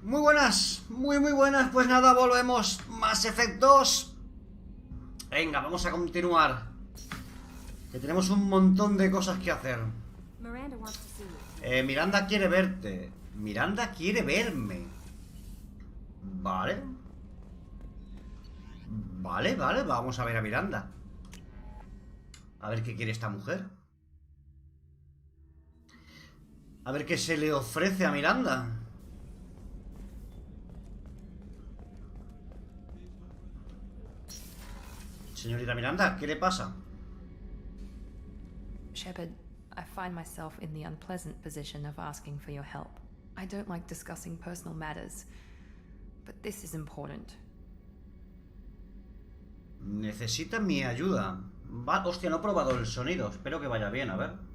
Muy buenas, muy buenas. Pues nada, volvemos. Mass Effect 2. Venga, vamos a continuar. Que tenemos un montón de cosas que hacer. Miranda quiere verte. Miranda quiere verme. Vale. Vale, vamos a ver a Miranda. A ver qué quiere esta mujer. A ver qué se le ofrece a Miranda. Señorita Miranda, ¿qué le pasa? Shepard, I find myself in the unpleasant position of asking for your help. I don't like discussing personal matters, but this is important. Necesita mi ayuda. Hostia, no he probado el sonido. Espero que vaya bien, a ver.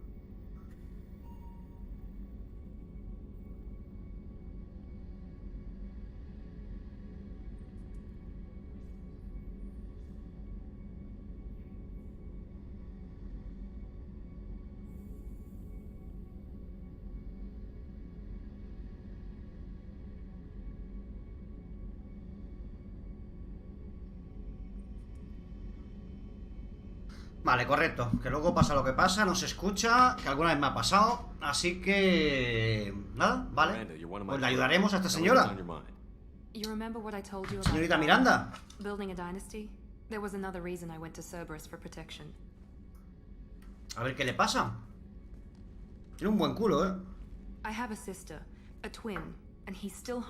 Vale, correcto. Que luego pasa lo que pasa, no se escucha, que alguna vez me ha pasado. Así que... nada, vale. Pues le ayudaremos a esta señora. Señorita Miranda. A ver qué le pasa. Tiene un buen culo, ¿eh? Ah,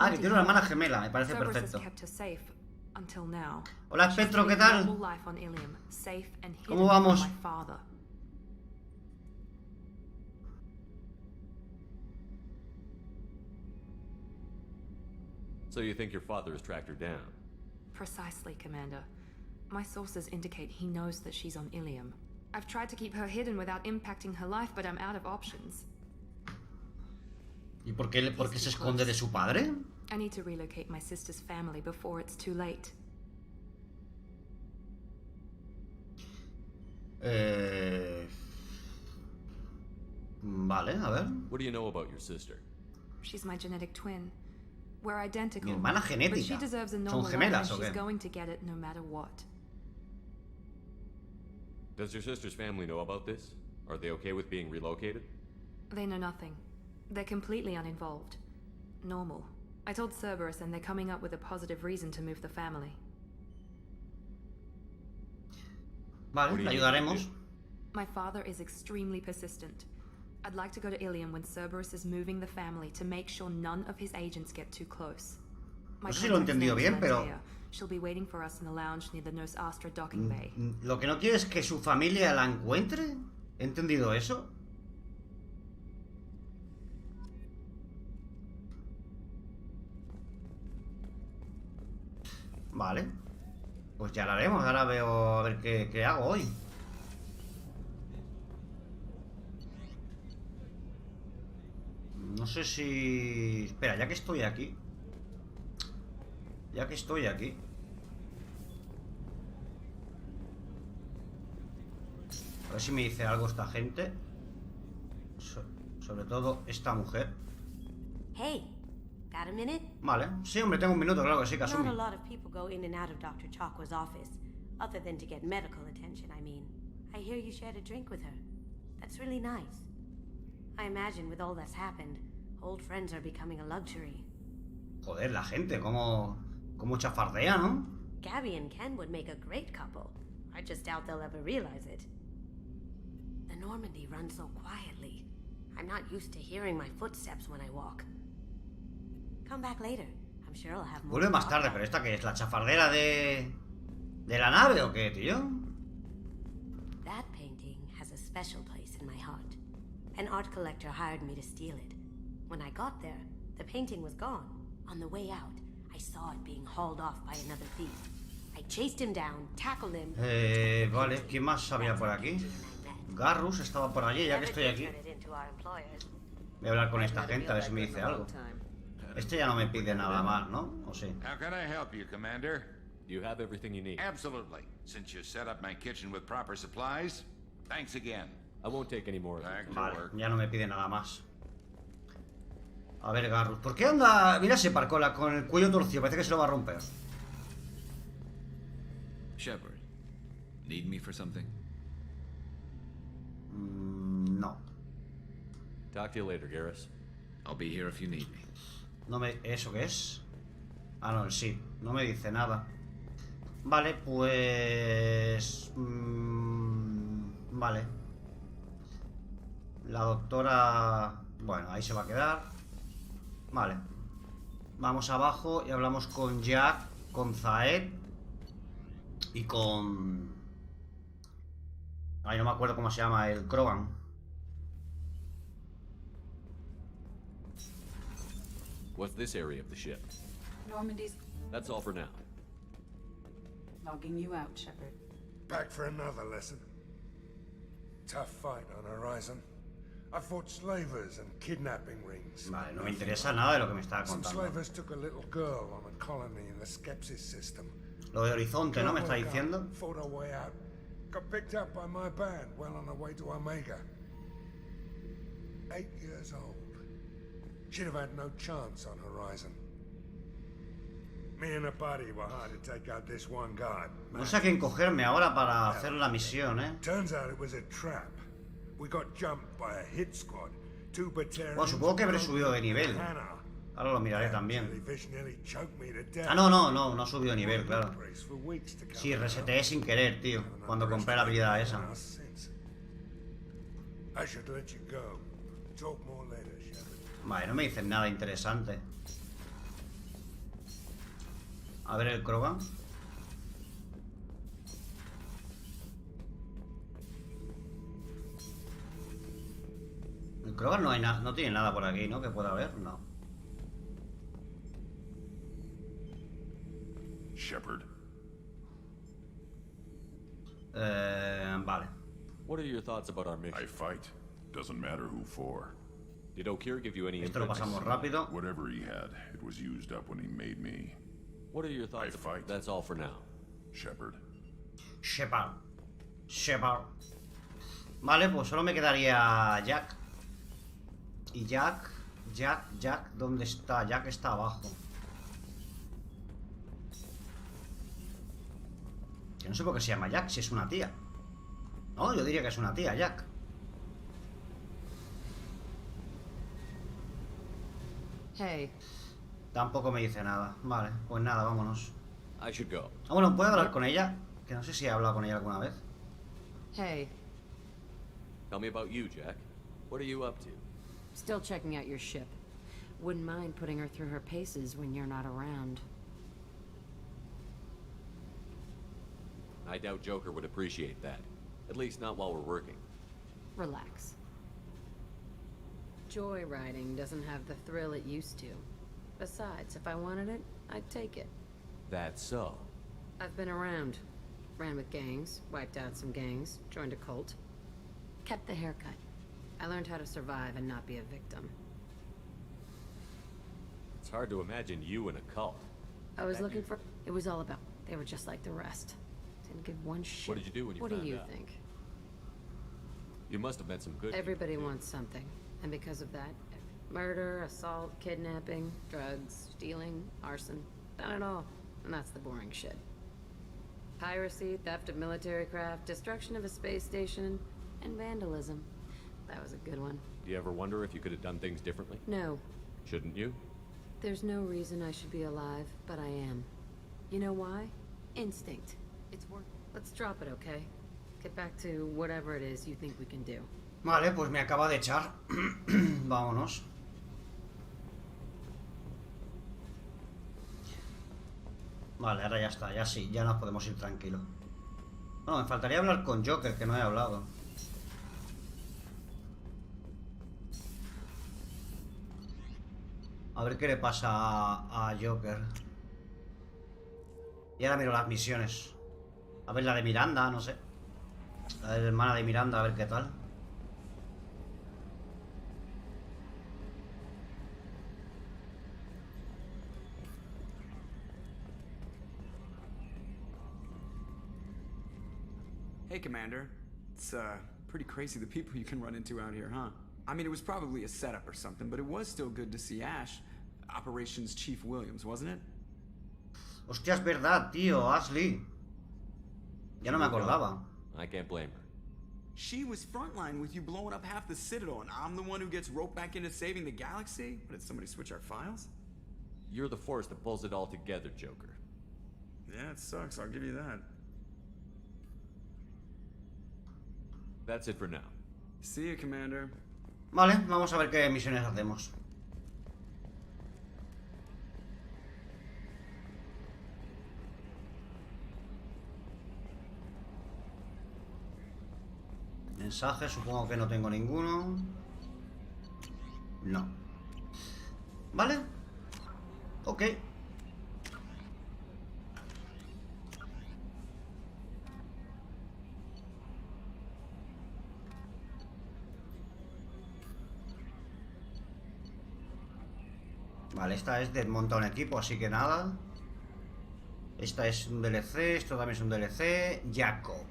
que tiene una hermana gemela, me parece perfecto. Hola, Espectro, ¿qué tal? ¿Cómo vamos? So you think your father has tracked her down? Precisely, Commander. My sources indicate he knows that she's on Ilium. I've tried to keep her hidden without impacting her life, but I'm out of options. ¿Y por qué se esconde de su padre? I need to relocate my sister's family before it's too late. Vale, a ver. What do you know about your sister? She's my genetic twin. We're identical. Mi hermana But she genética. deserves a ¿Son normal life, gemelas and o she's qué? going to get it no matter what. Does your sister's family know about this? Are they okay with being relocated? They know nothing. They're completely uninvolved. Normal. I told Cerberus, and they're coming up with a positive reason to move the family. Vale, le ayudaremos. My father is extremely persistent. I'd like to go to Ilium when Cerberus is moving the family to make sure none of his agents get too close. No sé si lo he entendido bien, pero... She'll be waiting for us in the lounge near the Nos Astra docking bay. Lo que no quiere es que su familia la encuentre. ¿He entendido eso? Vale. Pues ya lo haremos. Ahora veo a ver qué hago hoy. No sé si... Espera, ya que estoy aquí. A ver si me dice algo esta gente. Sobre todo esta mujer. Hey, got a minute? Vale, sí, hombre, tengo un minuto, claro que sí, Kasumi. Not a lot of people go in and out of Dr. Chakwa's office, other than to get medical attention, I mean. I hear you shared a drink with her. That's really nice. I imagine with all that's happened, old friends are becoming a luxury. Joder, la gente, cómo chafardea, ¿no? Gabby and Ken would make a great couple. I just doubt they'll ever realize it. The Normandy runs so quietly. I'm not used to hearing my footsteps when I walk. Come back later. I'm sure I'll have more. Vuelve más tarde, pero ¿esta qué es? ¿La chafardera de la nave o qué, tío? That painting has a special place in my heart. An art collector hired me to steal it. When I got there, the painting was gone. On the way out, I saw it being hauled off by another thief. I chased him down, tackled him. Vale, ¿quién más había por aquí? Garrus estaba por allí, ya que estoy aquí. Voy a hablar con esta gente a ver si me dice algo. Este ya no me pide nada más, ¿no? ¿O sí? How can I help you, Commander? Do you have everything you need? Absolutely. Since you set up my kitchen with proper supplies, thanks again. I won't take any more. Back to Vale, work. ya no me pide nada más. A ver, Garrus. ¿Por qué anda? Mira ese parcola con el cuello torcido. Parece que se lo va a romper. Shepard, need me for something? No. Talk to you later, Garrus. I'll be here if you need me. No me... ¿Eso qué es? Ah, no, sí. No me dice nada. Vale, pues... vale. La doctora... Bueno, ahí se va a quedar. Vale. Vamos abajo y hablamos con Jack, con Zaed y con... Ay, no me acuerdo cómo se llama, el Krogan. What's this area of the ship? Normandy's That's all for now. logging you out, Shepard. Back for another lesson. Tough fight on Horizon. I fought slavers and kidnapping rings. Vale, no me interesa nada de lo que me estaba Some contando. slavers took a little girl on a colony in the Skepsis system. Lo de Horizonte, ¿no? Me está diciendo. Fought her way out. Got picked up by my band well on her way to Omega. 8 years old. She'd have had no chance on Horizon. Me and a buddy were hard to take out this one guard. No sé a quién cogerme ahora para hacer la misión, ¿eh? Turns out it was a trap. We got jumped by a hit squad. Two Batarians. Bueno, supongo que habré subido de nivel. Ahora lo miraré también. Ah, no ha subido de nivel, claro. Sí, reseteé sin querer, tío, cuando compré la habilidad esa. Vale, no me dicen nada interesante. A ver el Krogan. El Krogan no hay nada, no tiene nada por aquí, ¿no? Que pueda haber, no. Shepard. Vale. What are your thoughts about our I mission? fight. Doesn't matter who for. Did Okir give you any Esto lo input? pasamos rápido. Whatever he had, it was used up when he made me. What are your thoughts? I fight. That's all for now. Shepard. Shepard. Vale, pues solo me quedaría Jack. Y Jack, ¿dónde está? Jack está abajo. Que no sé por qué se llama Jack, si es una tía. No, yo diría que es una tía, Jack. Hey, Tampoco me dice nada. Vale, pues nada, vámonos. I should go. Ah, bueno, ¿puedo hablar con ella? Que no sé si he hablado con ella alguna vez. hey. Tell me about you, Jack. What are you up to? Still checking out your ship. Wouldn't mind putting her through her paces when you're not around. I doubt Joker would appreciate that. At least not while we're working. Relax. Joyriding doesn't have the thrill it used to. Besides, if I wanted it, I'd take it. That's so. I've been around. Ran with gangs, wiped out some gangs, joined a cult. Kept the haircut. I learned how to survive and not be a victim. It's hard to imagine you in a cult. I was looking for... It was all about... They were just like the rest. Didn't give one shit. What did you do when you What do found you out? think? You must have met some good Everybody people, too. wants something. And because of that, murder, assault, kidnapping, drugs, stealing, arson, done it all. And that's the boring shit. Piracy, theft of military craft, destruction of a space station, and vandalism. That was a good one. Do you ever wonder if you could have done things differently? No, Shouldn't you? there's no reason I should be alive, but I am. You know why? Instinct. It's work. Let's drop it, okay? Get back to whatever it is you think we can do. Vale, pues me acaba de echar. Vámonos. Vale, ahora ya está, ya sí, ya nos podemos ir tranquilos. Bueno, me faltaría hablar con Joker, que no he hablado. A ver qué le pasa a Joker. Y ahora miro las misiones. A ver la de Miranda, no sé. La de la hermana de Miranda, a ver qué tal. Hey, Commander. It's, pretty crazy the people you can run into out here, huh? I mean, it was probably a setup or something, but it was still good to see Ash, Operations Chief Williams, wasn't it? Hostia, es verdad, tío, Ashley. Ya no me acordaba. I can't blame her. She was frontline with you blowing up half the Citadel, and I'm the one who gets roped back into saving the galaxy? But did somebody switch our files? You're the force that pulls it all together, Joker. Yeah, it sucks, I'll give you that. That's it for now. See you, Commander. Vale, vamos a ver qué misiones hacemos. Mensajes, supongo que no tengo ninguno. No. Vale. Ok. Vale, esta es de montar un equipo, así que nada. Esta es un DLC, esto también es un DLC. Jacob.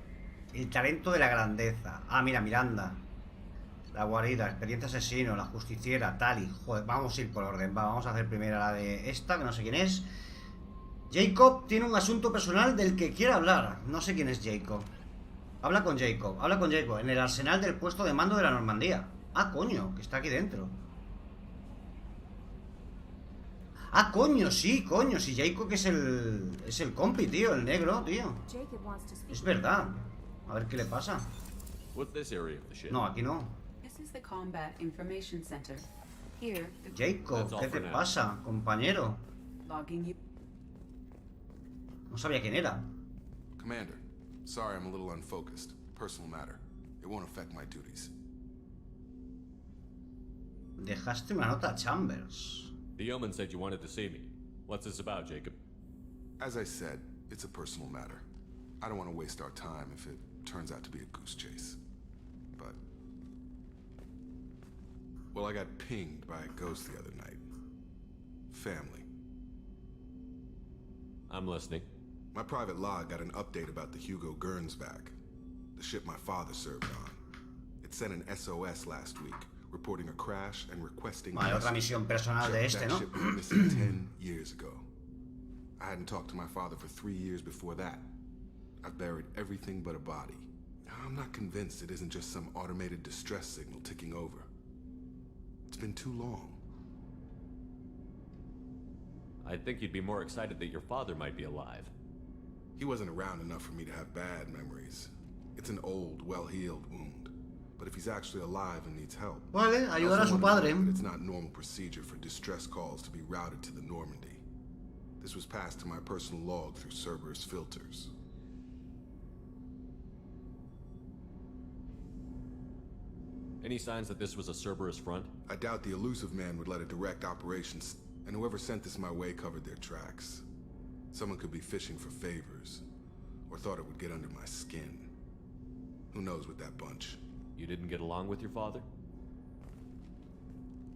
El talento de la grandeza. Ah, mira, Miranda. La guarida, experiencia asesino, la justiciera, Tali. Joder, vamos a ir por orden. Vamos a hacer primero la de esta, que no sé quién es. Jacob tiene un asunto personal del que quiere hablar. No sé quién es Jacob. Habla con Jacob, en el arsenal del puesto de mando de la Normandía. Ah, coño, que está aquí dentro. Ah, coño, sí, Jacob que es el compi, tío, el negro, tío. Es verdad. A ver qué le pasa. No, aquí no. Jacob, ¿qué te pasa, compañero? No sabía quién era. Commander, sorry I'm a little unfocused. Personal matter. It won't affect my duties. Dejaste una nota a Chambers. The Yeoman said you wanted to see me. What's this about, Jacob? As I said, it's a personal matter. I don't want to waste our time if it turns out to be a goose chase. But... well, I got pinged by a ghost the other night. Family. I'm listening. My private log got an update about the Hugo Gernsback, the ship my father served on. It sent an SOS last week, reporting a crash and requesting... Vale, otra misión personal de este, ¿no? That ship went missing 10 years ago. I hadn't talked to my father for 3 years before that. I've buried everything but a body. I'm not convinced it isn't just some automated distress signal ticking over. It's been too long. I'd think you'd be more excited that your father might be alive. He wasn't around enough for me to have bad memories. It's an old, well-healed wound. But if he's actually alive and needs help... Vale, ayudar a su padre. It's not normal procedure for distress calls to be routed to the Normandy. This was passed to my personal log through Cerberus filters. Any signs that this was a Cerberus front? I doubt the elusive man would let a direct operation, and whoever sent this my way covered their tracks. Someone could be fishing for favors, or thought it would get under my skin. Who knows with that bunch? You didn't get along with your father?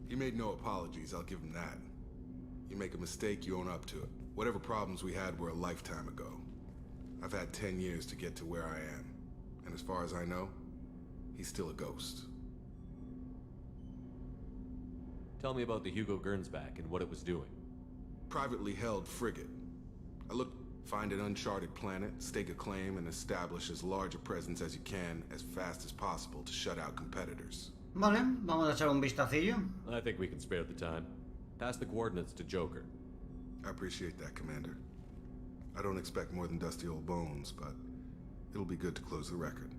He made no apologies, I'll give him that. You make a mistake, you own up to it. Whatever problems we had were a lifetime ago. I've had 10 years to get to where I am. And as far as I know, he's still a ghost. Tell me about the Hugo Gernsback and what it was doing. Privately held frigate. I look, find an uncharted planet, stake a claim, and establish as large a presence as you can as fast as possible to shut out competitors. Vale, vamos a echar un vistacillo. I think we can spare the time. Pass the coordinates to Joker. I appreciate that, Commander. I don't expect more than dusty old bones, but it'll be good to close the record.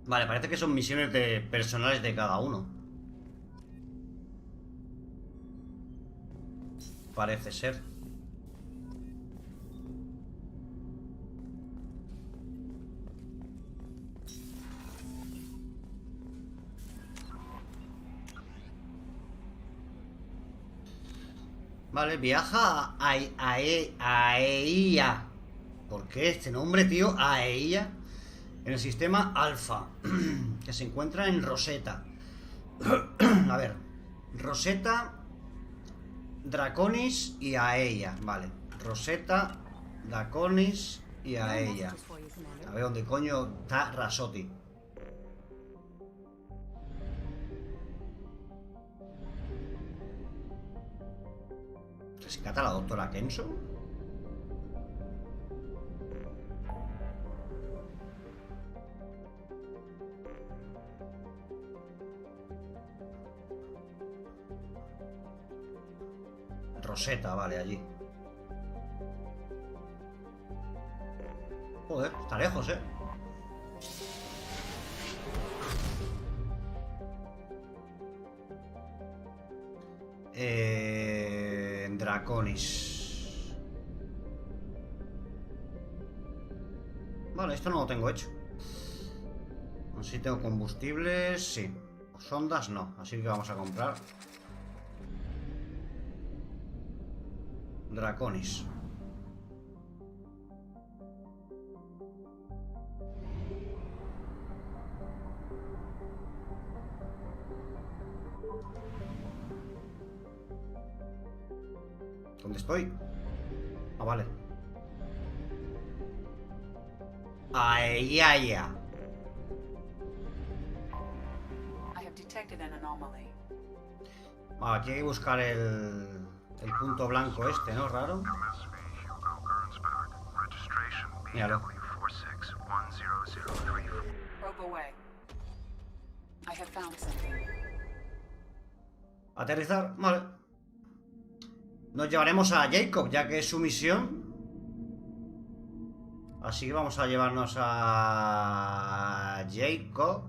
Vale, parece que son misiones de personales de cada uno. Parece ser. Vale, viaja a Aeia. ¿Por qué este nombre, tío? Aeia. En el sistema Alpha, que se encuentra en Rosetta. A ver, Rosetta, Draconis y Aeia. Vale, Rosetta, Draconis y Aeia. A ver dónde coño está Rasotti. Rescata a la doctora Kenso. Rosetta, vale, allí. Joder, está lejos, ¿eh? Draconis. Vale, esto no lo tengo hecho. Así tengo combustibles, sí. Sondas no, así que vamos a comprar Draconis. ¿Dónde estoy? Ah, vale. Ay, ay, ay. Aquí hay que buscar el punto blanco este, ¿no? Raro. Míralo. Aterrizar, vale. Nos llevaremos a Jacob, ya que es su misión. Así que vamos a llevarnos a Jacob.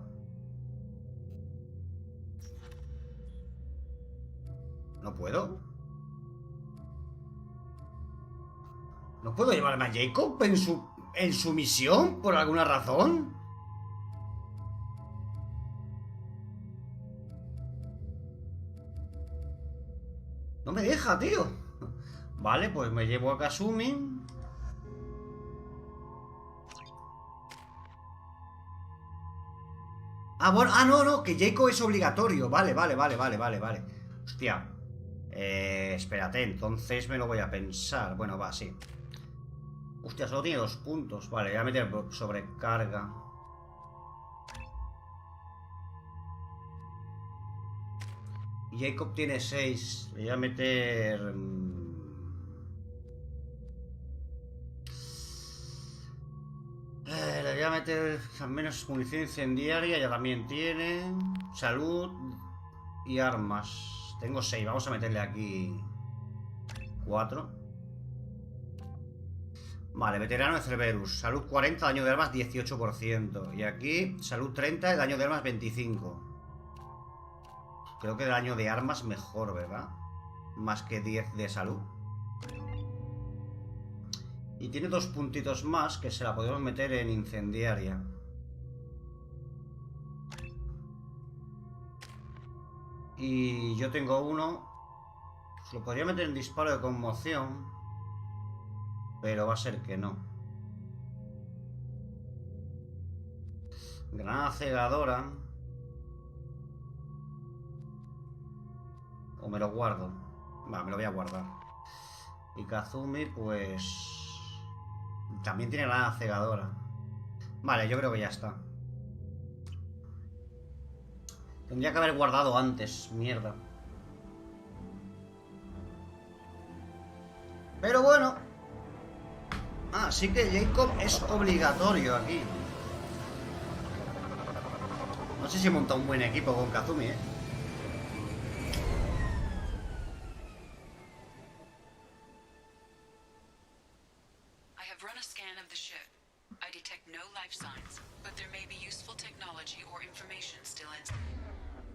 ¿No puedo? ¿No puedo llevarme a Jacob en su misión? ¿Por alguna razón? No me deja, tío. Vale, pues me llevo a Kasumi. Ah, bueno, no, que Jacob es obligatorio. Vale. Hostia. Espérate, entonces me lo voy a pensar. Bueno, va, sí. Hostia, solo tiene 2 puntos. Vale, voy a meter sobrecarga. Jacob tiene 6. Le voy a meter... le voy a meter al menos munición incendiaria. Ya también tiene. Salud y armas. Tengo 6. Vamos a meterle aquí 4. Vale, veterano de Cerberus. Salud 40, daño de armas 18%. Y aquí, salud 30 y daño de armas 25%. Creo que el daño de armas mejor, ¿verdad? Más que 10 de salud. Y tiene 2 puntitos más que se la podemos meter en incendiaria. Y yo tengo 1. Se lo podría meter en disparo de conmoción, pero va a ser que no. Granada cegadora. O me lo guardo. Va, me lo voy a guardar. Y Kazumi, pues... también tiene granada cegadora. Vale, yo creo que ya está. Tendría que haber guardado antes. Mierda. Pero bueno. Así que Jacob es obligatorio aquí. No sé si he montado un buen equipo con Kazumi, ¿eh?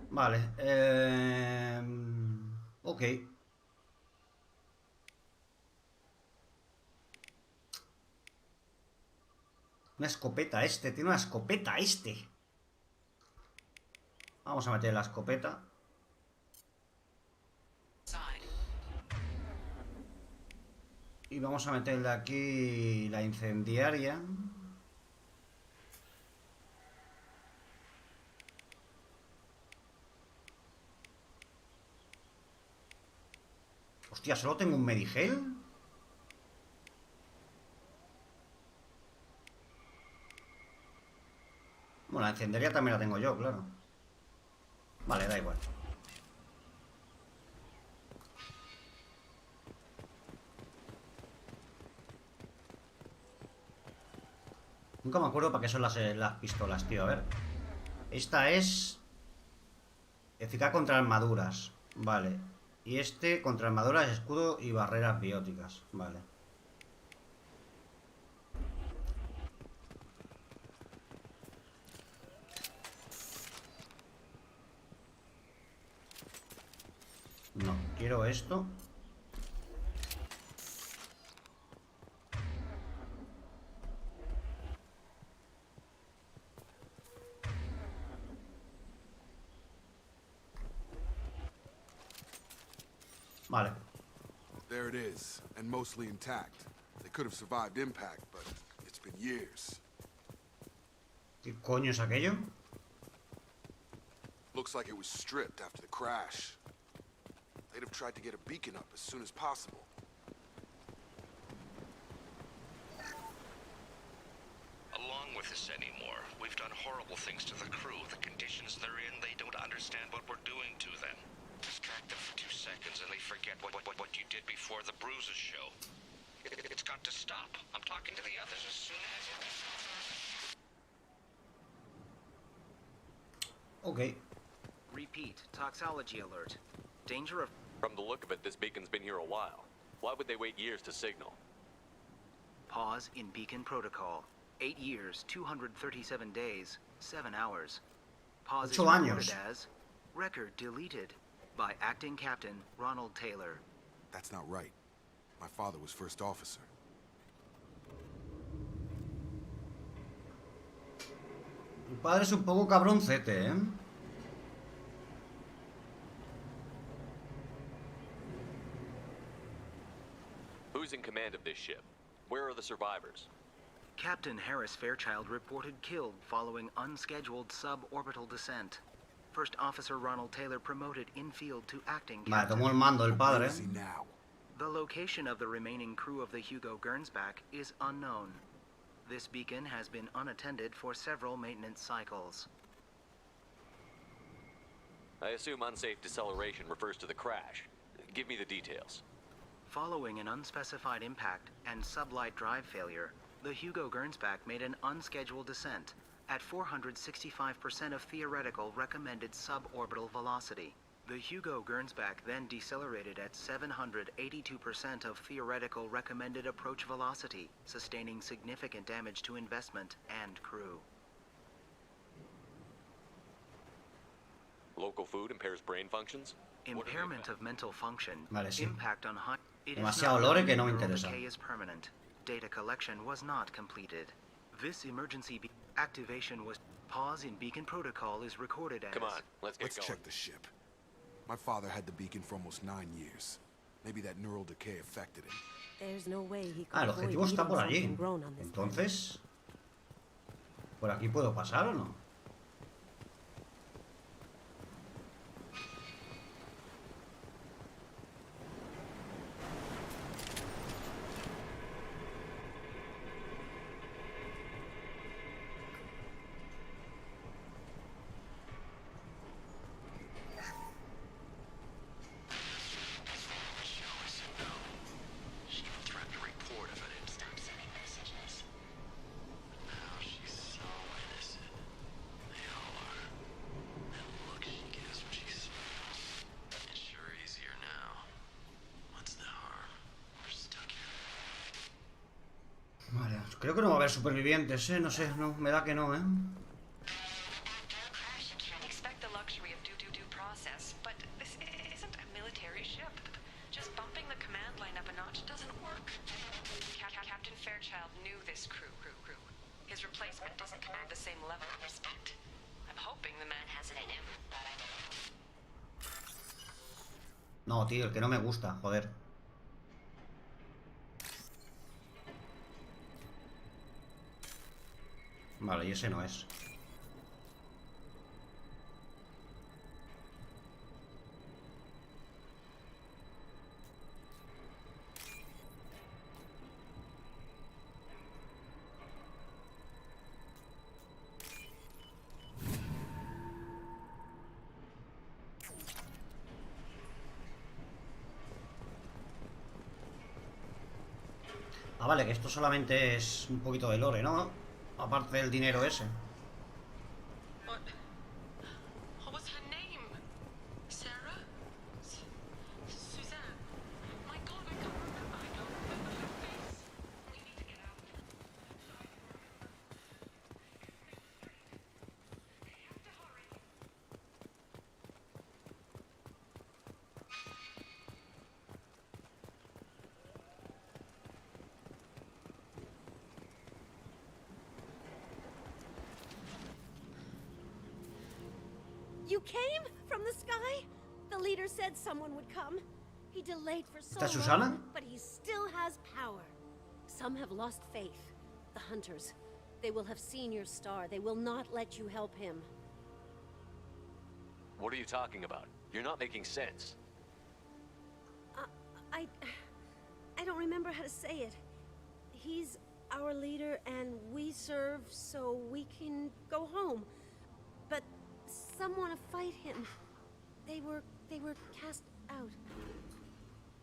Vale. Ok. Una escopeta este. Tiene una escopeta este. Vamos a meter la escopeta. Y vamos a meterle aquí la incendiaria. Hostia, ¿solo tengo un medigel? Bueno, la incendiaria también la tengo yo, claro. Vale, da igual. Nunca me acuerdo para qué son las pistolas, tío. A ver. Esta es... eficaz contra armaduras. Vale. Y este contra armaduras, escudo y barreras bióticas. Vale. No, quiero esto. Vale. There it is, and mostly intact. They could have survived impact, but it's been years. ¿Qué coño es aquello? Looks like it was stripped after the crash. They'd have tried to get a beacon up as soon as possible. Along with this anymore. We've done horrible things to the crew. The conditions they're in, they don't understand what we're doing to them. Distract them for 2 seconds and they forget what you did before the bruises show. It's got to stop. I'm talking to the others as soon as... Ok. Repeat, toxology alert. Danger of... From the look of it, this beacon's been here a while. Why would they wait years to signal? Pause in beacon protocol. 8 years, 237 days, 7 hours. Pause is 8 años. recorded as record deleted by acting captain Ronald Taylor. That's not right. My father was first officer. Tu padre es un poco cabroncete, ¿eh? Who's in command of this ship? Where are the survivors? Captain Harris Fairchild reported killed following unscheduled suborbital descent. First Officer Ronald Taylor promoted in-field to acting Vale, captain. tomó el mando el padre. Where is he now? The location of the remaining crew of the Hugo Gernsback is unknown. This beacon has been unattended for several maintenance cycles. I assume unsafe deceleration refers to the crash. Give me the details. Following an unspecified impact and sublight drive failure, the Hugo Gernsback made an unscheduled descent at 465% of theoretical recommended suborbital velocity. The Hugo Gernsback then decelerated at 782% of theoretical recommended approach velocity, sustaining significant damage to investment and crew. Local food impairs brain functions? Impairment of mental function. Vale, sí. Impact on high. It is Demasiado not lore known que no me if neural interesa. decay is permanent. Data collection was not completed. This emergency activation was... Pause in beacon protocol is recorded as... Come on, let's get Let's going. check the ship. My father had the beacon for almost 9 years. Maybe that neural decay affected him. There's no way he could Ah, el avoid objetivo está eating por allí. something grown on this planet. Entonces... ¿por aquí puedo pasar o no? She even threatened to report if I didn't stop sending messages. Now she's so innocent. They all are. That look she gives when she smiles. It's sure easier now. What's the harm? We're stuck here. Vale, creo que no va a haber supervivientes, ¿eh? No sé, no, me da que no, ¿eh? After a crash, you can't expect the luxury of due process, but this isn't a military ship. Just bumping the command line up a notch doesn't work. Captain Fairchild knew this crew. His replacement doesn't command the same level of respect. I'm hoping the man has it in him, but I don't know. No, tío, el que no me gusta, joder. Vale, y ese no es. Ah, vale, que esto solamente es un poquito de lore, ¿no? Aparte del dinero ese. What was her name? Sarah? Suzanne? My God, I can't remember. I don't remember her face. We need to get out. We have to hurry. You came from the sky? The leader said someone would come. He delayed for so ¿Está Susana? long, but he still has power. Some have lost faith. The hunters. They will have seen your star. They will not let you help him. What are you talking about? You're not making sense. I don't remember how to say it. He's our leader and we serve so we can go home. But some want to fight him. They were cast out.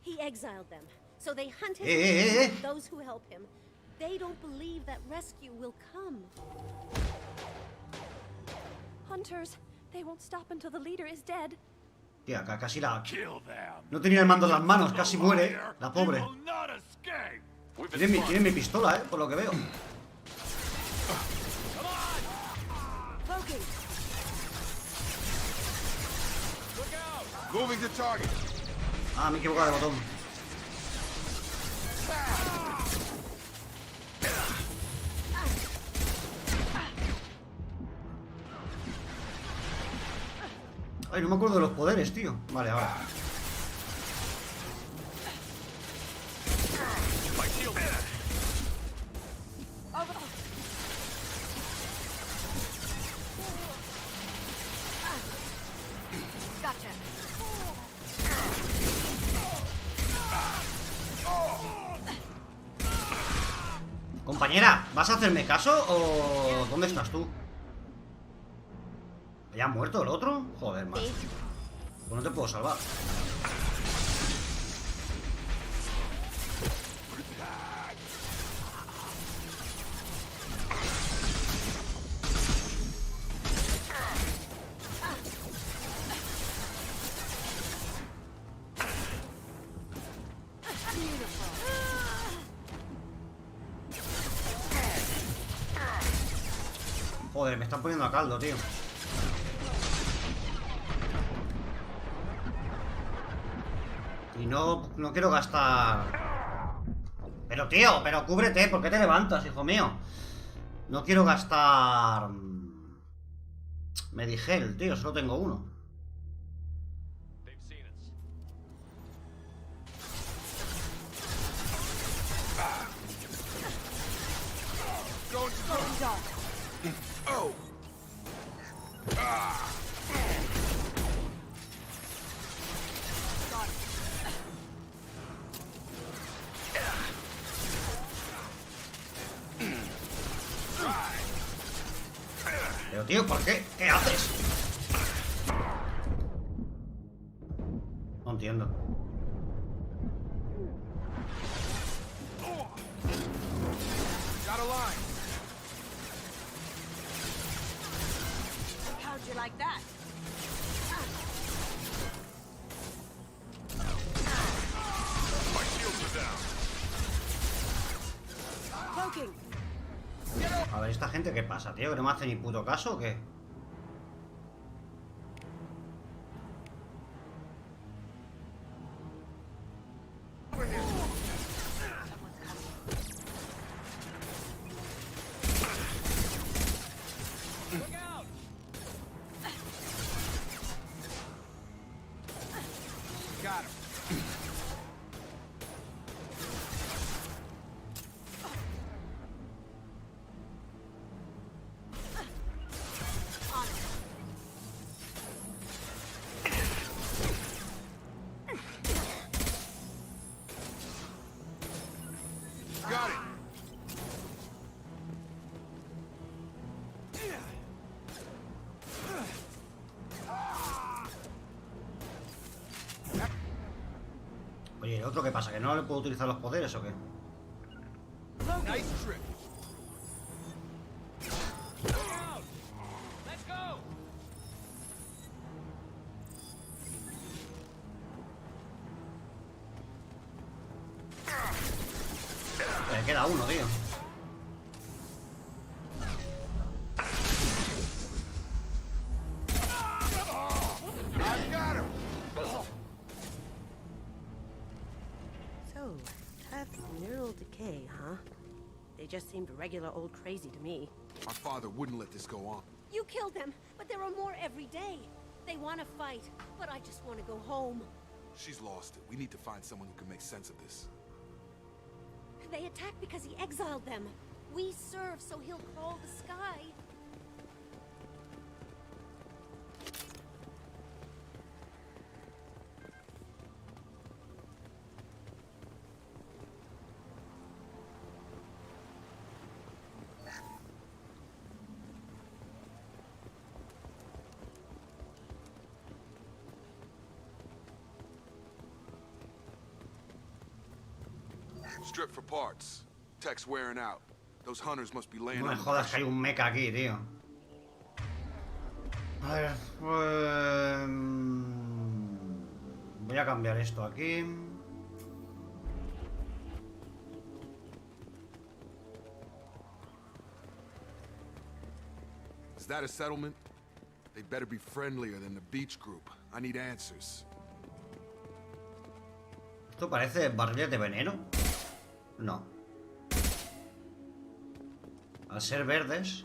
He exiled them. So they hunt his those who help him. They don't believe that rescue will come. Hunters, they won't stop until the leader is dead. Tía, casi la... No tenía el mando en las manos, casi muere. La pobre. Tiene mi pistola, por lo que veo. Moving to target. Ah, me he equivocado de botón. Ay, no me acuerdo de los poderes, tío. Vale, ahora. Compañera, ¿vas a hacerme caso o dónde estás tú? ¿Ya ha muerto el otro? Joder, man. Pues no te puedo salvar. Joder, me están poniendo a caldo, tío. Y no quiero gastar... Pero, tío, pero cúbrete. ¿Por qué te levantas, hijo mío? No quiero gastar... Medigel, tío. Solo tengo uno. Oh. Pero, tío, ¿por qué? ¿Qué haces? No entiendo. Got a line. How'd you like that? My shields are down. Cloaking. A ver, ¿esta gente qué pasa, tío? ¿Que no me hace ni puto caso o qué? Got him. Got it. Oye, ¿el otro qué pasa? ¿Que no le puedo utilizar los poderes o qué? Nice trick. queda uno, tío. So, tough neural decay, huh? They just seemed regular old crazy to me. My father wouldn't let this go on. You killed them, but there are more every day. They want to fight, but I just want to go home. She's lost it. We need to find someone who can make sense of this. They attacked because he exiled them. We serve so he'll crawl the sky. Strip for parts. Tech's wearing out. Those hunters must be laying No me on. jodas que hay un mecha aquí, tío. A ver, voy a cambiar esto aquí. Is that a settlement? They better be friendlier than the beach group. I need answers. ¿Esto parece barriles de veneno? No. Al ser verdes.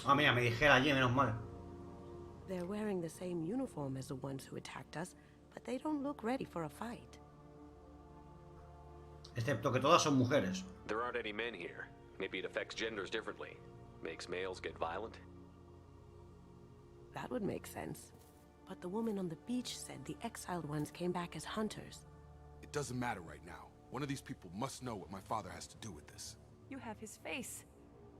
Ah, mira, me dijera allí, menos mal. They're wearing the same uniform as the ones who attacked us, but they don't look ready for a fight. Excepto que todas son mujeres. There aren't any men here. Maybe it affects genders differently. Makes males get violent? That would make sense. But the woman on the beach said the exiled ones came back as hunters. It doesn't matter right now. One of these people must know what my father has to do with this. You have his face.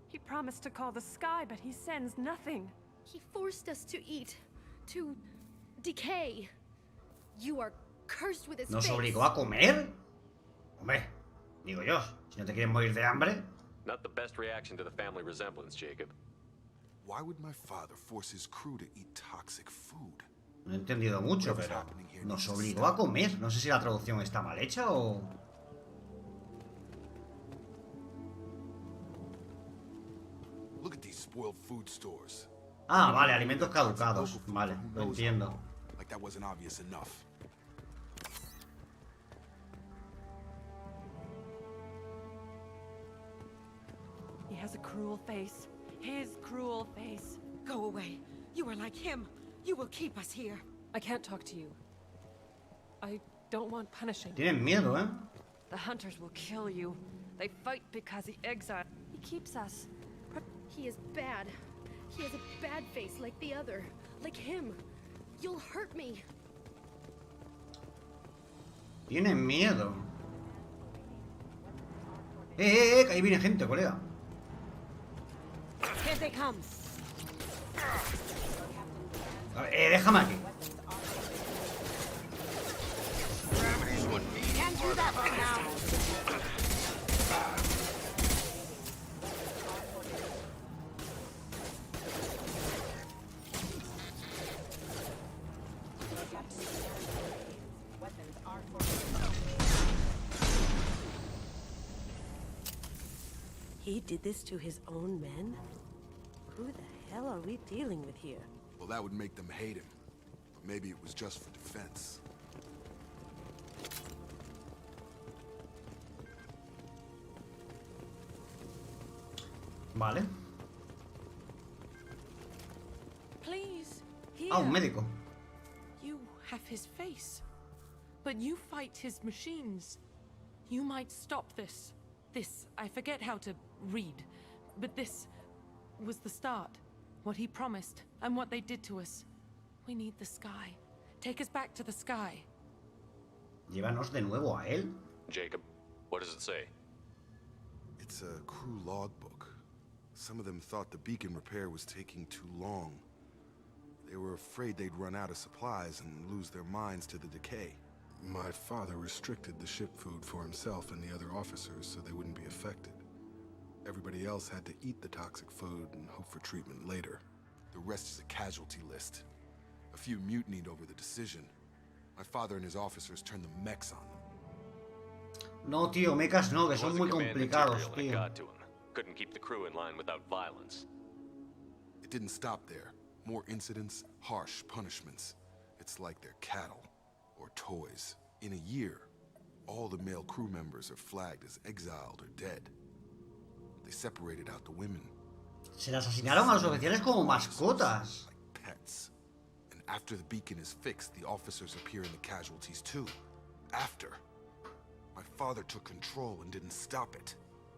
He promised to call the sky, but he sends nothing. He forced us to eat, to decay. You are cursed with his ¿Nos face. obligó a comer? Hombre, digo yo, si no te quieres morir de hambre. Not the best reaction to the family resemblance, Jacob. Why would my father force his crew to eat toxic food? No he entendido mucho, pero nos obligó a comer. No sé si la traducción está mal hecha o... Look at these spoiled food stores. Ah, vale, alimentos caducados. Vale, lo entiendo. Like that wasn't obvious enough. He has a cruel face. His cruel face. Go away. You are like him. You will keep us here. I can't talk to you. I don't want punishing. Tienen miedo, ¿eh? The hunters will kill you. They fight because he exiled. He keeps us. He is bad. He has a bad face like the other. Like him. You'll hurt me. Tienen miedo. Que ahí viene gente, colega. Here they come. A ver, déjame aquí. Can't do that right now. He did this to his own men? Who the hell are we dealing with here? Well, that would make them hate him. But maybe it was just for defense. Vale. Please, here. Ah, un médico. You have his face, but you fight his machines. You might stop this. This, I forget how to read, but this was the start. What he promised, and what they did to us. We need the sky. Take us back to the sky. Llévanos de nuevo a él. Jacob, what does it say? It's a crew logbook. Some of them thought the beacon repair was taking too long. They were afraid they'd run out of supplies and lose their minds to the decay. My father restricted the ship food for himself and the other officers so they wouldn't be affected. Everybody else had to eat the toxic food and hope for treatment later. The rest is a casualty list. A few mutinied over the decision. My father and his officers turned the mechs on them. No, tío, mechas no, que son muy Command complicados, material and it tío. got to him. Couldn't keep the crew in line without violence. It didn't stop there. More incidents, harsh punishments. It's like they're cattle or toys. In a year, all the male crew members are flagged as exiled or dead. They separated out the women. Se las asignaron a los oficiales como mascotas. Like pets. And after the beacon is fixed, the officers appear in the casualties too. After. My father took control and didn't stop it.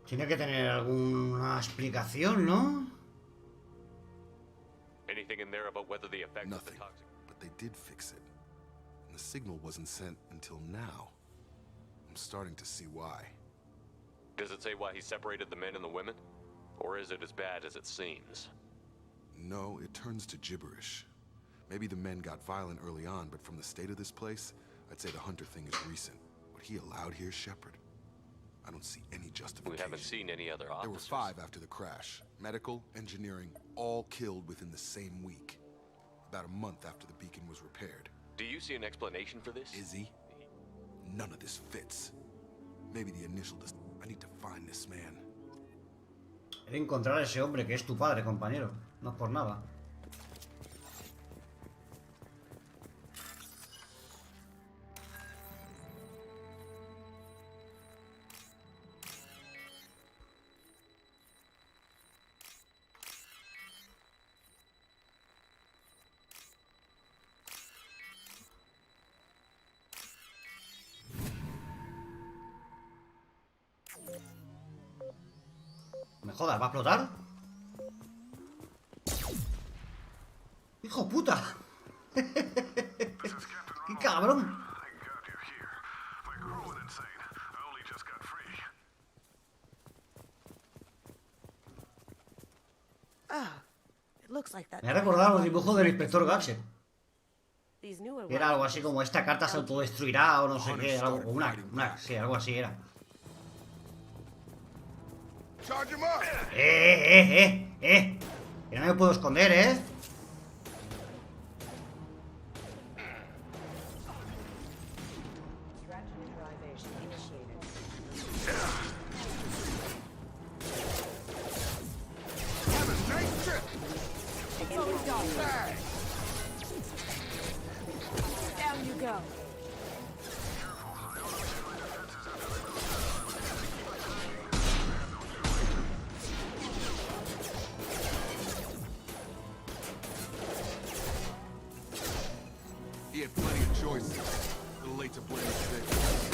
Tiene que tener alguna explicación, ¿no? Anything in there about whether the effect Nothing. of the toxic... But they did fix it. And the signal wasn't sent until now. I'm starting to see why. Does it say why he separated the men and the women? Or is it as bad as it seems? No, it turns to gibberish. Maybe the men got violent early on, but from the state of this place, I'd say the Hunter thing is recent. What he allowed here, Shepard, I don't see any justification. We haven't seen any other officers. There were 5 after the crash. Medical, engineering, all killed within the same week. About a month after the beacon was repaired. Do you see an explanation for this? Izzy? None of this fits. Maybe the initial... I need to find this man. He de encontrar a ese hombre que es tu padre, compañero. No es por nada. Me jodas, ¿va a explotar? ¡Hijo puta! ¡Qué cabrón! Me ha recordado los dibujos del inspector Gadget. Era algo así como esta carta se autodestruirá o no sé qué, algo, sí, algo así era. Que no me puedo esconder, Down you go. He had plenty of choices. A little late to blame his victims.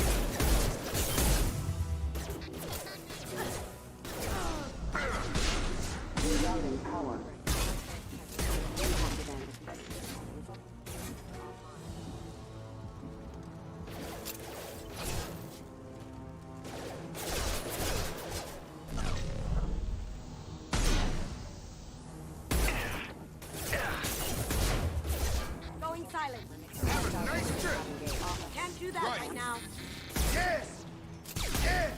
Rerouting power. Impact event. Going silent. Nice trip! Can't do that right now. Yes! Yeah!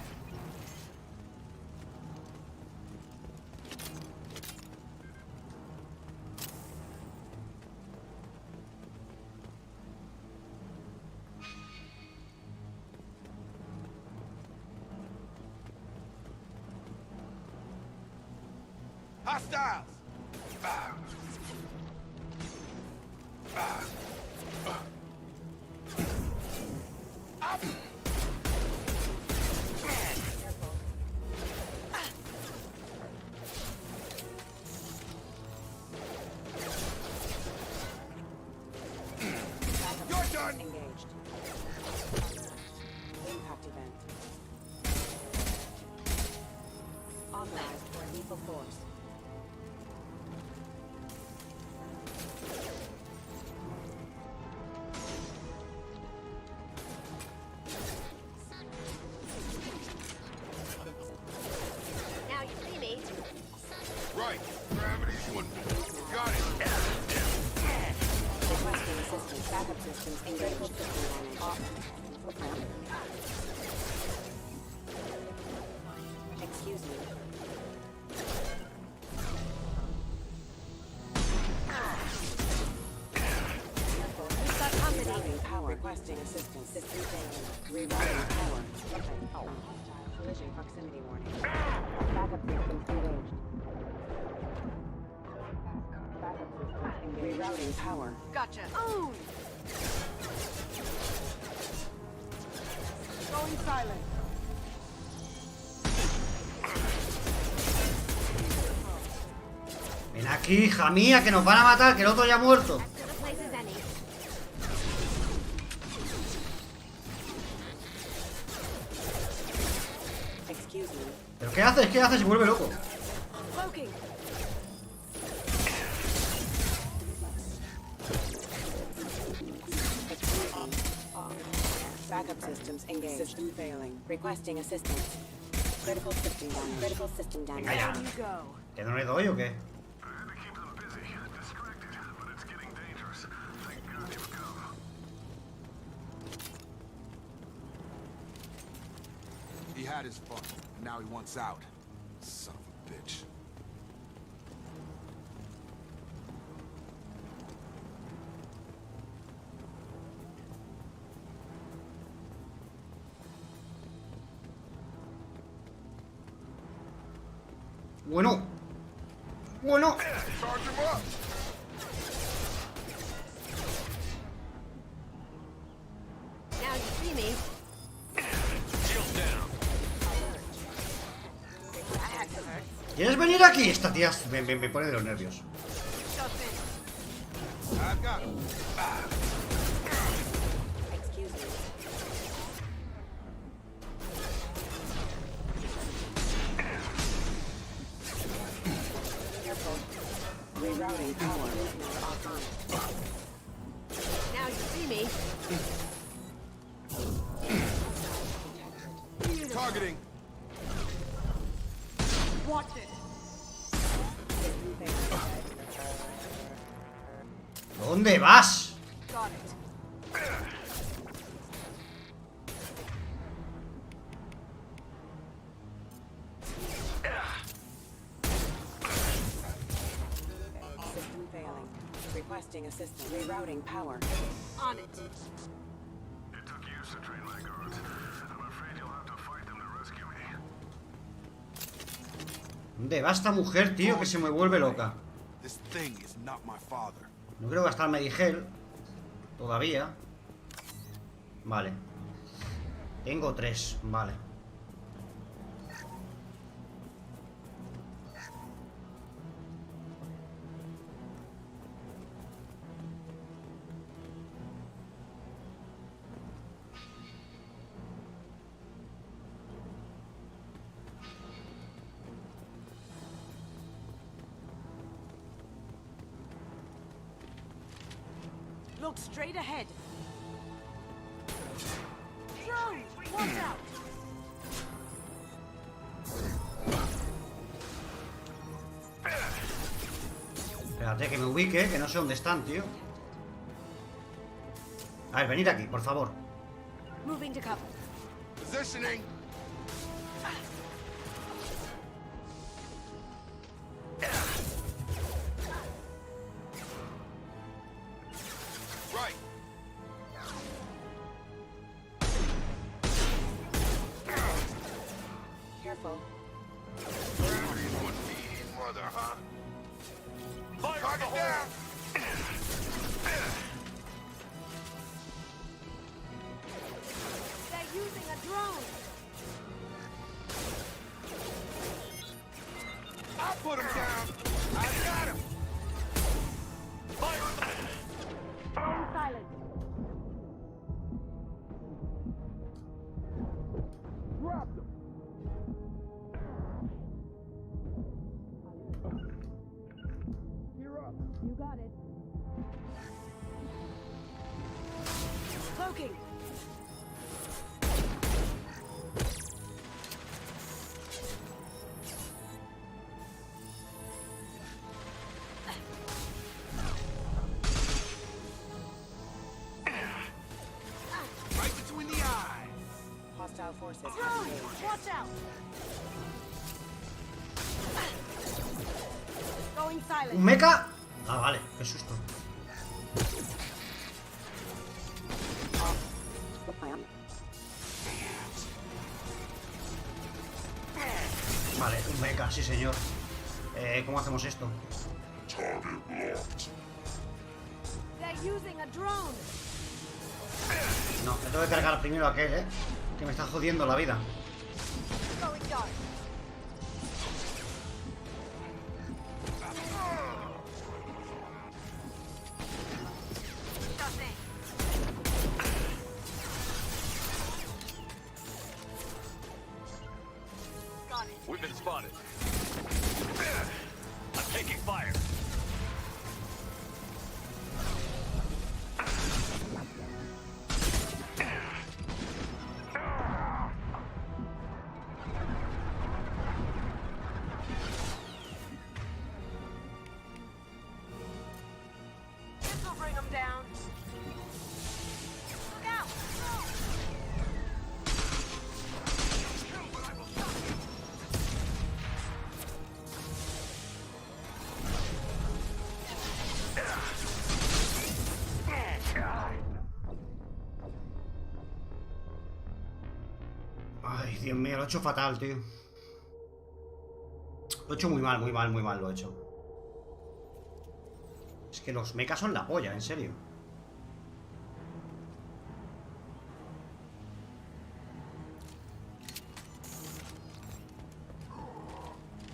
Hostiles! Up! You're done! Engaged. Impact event. Authorized for lethal force. Now you see me. Right. Gravity's one. Got it. Requesting assistance. Backup systems engaged. Excuse me. Requesting assistance. System failing. Rerouting power. Collision proximity warning. Backup systems engaged. Backup systems engaged. Rerouting power. Gotcha. Own! Going silent. Ven aquí, hija mía, que nos van a matar, que el otro ya ha muerto. ¿Pero qué haces? ¿Qué haces? Se vuelve loco. Backup systems engaged. System failing. Requesting assistance. Critical system damage. Critical system damage. Venga ya. ¿Que no le doy o qué? He had his fun, and now he wants out. Son of a bitch. Bueno. Bueno. Now you see me. ¿Quieres venir aquí? Esta tía me pone de los nervios. Rerouting power. Now you see me. Targeting. Watch it. ¿Dónde vas? Got it. System failing. Requesting assistance. Rerouting power. On it. It took years to train my guards. I'm afraid you'll have to fight them to rescue me. ¿Dónde va esta mujer, tío? Que se me vuelve loca. This thing is not my father. No quiero gastar Medigel. Todavía. Vale. Tengo 3. Vale. Look straight ahead. Drone, watch out. Espérate que me ubique, que no sé dónde están, tío. A ver, venid aquí, por favor. Moving to cover. Positioning. Right. Careful. Mother, huh? Target down. They're using a drone. I put him down. I got him. Fire in the... Going silent. Dropped him. You're up. You got it. Cloaking. Right between the eyes. Hostile forces. Drone, watch out. Going silent. ¿Un mecha? Ah, vale, qué susto. Vale, un mecha, sí señor. ¿Cómo hacemos esto? No, me tengo que cargar primero a aquel, que me está jodiendo la vida. We've been spotted. I'm taking fire. This'll bring them down. Look out! Ay, Dios mío, lo he hecho fatal, tío. Lo he hecho muy mal, muy mal, muy mal lo he hecho. Es que los mechas son la polla, en serio.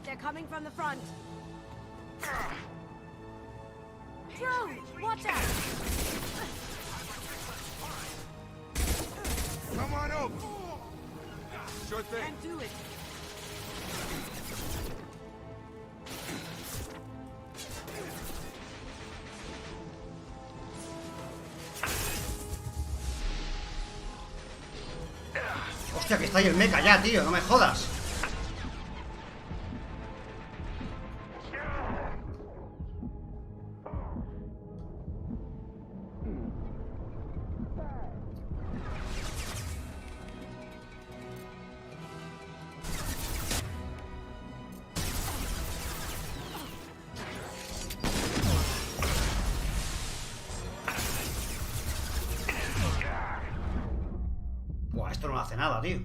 They're coming from the front. Drone, watch out! Come on over. Sure thing. And do it. Hostia, que está ahí el mecha ya, tío, no me jodas. Buah, esto no hace nada, tío.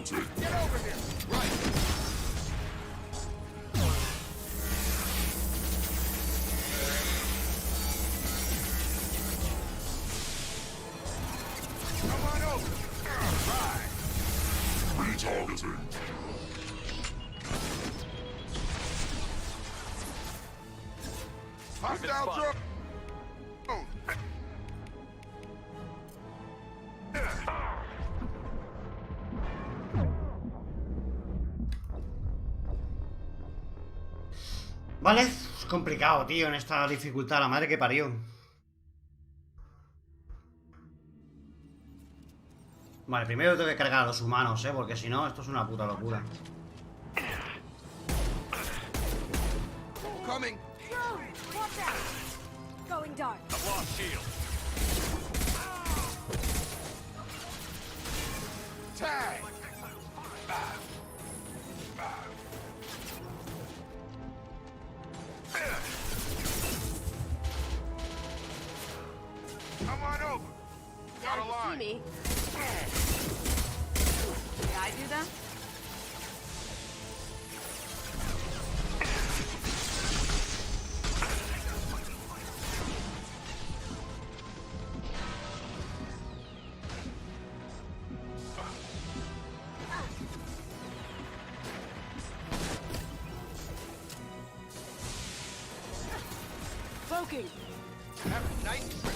Get over here. Right. Come on over. Right. Retargeting. Hostile drone. Vale, es complicado, tío, en esta dificultad, la madre que parió. Vale, primero tengo que cargar a los humanos, porque si no, esto es una puta locura. Coming. Drone, watch out! Going dark. I've lost shield. Tag. Come on over. Got a Now you line. see me. Did I do that? Poking. Have a nice trip.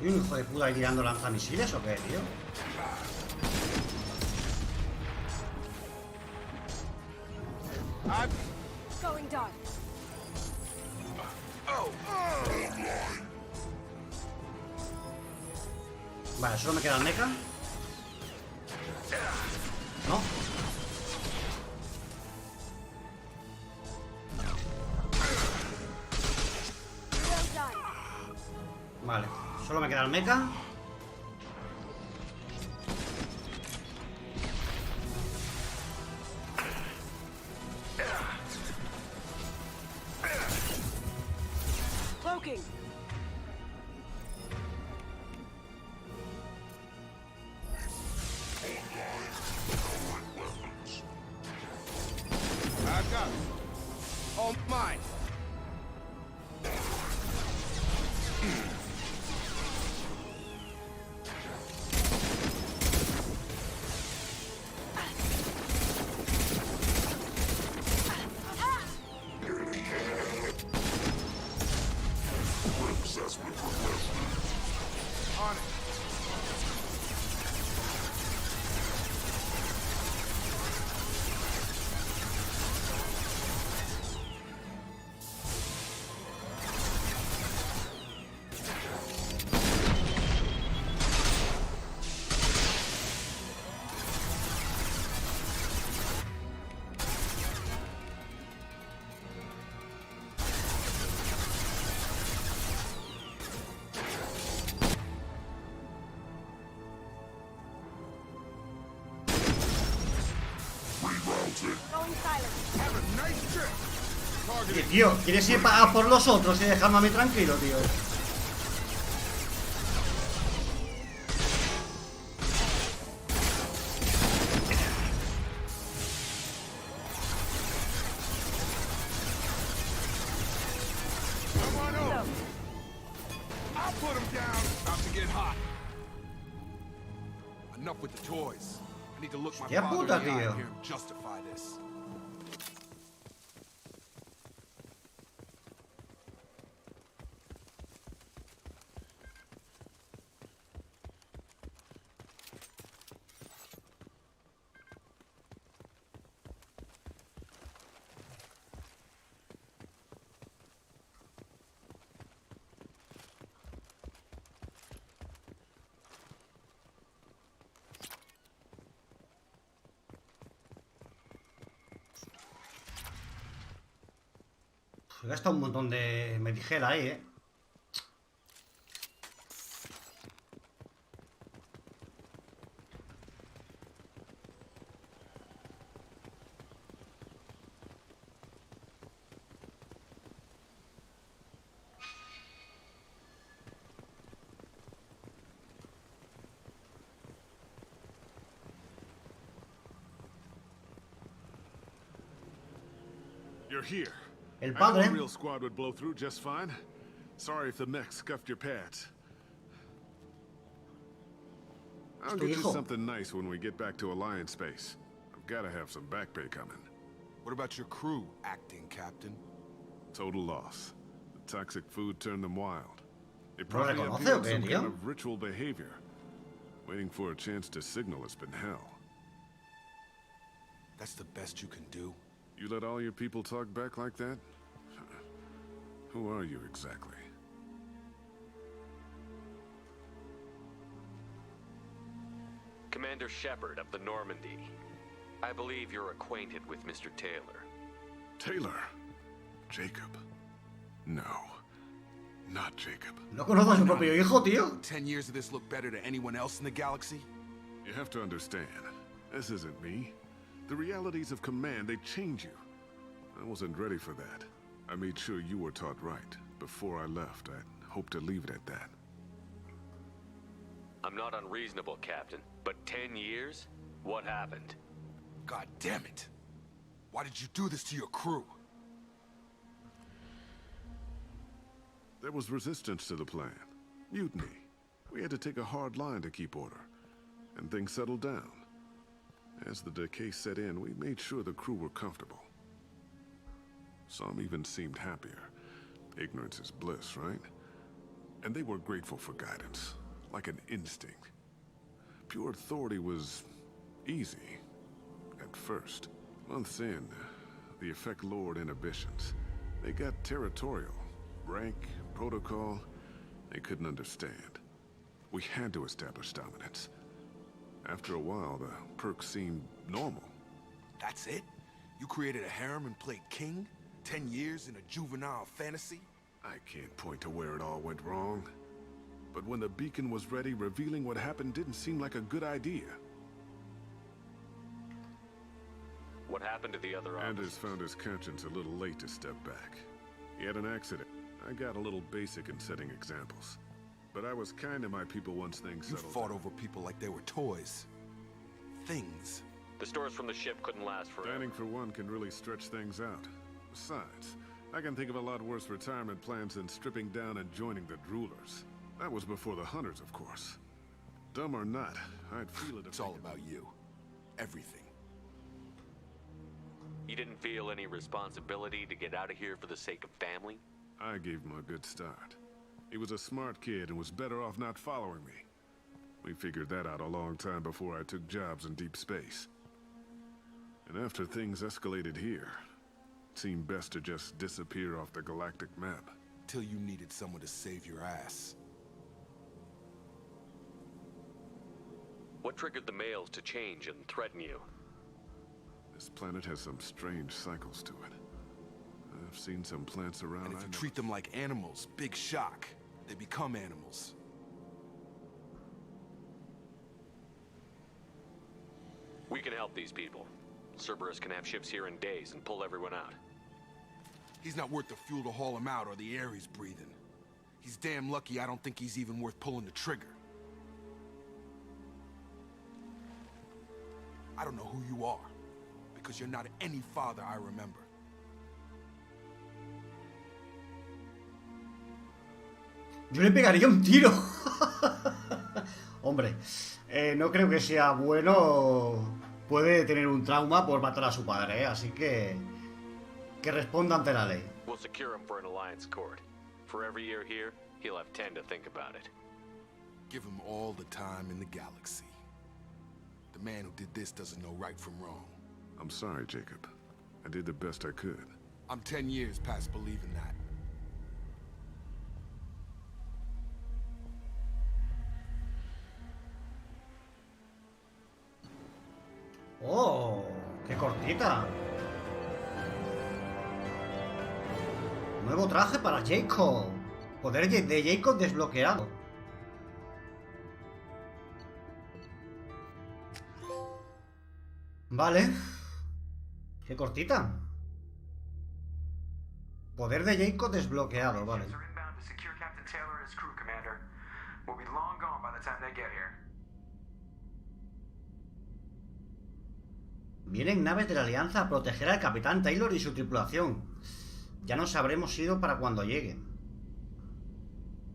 ¿Hay un hijo de puta ahí tirando lanzamisiles o qué, tío? Going dark. Vale, solo me queda el mecha. No. Well done. Vale, solo me queda el mecha. smoking! I've got it. All mine. On it. Y tío, ¿quieres ir a por los otros y dejarme a mí tranquilo, tío? Come on over. I'll put him down. About to get hot. Enough with the toys. I need to look my Hostia father puta, in the eye tío. and hear him justify this. He gastado un montón de medigel ahí, ¿eh? You're here. El I know padre. a real squad would blow through just fine. Sorry if the mech scuffed your pads. I'll get you Hijo. something nice when we get back to Alliance space. I've got to have some back pay coming. What about your crew, acting captain? Total loss. The toxic food turned them wild. They ¿No probably reconoce appeared o qué, some tío? kind of ritual behavior. Waiting for a chance to signal has been hell. That's the best you can do? You let all your people talk back like that? Who are you exactly? Commander Shepard of the Normandy. I believe you're acquainted with Mr. Taylor. Taylor? Jacob? No. Not Jacob. No conozco a su propio hijo, tío. 10 years of this look better to anyone else in the galaxy? You have to understand, this isn't me. The realities of command, they change you. I wasn't ready for that. I made sure you were taught right. Before I left, I hoped to leave it at that. I'm not unreasonable, Captain, but 10 years? What happened? God damn it! Why did you do this to your crew? There was resistance to the plan. Mutiny. We had to take a hard line to keep order. And things settled down. As the decay set in, we made sure the crew were comfortable. Some even seemed happier. Ignorance is bliss, right? And they were grateful for guidance, like an instinct. Pure authority was easy, at first. Months in, the effect lowered inhibitions. They got territorial. Rank, protocol, they couldn't understand. We had to establish dominance. After a while, the perks seemed normal. That's it? You created a harem and played king? 10 years in a juvenile fantasy? I can't point to where it all went wrong. But when the beacon was ready, revealing what happened didn't seem like a good idea. What happened to the other Anders officers? found his conscience a little late to step back. He had an accident. I got a little basic in setting examples. But I was kind to my people once things You settled. fought over people like they were toys. Things. The stores from the ship couldn't last forever. Standing for one can really stretch things out. Besides, I can think of a lot worse retirement plans than stripping down and joining the droolers. That was before the hunters, of course. Dumb or not, I'd feel it. It's all about you. Everything. You didn't feel any responsibility to get out of here for the sake of family? I gave him a good start. He was a smart kid and was better off not following me. We figured that out a long time before I took jobs in deep space. And after things escalated here, it seemed best to just disappear off the galactic map. Till you needed someone to save your ass. What triggered the males to change and threaten you? This planet has some strange cycles to it. I've seen some plants around. And if you treat them like animals, big shock. They become animals. We can help these people. Cerberus can have ships here in days and pull everyone out. He's not worth the fuel to haul him out or the air he's breathing. He's damn lucky I don't think he's even worth pulling the trigger. I don't know who you are, because you're not any father I remember. Yo le pegaría un tiro. Hombre, no creo que sea bueno. Puede tener un trauma por matar a su padre, ¿eh? Así que responda ante la ley. We'll secure him for an alliance court. For every year here, he'll have 10 to think about it. Give him all the time in the galaxy. The man who did this doesn't know right from wrong. I'm sorry, Jacob. I did the best I could. I'm 10 years past believing that. ¡Oh! ¡Qué cortita! Nuevo traje para Jacob. Poder de Jacob desbloqueado. Vale. ¡Qué cortita! Poder de Jacob desbloqueado, vale. Vienen naves de la Alianza a proteger al Capitán Taylor y su tripulación. Ya nos habremos ido para cuando lleguen.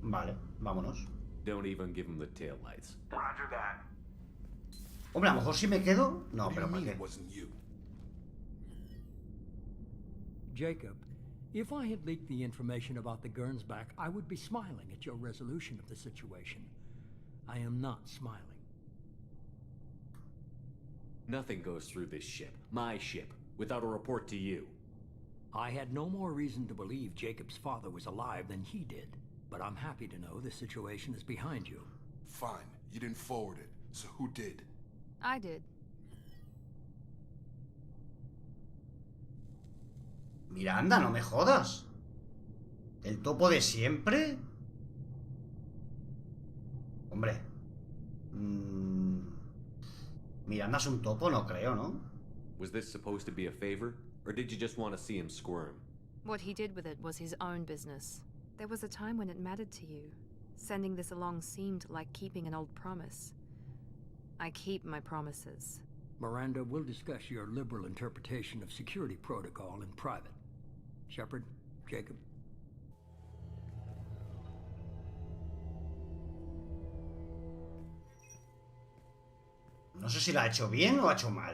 Vale, vámonos. Don't even give him the taillights. Hombre, a lo mejor si me quedo... No, pero ¿para qué? Jacob, if I had leaked the information about the Gernsback, I would be smiling at your resolution of the situation. I am not smiling. Nothing goes through this ship, my ship, without a report to you. I had no more reason to believe Jacob's father was alive than he did, but I'm happy to know the situation is behind you. Fine, you didn't forward it, so who did? I did. Miranda, no me jodas. ¿El topo de siempre? Hombre. Miranda es un topo, no creo, ¿no? Was this supposed to be a favor, or did you just want to see him squirm? What he did with it was his own business. There was a time when it mattered to you. Sending this along seemed like keeping an old promise. I keep my promises. Miranda, we'll discuss your liberal interpretation of security protocol in private. Shepard, Jacob. No sé si la ha hecho bien o ha hecho mal.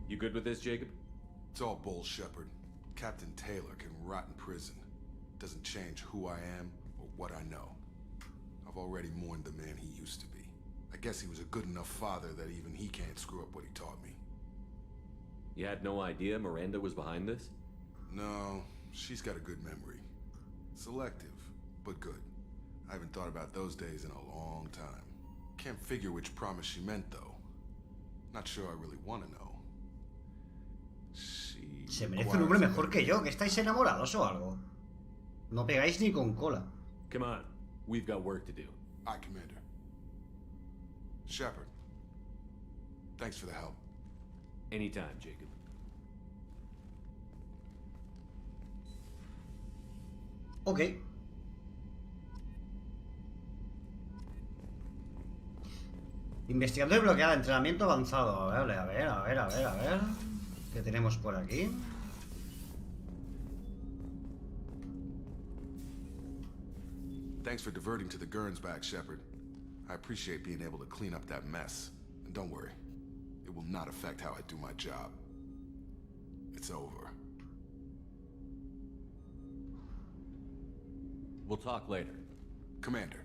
You good with this, Jacob? It's all bull, Shepard. Captain Taylor can rot in prison. Doesn't change who I am or what I know. I've already mourned the man he used to be. I guess he was a good enough father that even he can't screw up what he taught me. You had no idea Miranda was behind this? No, she's got a good memory. Selective, but good. I haven't thought about those days in a long time. Can't figure which promise she meant, though. Not sure I really want to know. Se merece un hombre mejor que yo. ¿Que estáis enamorados o algo? No pegáis ni con cola. Come on, we've got work to do. Aye, Commander. Shepard, thanks for the help. Anytime, Jacob. Ok. Investigando desbloqueada, entrenamiento avanzado. A ver. ¿Qué tenemos por aquí? Thanks for diverting to the Gurns back, Shepard. I appreciate being able to clean up that mess. And don't worry, it will not affect how I do my job. It's over. We'll talk later. Commander.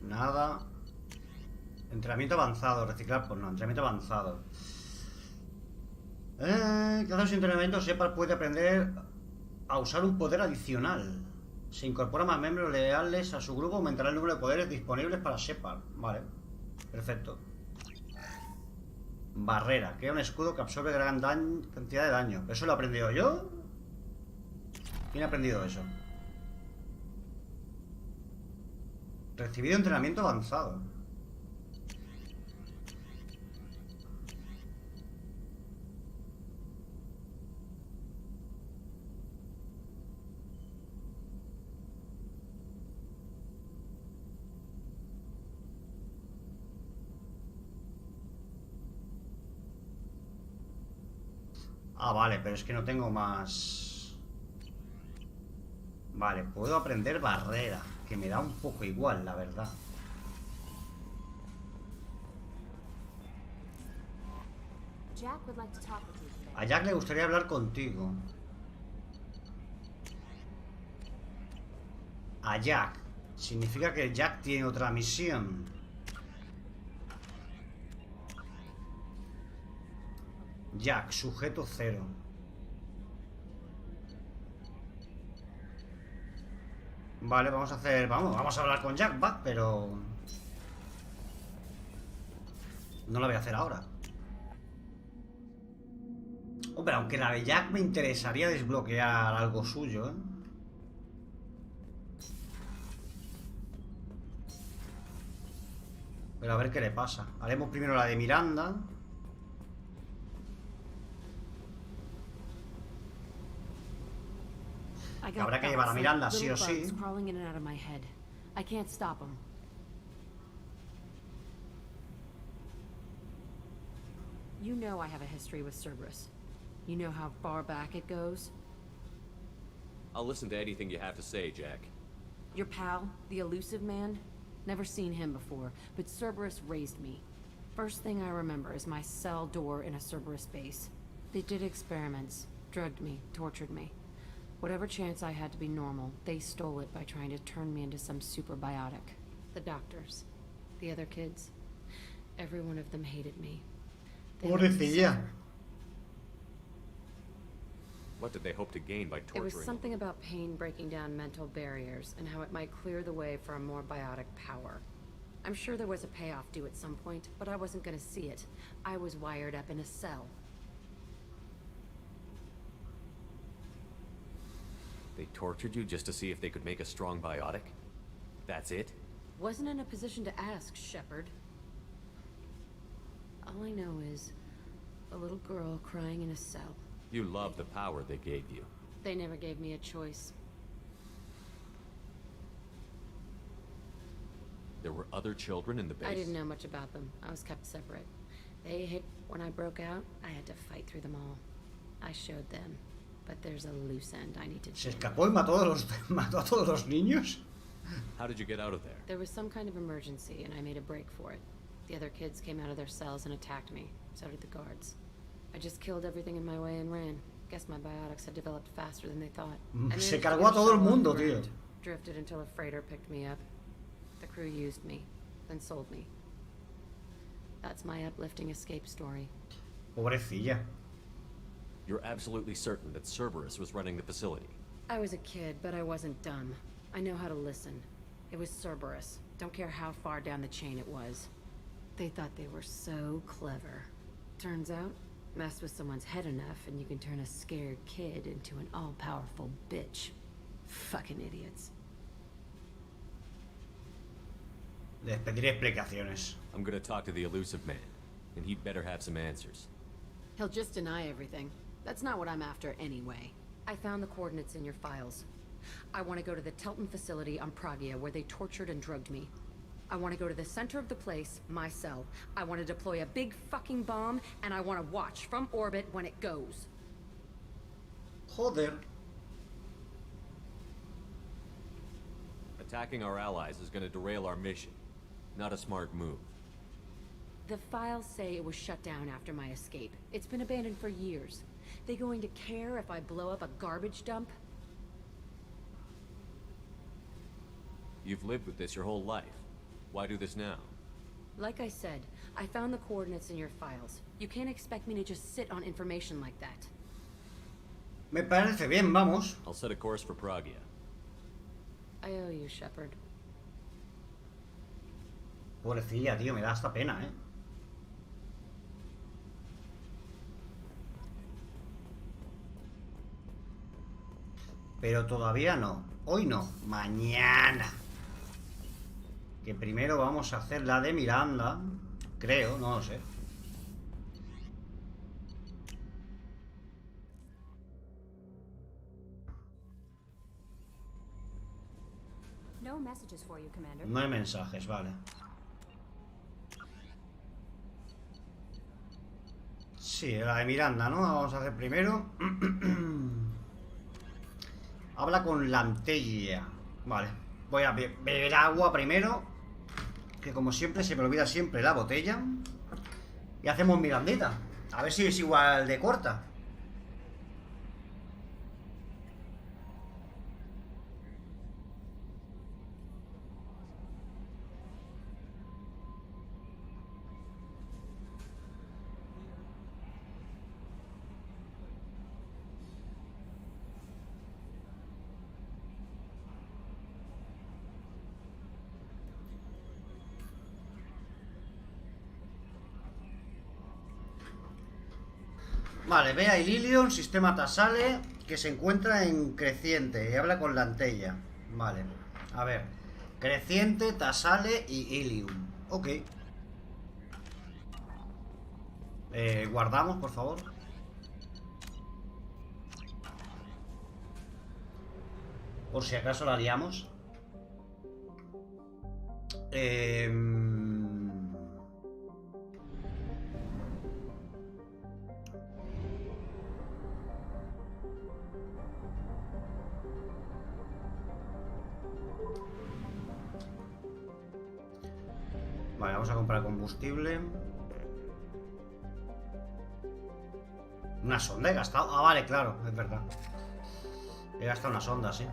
Nada. Entrenamiento avanzado, reciclar, pues no, entrenamiento avanzado. Cada su entrenamiento, Shepard puede aprender a usar un poder adicional. Se incorpora más miembros leales a su grupo, aumentará el número de poderes disponibles para Shepard. Vale, perfecto. Barrera, crea un escudo que absorbe gran cantidad de daño. ¿Eso lo he aprendido yo? ¿Quién ha aprendido eso? Recibido entrenamiento avanzado. Ah, vale, pero es que no tengo más. Vale, puedo aprender barrera, que me da un poco igual, la verdad. A Jack le gustaría hablar contigo. A Jack. Significa que Jack tiene otra misión. Jack, sujeto 0. Vale, vamos a hacer... Vamos a hablar con Jack, va, pero... No la voy a hacer ahora. Hombre, aunque la de Jack me interesaría desbloquear algo suyo, ¿eh? Pero a ver qué le pasa. Haremos primero la de Miranda. Habrá que llevar a Miranda sí o sí. You know I have a history with Cerberus. You know how far back it goes? I'll listen to anything you have to say, Jack. Your pal, the elusive man? Never seen him before, but Cerberus raised me. First thing I remember is my cell door in a Cerberus base. They did experiments, drugged me, tortured me. Whatever chance I had to be normal, they stole it by trying to turn me into some super biotic. The doctors, the other kids, every one of them hated me. Pobrecilla. What did they hope to gain by torturing? It was something about pain breaking down mental barriers and how it might clear the way for a more biotic power. I'm sure there was a payoff due at some point, but I wasn't gonna see it. I was wired up in a cell. They tortured you just to see if they could make a strong biotic? That's it? Wasn't in a position to ask, Shepard. All I know is a little girl crying in a cell. You love the power they gave you. They never gave me a choice. There were other children in the base? I didn't know much about them. I was kept separate. They hit when I broke out. I had to fight through them all. I showed them. But there's a loose end I need to ¿Se escapó y mató a todos los niños? How did you get out of there? There was some kind of emergency, and I made a break for it. The other kids came out of their cells and attacked me. So did the guards. I just killed everything in my way and ran. Guess my biotics had developed faster than they thought. Se cargó a todo el mundo, tío. Drifted until a freighter picked me up. The crew used me, then sold me. That's my uplifting escape story. Pobrecilla. You're absolutely certain that Cerberus was running the facility? I was a kid, but I wasn't dumb. I know how to listen. It was Cerberus. Don't care how far down the chain it was. They thought they were so clever. Turns out, mess with someone's head enough and you can turn a scared kid into an all-powerful bitch. Fucking idiots. Les pediré explicaciones. I'm gonna talk to the elusive man, and he'd better have some answers. He'll just deny everything. That's not what I'm after anyway. I found the coordinates in your files. I want to go to the Telton facility on Pragia where they tortured and drugged me. I want to go to the center of the place, my cell. I want to deploy a big fucking bomb, and I want to watch from orbit when it goes. Joder. Attacking our allies is gonna derail our mission. Not a smart move. The files say it was shut down after my escape. It's been abandoned for years. They going to care if I blow up a garbage dump? You've lived with this your whole life. Why do this now? Like I said, I found the coordinates in your files. You can't expect me to just sit on information like that. Me parece bien, vamos. I'll set a course for Pragia. I owe you, Shepard. Pobrecilla, tío, me da hasta pena, ¿eh? Pero todavía no. Hoy no. Mañana. Que primero vamos a hacer la de Miranda. Creo, no lo sé. No messages for you, Commander. No hay mensajes, vale. Sí, la de Miranda, ¿no? Vamos a hacer primero. Habla con Lantella. Vale. Voy a beber agua primero. Que como siempre se me olvida siempre la botella. Y hacemos Mirandita. A ver si es igual de corta. Vale, ve a Ililion, sistema Tasale, que se encuentra en Creciente y habla con Lantella. Vale, a ver. Creciente, Tasale y Ilium. Ok. Guardamos, por favor. Por si acaso la liamos. Vale, vamos a comprar combustible. Una sonda he gastado. Ah, vale, claro, es verdad. He gastado una sonda, sí.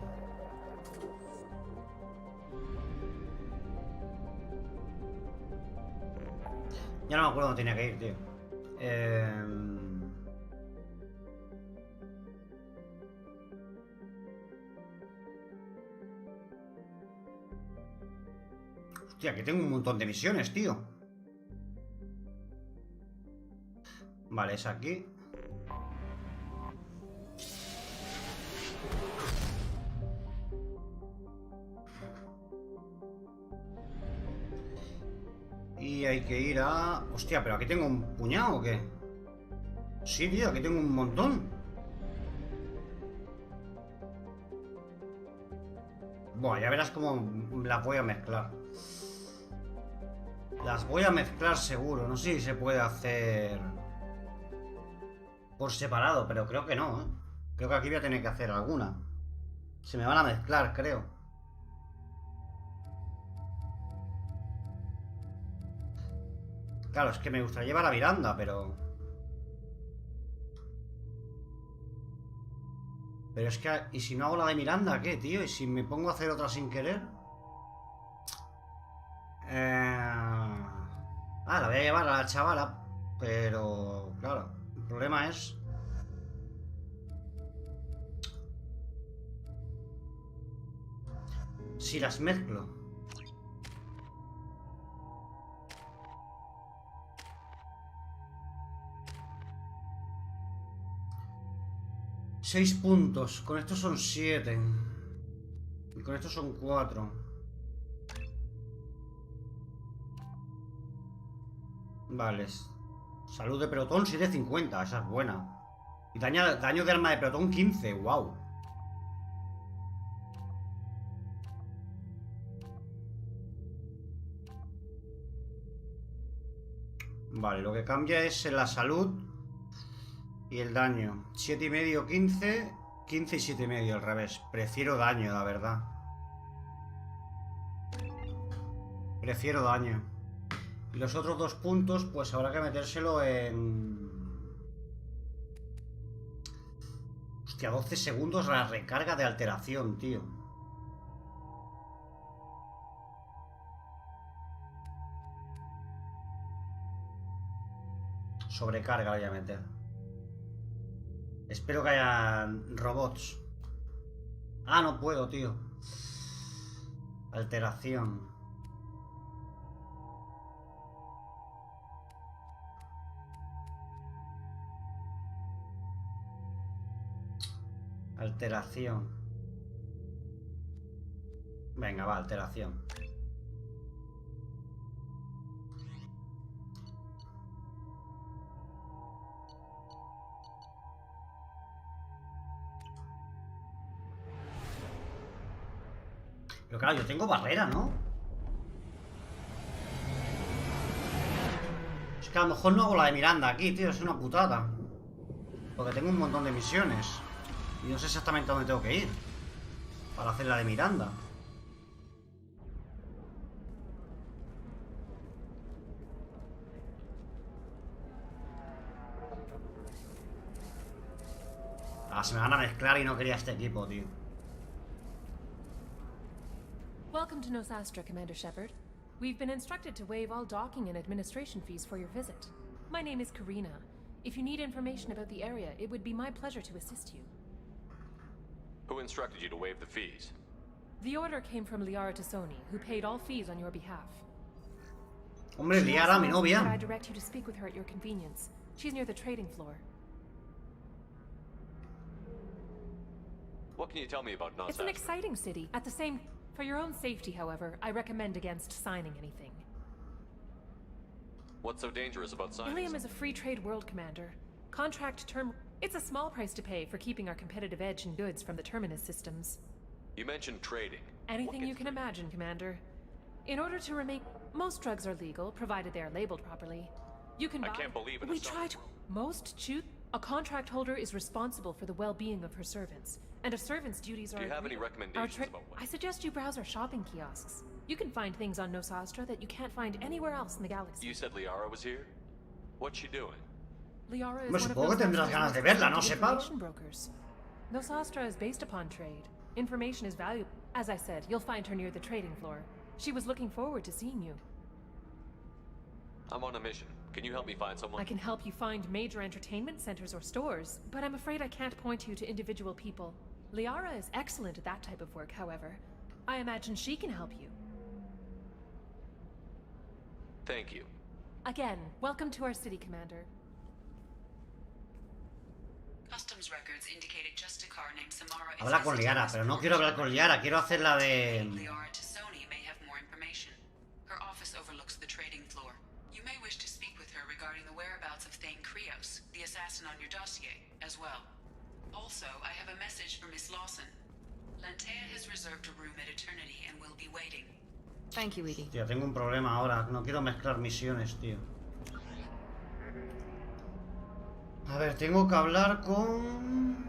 Ya no me acuerdo dónde tenía que ir, tío. Hostia, que tengo un montón de misiones, tío. Vale, es aquí. Y hay que ir a... Hostia, pero aquí tengo un puñado, ¿o qué? Sí, tío, aquí tengo un montón. Bueno, ya verás cómo las voy a mezclar. Las voy a mezclar seguro. No sé si se puede hacer por separado, pero creo que no, ¿eh? Creo que aquí voy a tener que hacer alguna. Se me van a mezclar, creo. Claro, es que me gustaría llevar a Miranda, pero... Pero es que... ¿Y si no hago la de Miranda, qué, tío? ¿Y si me pongo a hacer otra sin querer? Ah, la voy a llevar a la chavala. Pero... Claro, el problema es... Si las mezclo. Seis puntos. Con estos son 7. Y con estos son 4. Vale. Salud de pelotón 750, esa es buena. Y daño de arma de pelotón 15, wow. Vale, lo que cambia es la salud y el daño. 7,5, 15, 15 y 7,5 al revés. Prefiero daño, la verdad. Prefiero daño. Y los otros 2 puntos, pues habrá que metérselo en... Hostia, 12 segundos la recarga de alteración, tío. Sobrecarga la voy a meter. Espero que haya robots. Ah, no puedo, tío. Alteración. Alteración. Venga, va, alteración. Pero claro, yo tengo barrera, ¿no? Es que a lo mejor no hago la de Miranda aquí, tío. Es una putada. Porque tengo un montón de misiones. Y no sé exactamente a dónde tengo que ir para hacer la de Miranda. Ah, se me van a mezclar y no quería este equipo, tío. Welcome to Nosastra, Commander Shepard. We've been instructed to waive all docking and administration fees for your visit. My name is Karina. If you need information about the area, it would be my pleasure to assist you. Who instructed you to waive the fees? The order came from Liara Tassoni, who paid all fees on your behalf. Hombre, Liara, mi novia. I direct you to speak with her at your convenience. She's near the trading floor. What can you tell me about Nosastra? It's an exciting city. At the same... For your own safety, however, I recommend against signing anything. What's so dangerous about signing? Ilium is a free trade world, Commander. Contract term... It's a small price to pay for keeping our competitive edge in goods from the Terminus systems. You mentioned trading. Anything you can imagine, Commander. In order to remain... Most drugs are legal, provided they are labeled properly. You can buy... I can't believe it. We try to... Most choose... A contract holder is responsible for the well-being of her servants. And a servant's duties are... Do you have any recommendations about what? I suggest you browse our shopping kiosks. You can find things on Nosastra that you can't find anywhere else in the galaxy. You said Liara was here? What's she doing? Liara is Me one of supongo que tendrás Nosastra's ganas de most verla, ¿no, trusted Sepa? information brokers. Nosastra is based upon trade. Information is valuable. As I said, you'll find her near the trading floor. She was looking forward to seeing you. I'm on a mission. Can you help me find someone? I can help you find major entertainment centers or stores, but I'm afraid I can't point you to individual people. Liara is excellent at that type of work, however. I imagine she can help you. Thank you. Again, welcome to our city, Commander. Customs records indicated just a car named Samara is Habla con Liara, pero no quiero hablar con Liara, quiero hacer la de... Liara Tassoni may have more information. Her office overlooks the trading floor. You may wish to speak with her regarding the whereabouts of Thane Krios, the assassin on your dossier, as well. Also, I have a message for Miss Lawson. Lantea has reserved a room at Eternity and will be waiting. Thank you, Edie. Tío, tengo un problema ahora. No quiero mezclar misiones, tío. A ver, tengo que hablar con...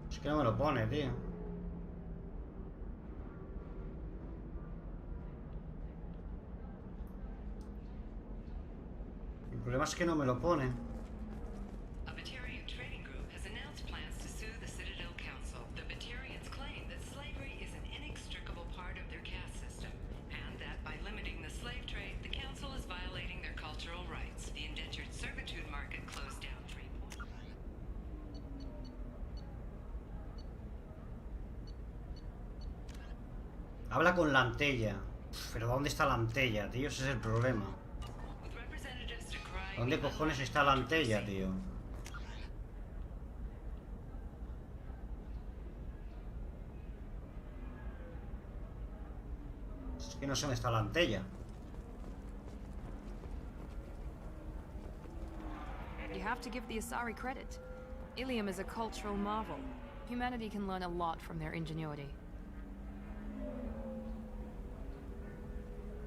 Es que no me lo pone, tío. El problema es que no me lo pone. A Batarian trading group has announced plans to sue the Citadel Council. The Batarians claim that slavery is an inextricable part of their caste system, and that by limiting the slave trade, the council is violating their cultural rights. The indentured servitude market closed down 3 months. Habla con la Antella. Pero ¿dónde está la Antella, tío? Ese es el problema. ¿Dónde cojones está la Antella, tío? Es que no sé dónde está la antella. You have to give the Asari credit. Ilium is a cultural marvel. Humanity can learn a lot from their ingenuity.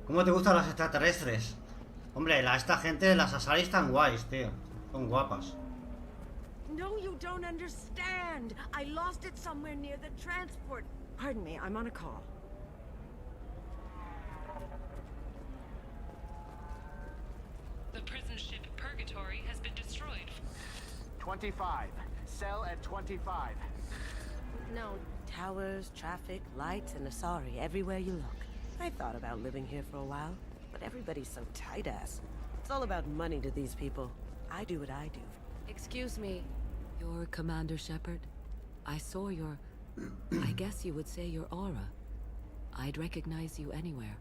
¿Cómo te gustan las extraterrestres? Hombre, esta gente, las Asari están guays, tío. Son guapas. No, you don't understand. I lost it somewhere near the transport. Pardon me, I'm on a call. The prison ship Purgatory has been destroyed. 25. Cell at 25. No. Towers, traffic, lights, and Asari everywhere you look. I thought about living here for a while, but everybody's so tight-ass. It's all about money to these people. I do what I do. Excuse me. You're Commander Shepard? I saw your... I guess you would say your aura. I'd recognize you anywhere.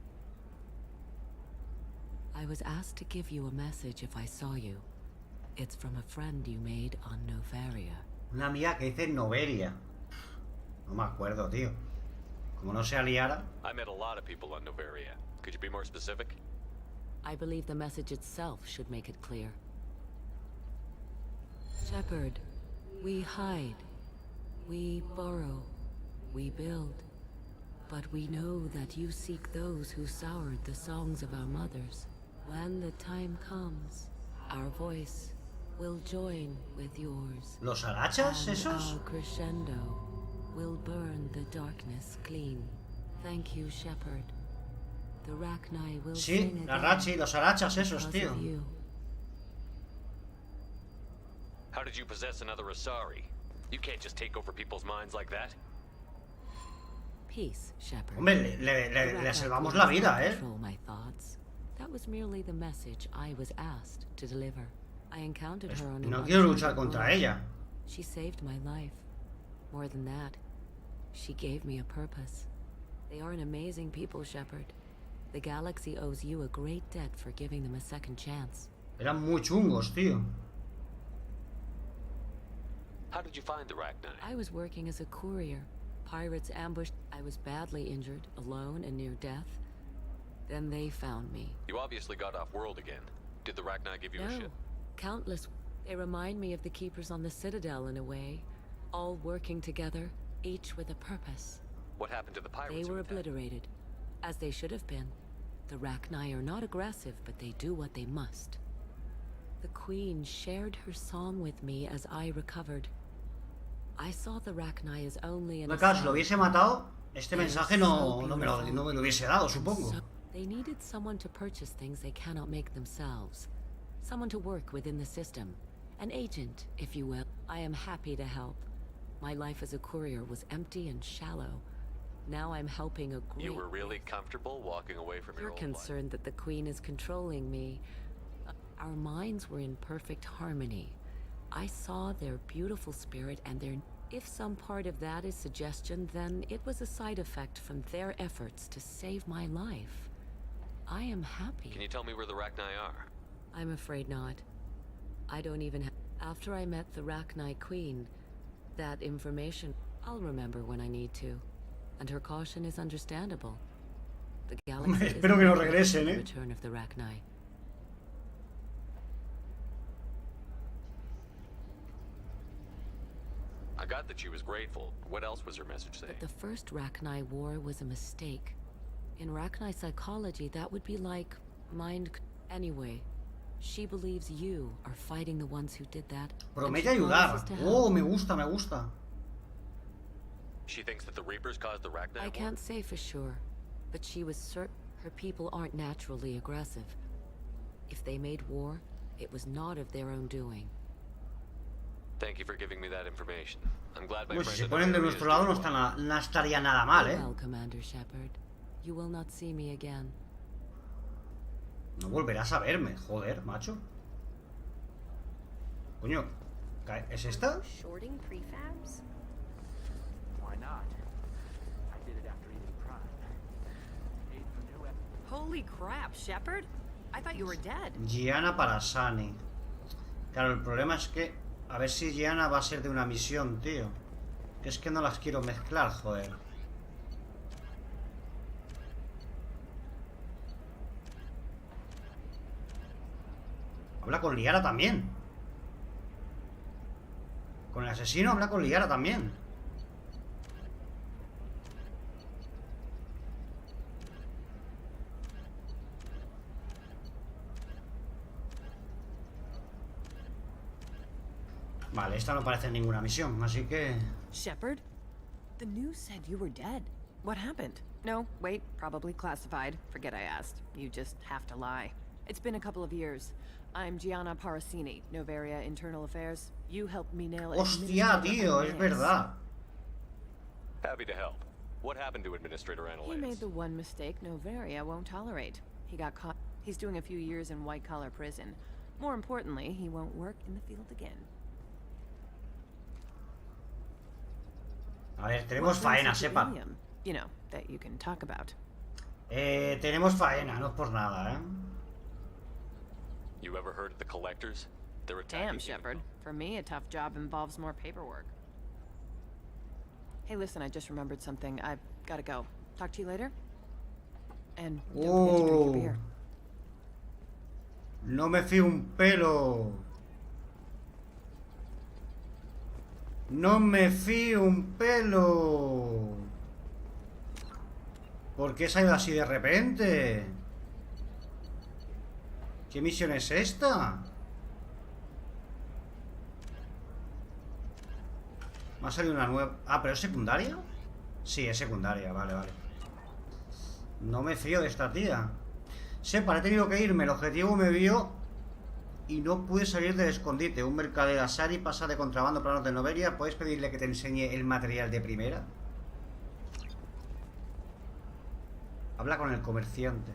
I was asked to give you a message if I saw you. It's from a friend you made on Novaria. Una amiga que dice Noveria. No me acuerdo, tío. Como no sea Liara. I met a lot of people on Novaria. Could you be more specific? I believe the message itself should make it clear. Shepard, we hide. We borrow. We build. But we know that you seek those who soured the songs of our mothers. When the time comes, our voice will join with yours. ¿Los arachas, esos? Our crescendo will burn the darkness clean. Thank you, Shepard. The Rachni will Sí, sing la again Rachi, los arachas esos, because tío. of you. How did you possess another Asari? You can't just take over people's minds like that. Peace, Shepard. Hombre, le salvamos la vida, Control my thoughts. That was merely the message I was asked to deliver. I encountered her on a No quiero luchar uncharted contra world. ella. She saved my life. More than that, she gave me a purpose. They are an amazing people, Shepard. The galaxy owes you a great debt for giving them a second chance. Eran muy chungos, tío. How did you find the Rachni? I was working as a courier. Pirates ambushed. I was badly injured, alone and near death. Then they found me. You obviously got off world again. Did the Rachni give you a No, ship? countless. They remind me of the Keepers on the Citadel in a way. All working together, each with a purpose. What happened to the pirates? They who were attacked? obliterated, as they should have been. The Rachni are not aggressive, but they do what they must. The Queen shared her song with me as I recovered. I saw the Rachni as only an... No, claro, si lo hubiese matado, este mensaje no me lo hubiese dado, supongo. They needed someone to purchase things they cannot make themselves. Someone to work within the system. An agent, if you will. I am happy to help. My life as a courier was empty and shallow. Now I'm helping a great... You were really comfortable walking away from your You're old life? concerned that the Queen is controlling me. Our minds were in perfect harmony. I saw their beautiful spirit and their... If some part of that is suggestion, then it was a side effect from their efforts to save my life. I am happy. Can you tell me where the Rachni are? I'm afraid not. I don't even have... After I met the Rachni Queen, that information I'll remember when I need to. And her caution is understandable. The galaxy is espero que no waiting regresen, for the ¿eh? return of the Rachni. I got that she was grateful. What else was her message saying? But the first Rachni war was a mistake. In Rachni psychology, that would be like mind... Anyway, she believes you are fighting the ones who did that. and Promete she ayudar. promises to help. Oh, me gusta, me gusta. She thinks that the Reapers caused the Rachni I war? can't say for sure, but she was certain her people aren't naturally aggressive. If they made war, it was not of their own doing. Thank you for giving me that information. I'm glad my Pues friend si se in ponen de Novaria nuestro is lado doing no, well. no estaría nada mal, ¿eh? Well, Commander Shepard, you will not see me again. No volverás a verme, joder, macho. Coño, ¿es esta? Shorting prefabs? Why not? I did it after eating Prime. Ate the new Holy crap, Shepard! I thought you were dead. Gianna para Sunny. Claro, el problema es que... A ver si Gianna va a ser de una misión, tío. Que es que no las quiero mezclar, joder. Habla con Liara también. Con el asesino habla con Liara también. Vale, esta no parece ninguna misión, así que... Shepard? The news said you were dead. What happened? No, wait, probably classified. Forget I asked. You just have to lie. It's been a couple of years. I'm Gianna Parasini, Novaria Internal Affairs. You helped me nail it. Hostia, tío, es verdad. Happy to help. What happened to Administrator Analytics? He made the one mistake Novaria won't tolerate. He got caught. He's doing a few years in white-collar prison. More importantly, he won't work in the field again. A ver, tenemos faena, sepa. You know, that you can talk about. Tenemos faena, no es por nada, ¿eh? You ever heard of the Collectors? They're attacking. Damn, Shepard. For me, a tough job involves more paperwork. Hey, listen, I just remembered something. I've gotta go. Talk to you later. And don't forget to drink your beer. No me fío un pelo. No me fío un pelo. ¿Por qué se ha ido así de repente? ¿Qué misión es esta? Me ha salido una nueva... Ah, ¿pero es secundaria? Sí, es secundaria, vale, vale. No me fío de esta tía. Sepa, he tenido que irme. El objetivo me vio y no pude salir del escondite. Un mercader Asari pasa de contrabando planos de Noveria. ¿Puedes pedirle que te enseñe el material de primera? Habla con el comerciante.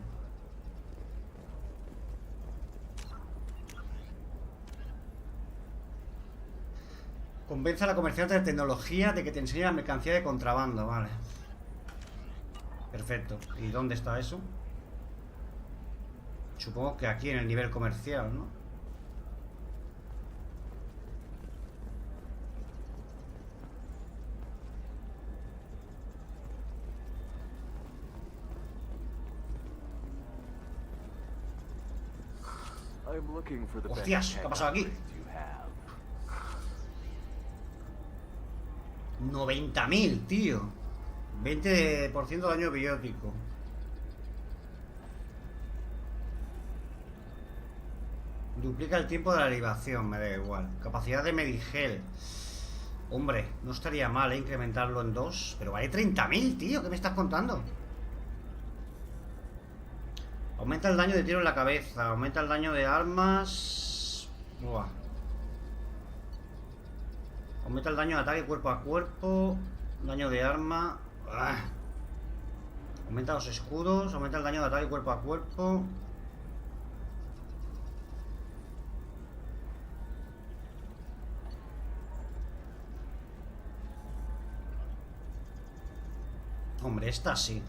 Convence a la comerciante de tecnología de que te enseñe la mercancía de contrabando. Vale. Perfecto. ¿Y dónde está eso? Supongo que aquí en el nivel comercial, ¿no? Hostias, ¿qué ha pasado aquí? 90.000, tío. 20% de daño biótico. Duplica el tiempo de la libación, me da igual. Capacidad de Medigel. Hombre, no estaría mal incrementarlo en 2. Pero vale 30.000, tío. ¿Qué me estás contando? Aumenta el daño de tiro en la cabeza. Aumenta el daño de armas. Buah. Aumenta el daño de ataque cuerpo a cuerpo. Daño de arma. Aumenta los escudos. Aumenta el daño de ataque cuerpo a cuerpo. Hombre, esta sí.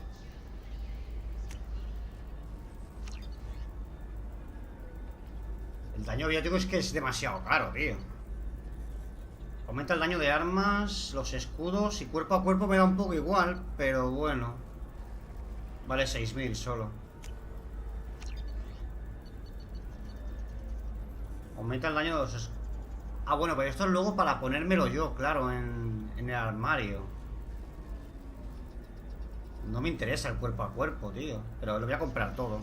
El daño biótico es que es demasiado caro, tío. Aumenta el daño de armas, los escudos y cuerpo a cuerpo me da un poco igual, pero bueno. Vale 6.000 solo. Aumenta el daño de los escudos. Ah, bueno, pero esto es luego para ponérmelo yo, claro, en el armario. No me interesa el cuerpo a cuerpo, tío. Pero lo voy a comprar todo.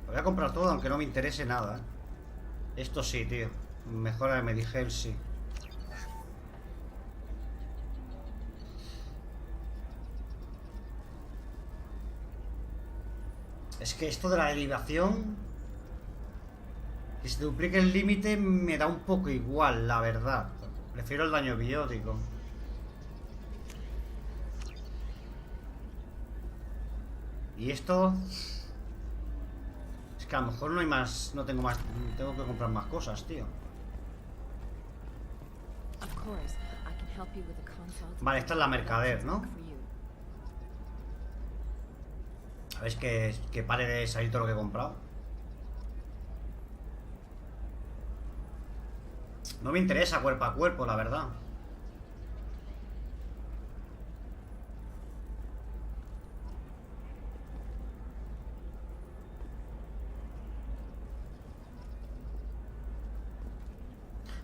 Lo voy a comprar todo aunque no me interese nada. Esto sí, tío. Mejora de Medigel, sí. Es que esto de la derivación, que se duplique el límite, me da un poco igual, la verdad. Prefiero el daño biótico. Y esto... Es que a lo mejor no hay más... No tengo más... Tengo que comprar más cosas, tío. Vale, esta es la mercader, ¿no? A ver, que pare de salir todo lo que he comprado. No me interesa cuerpo a cuerpo, la verdad.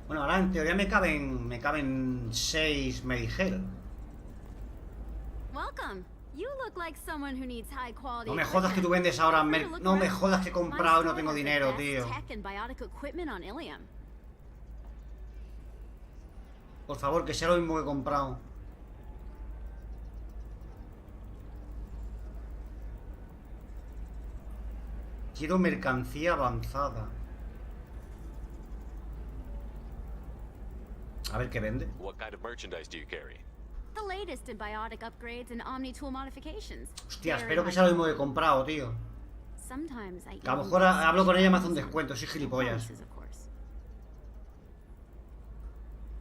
Bueno, ahora en teoría me caben 6 Medigel. Welcome. You look like someone who needs high quality No me jodas que tú vendes ahora no me jodas que he comprado y no tengo dinero, tío. Por favor, que sea lo mismo que he comprado. Quiero mercancía avanzada. A ver qué vende. What kind of merchandise do you carry? The latest in biotic upgrades and omni-tool modifications. Hostia, espero que sea lo mismo que he comprado, tío. Sometimes I Que a lo mejor hablo con ella y me hace un descuento, soy gilipollas.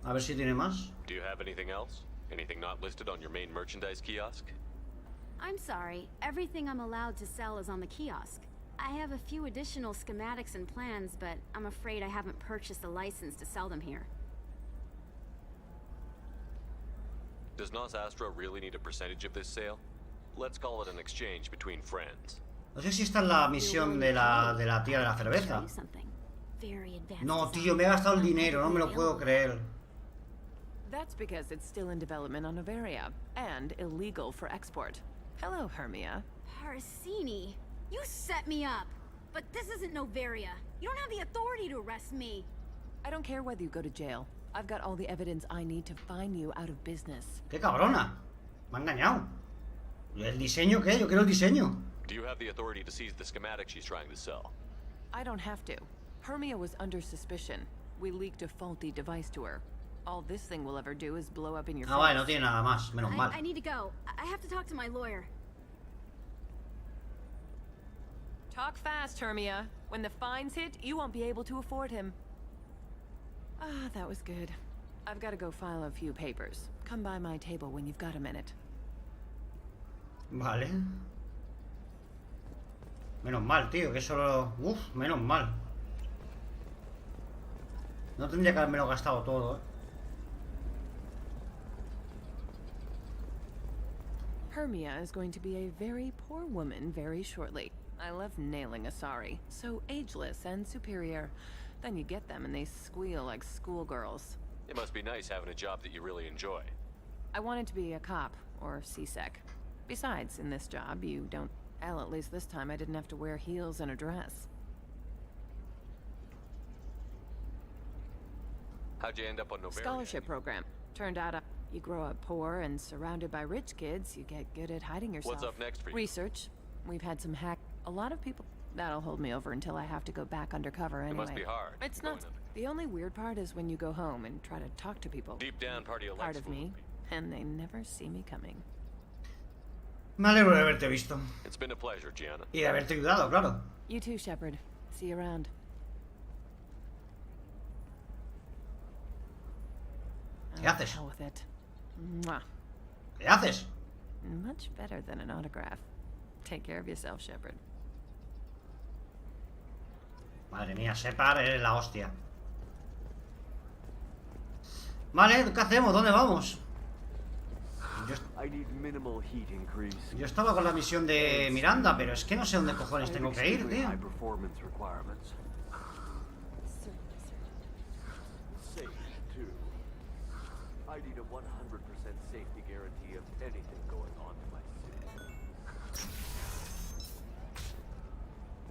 A ver si tiene más. Do you have anything else? Anything not listed on your main merchandise kiosk? I'm sorry. Everything I'm allowed to sell is on the kiosk. I have a few additional schematics and plans, but I'm afraid I haven't purchased a license to sell them here. Does Nos Astra really need a percentage of this sale? Let's call it an exchange between friends. No sé si esta es la misión de la tía de la cerveza. No, tío, me he gastado el dinero, no me lo puedo creer. That's because it's still in development on Novaria, and illegal for export. Hello, Hermia. Parsini, you set me up. But this isn't Novaria. You don't have the authority to arrest me. I don't care whether you go to jail. I've got all the evidence I need to find you out of business. ¡Qué cabrona! Me ha engañado. ¿Y el diseño qué? Yo quiero el diseño. Do you have the authority to seize the schematic she's trying to sell? I don't have to. Hermia was under suspicion. We leaked a faulty device to her. All this thing will ever do is blow up in your face. Vale, no tiene nada más, menos mal. I need to go. I have to talk to my lawyer. Talk fast, Hermia. When the fines hit, you won't be able to afford him. Ah, that was good. I've got to go file a few papers. Come by my table when you've got a minute. Vale. Menos mal, tío, que solo... Uf, menos mal. No tendría que haberme lo gastado todo, ¿eh? Hermia is going to be a very poor woman very shortly. I love nailing Asari. So ageless and superior. Then you get them and they squeal like schoolgirls. It must be nice having a job that you really enjoy. I wanted to be a cop, or CSEC. Besides, in this job, you don't... Well, at least this time I didn't have to wear heels and a dress. How'd you end up on Novaria? Scholarship program. Turned out you grow up poor and surrounded by rich kids, you get good at hiding yourself. What's up next for you? Research. We've had some hack... A lot of people... That'll hold me over until I have to go back undercover anyway. It must be hard. It's not... The only weird part is when you go home and try to talk to people. Deep down, part of me, and they never see me coming. Me alegro de haberte visto. It's been a pleasure, Gianna. Y de haberte ayudado, claro. You too, Shepard. See you around. ¿Qué haces? Hell with it. Mwah. ¿Qué haces? Much better than an autograph. Take care of yourself, Shepard. Madre mía, Separ es la hostia. Vale, ¿qué hacemos? ¿Dónde vamos? Yo estaba con la misión de Miranda, pero es que no sé dónde cojones tengo que ir, tío.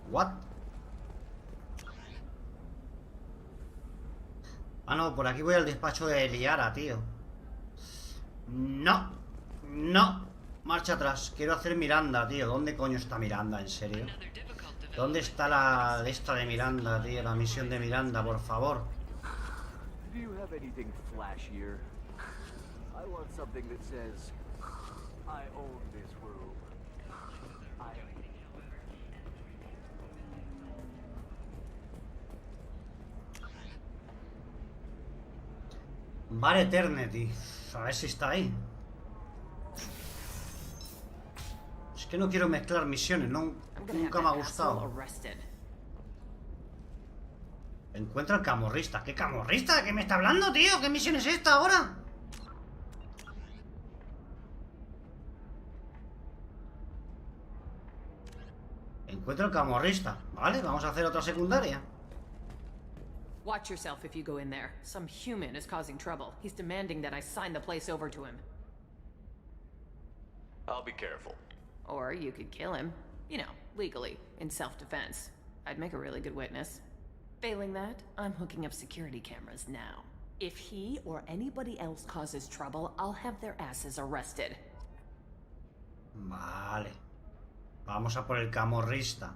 What? Ah, no, por aquí voy al despacho de Liara, tío. No. No. Marcha atrás. Quiero hacer Miranda, tío. ¿Dónde coño está Miranda, en serio? ¿Dónde está la esta de Miranda, tío? La misión de Miranda, por favor. Bar Eternity. A ver si está ahí. Es que no quiero mezclar misiones, no, nunca me ha gustado. Encuentra al camorrista. ¿Qué camorrista? ¿De qué me está hablando, tío? ¿Qué misión es esta ahora? Encuentra al camorrista. Vale, vamos a hacer otra secundaria. Watch yourself if you go in there. Some human is causing trouble. He's demanding that I sign the place over to him. I'll be careful. Or you could kill him. You know, legally, in self-defense. I'd make a really good witness. Failing that, I'm hooking up security cameras now. If he or anybody else causes trouble, I'll have their asses arrested. Vale. Vamos a por el camorrista.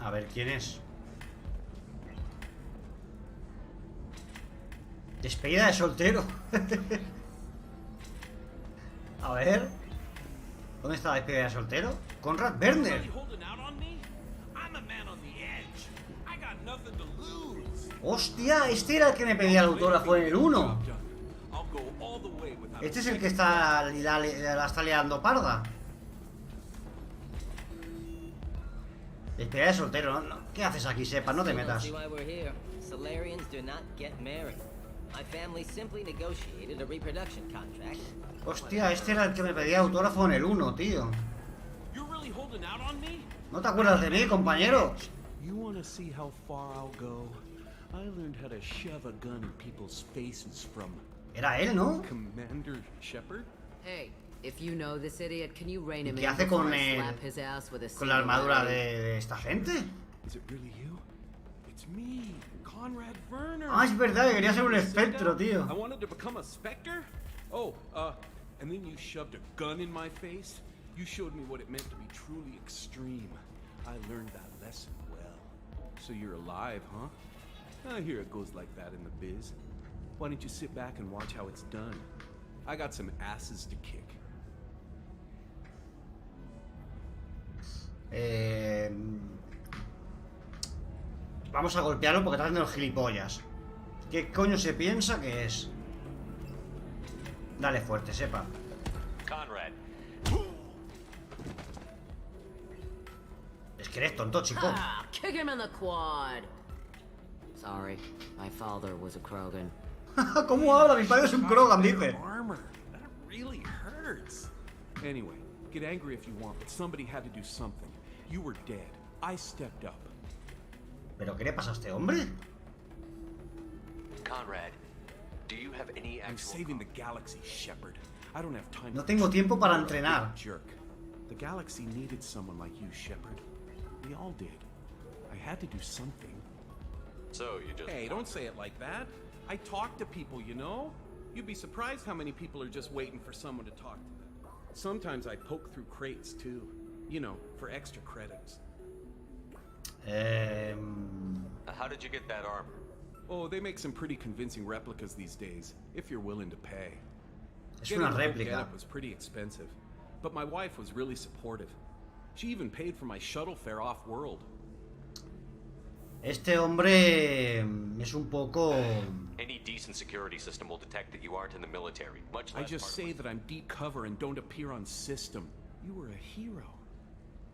A ver, ¿quién es? Despedida de soltero. A ver. ¿Dónde está la despedida de soltero? Conrad Werner. Hostia, este era el que me pedía el autógrafo en el 1. Este es el que está la está liando parda. Despedida de soltero, ¿no? ¿Qué haces aquí, Sepa? No te metas. Hostia, este era el que me pedía autógrafo en el 1, tío. ¿No te acuerdas de mí, compañero? Era él, ¿no? Hey, if you know this idiot, can you rein him ¿Qué in hace before con I el, slap his ass with a con la single armadura blade? de esta gente? Is it really you? It's me, Conrad Werner. Ah, es verdad, que quería ser un espectro, tío. I wanted to become a specter? Oh, and then you shoved a gun in my face? You showed me what it meant to be truly extreme. I learned that lesson well. So you're alive, huh? I hear it goes like that in the biz. Why don't you sit back and watch how it's done? I got some asses to kick. Vamos a golpearlo porque está haciendo los gilipollas. ¿Qué coño se piensa que es? Dale fuerte, Sepa. Conrad. Es que eres tonto, chico. Ah, kick him in the quad. Sorry, my father was a Krogan. ¿Cómo habla? Mi padre es un Krogan, dice. Armor. That really hurts. Anyway, get angry if you want, but somebody had to do something. You were dead. I stepped up. ¿Pero qué le pasa a este hombre? Conrad, do you have any I'm saving the galaxy, Shepard. I don't have time. No tengo tiempo para entrenar. Jerk. The galaxy needed someone like you, Shepard. We all did. I had to do something. So you just... Hey, don't say it like that. I talk to people, you know? You'd be surprised how many people are just waiting for someone to talk to them. Sometimes I poke through crates, too. You know, for extra credits. How did you get that armor? Oh, they make some pretty convincing replicas these days, if you're willing to pay. Es una réplica. It was pretty expensive, but my wife was really supportive. She even paid for my shuttle fare off-world. Este hombre es un poco... Any decent security system will detect that you aren't in the military, much less I just say that I'm deep cover and don't appear on system. You were a hero.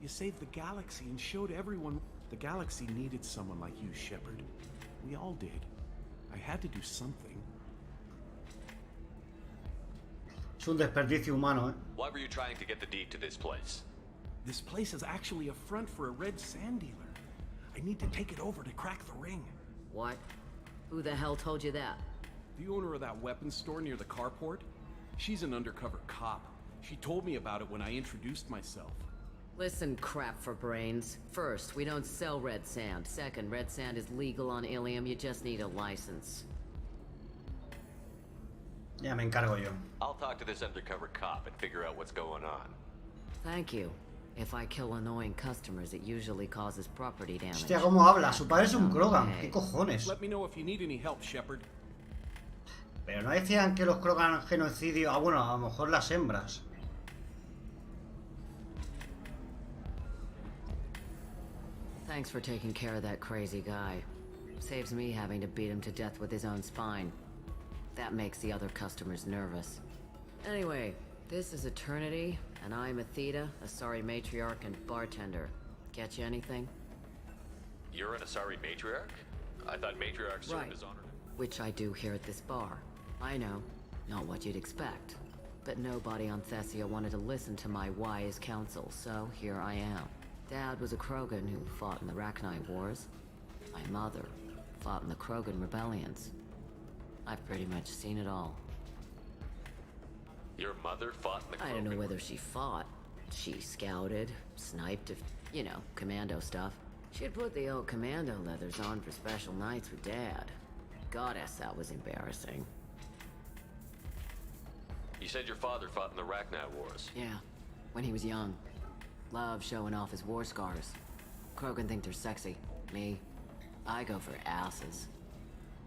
You saved the galaxy and showed everyone the galaxy needed someone like you, Shepard. We all did. I had to do something. Es un desperdicio humano, ¿eh? Why were you trying to get the deed to this place? This place is actually a front for a red sand dealer. I need to take it over to crack the ring. What? Who the hell told you that? The owner of that weapons store near the carport? She's an undercover cop. She told me about it when I introduced myself. Listen, crap for brains. First, we don't sell red sand. Second, red sand is legal on Ilium. You just need a license. Ya me encargo yo. I'll talk to this undercover cop and figure out what's going on. Thank you. If I kill annoying customers, it usually causes property damage. Hostia, cómo habla. Su padre es un Krogan. ¿Qué cojones? Let me know if you need any help, Shepard. Pero no decían que los Krogan genocidio... Ah, bueno, a lo mejor las hembras. Thanks for taking care of that crazy guy. Saves me having to beat him to death with his own spine. That makes the other customers nervous. Anyway, this is Eternity, and I'm Athena, Asari matriarch and bartender. Get you anything? You're an Asari matriarch? I thought matriarchs served as honored. Which I do here at this bar. I know, not what you'd expect. But nobody on Thessia wanted to listen to my wise counsel, so here I am. Dad was a Krogan who fought in the Rachni Wars. My mother fought in the Krogan rebellions. I've pretty much seen it all. Your mother fought in the I don't know whether she fought. She scouted, sniped, you know, commando stuff. She'd put the old commando leathers on for special nights with Dad. Goddess, that was embarrassing. You said your father fought in the Rachni Wars. Yeah, when he was young. Loved showing off his war scars. Krogan think they're sexy. Me, I go for asses.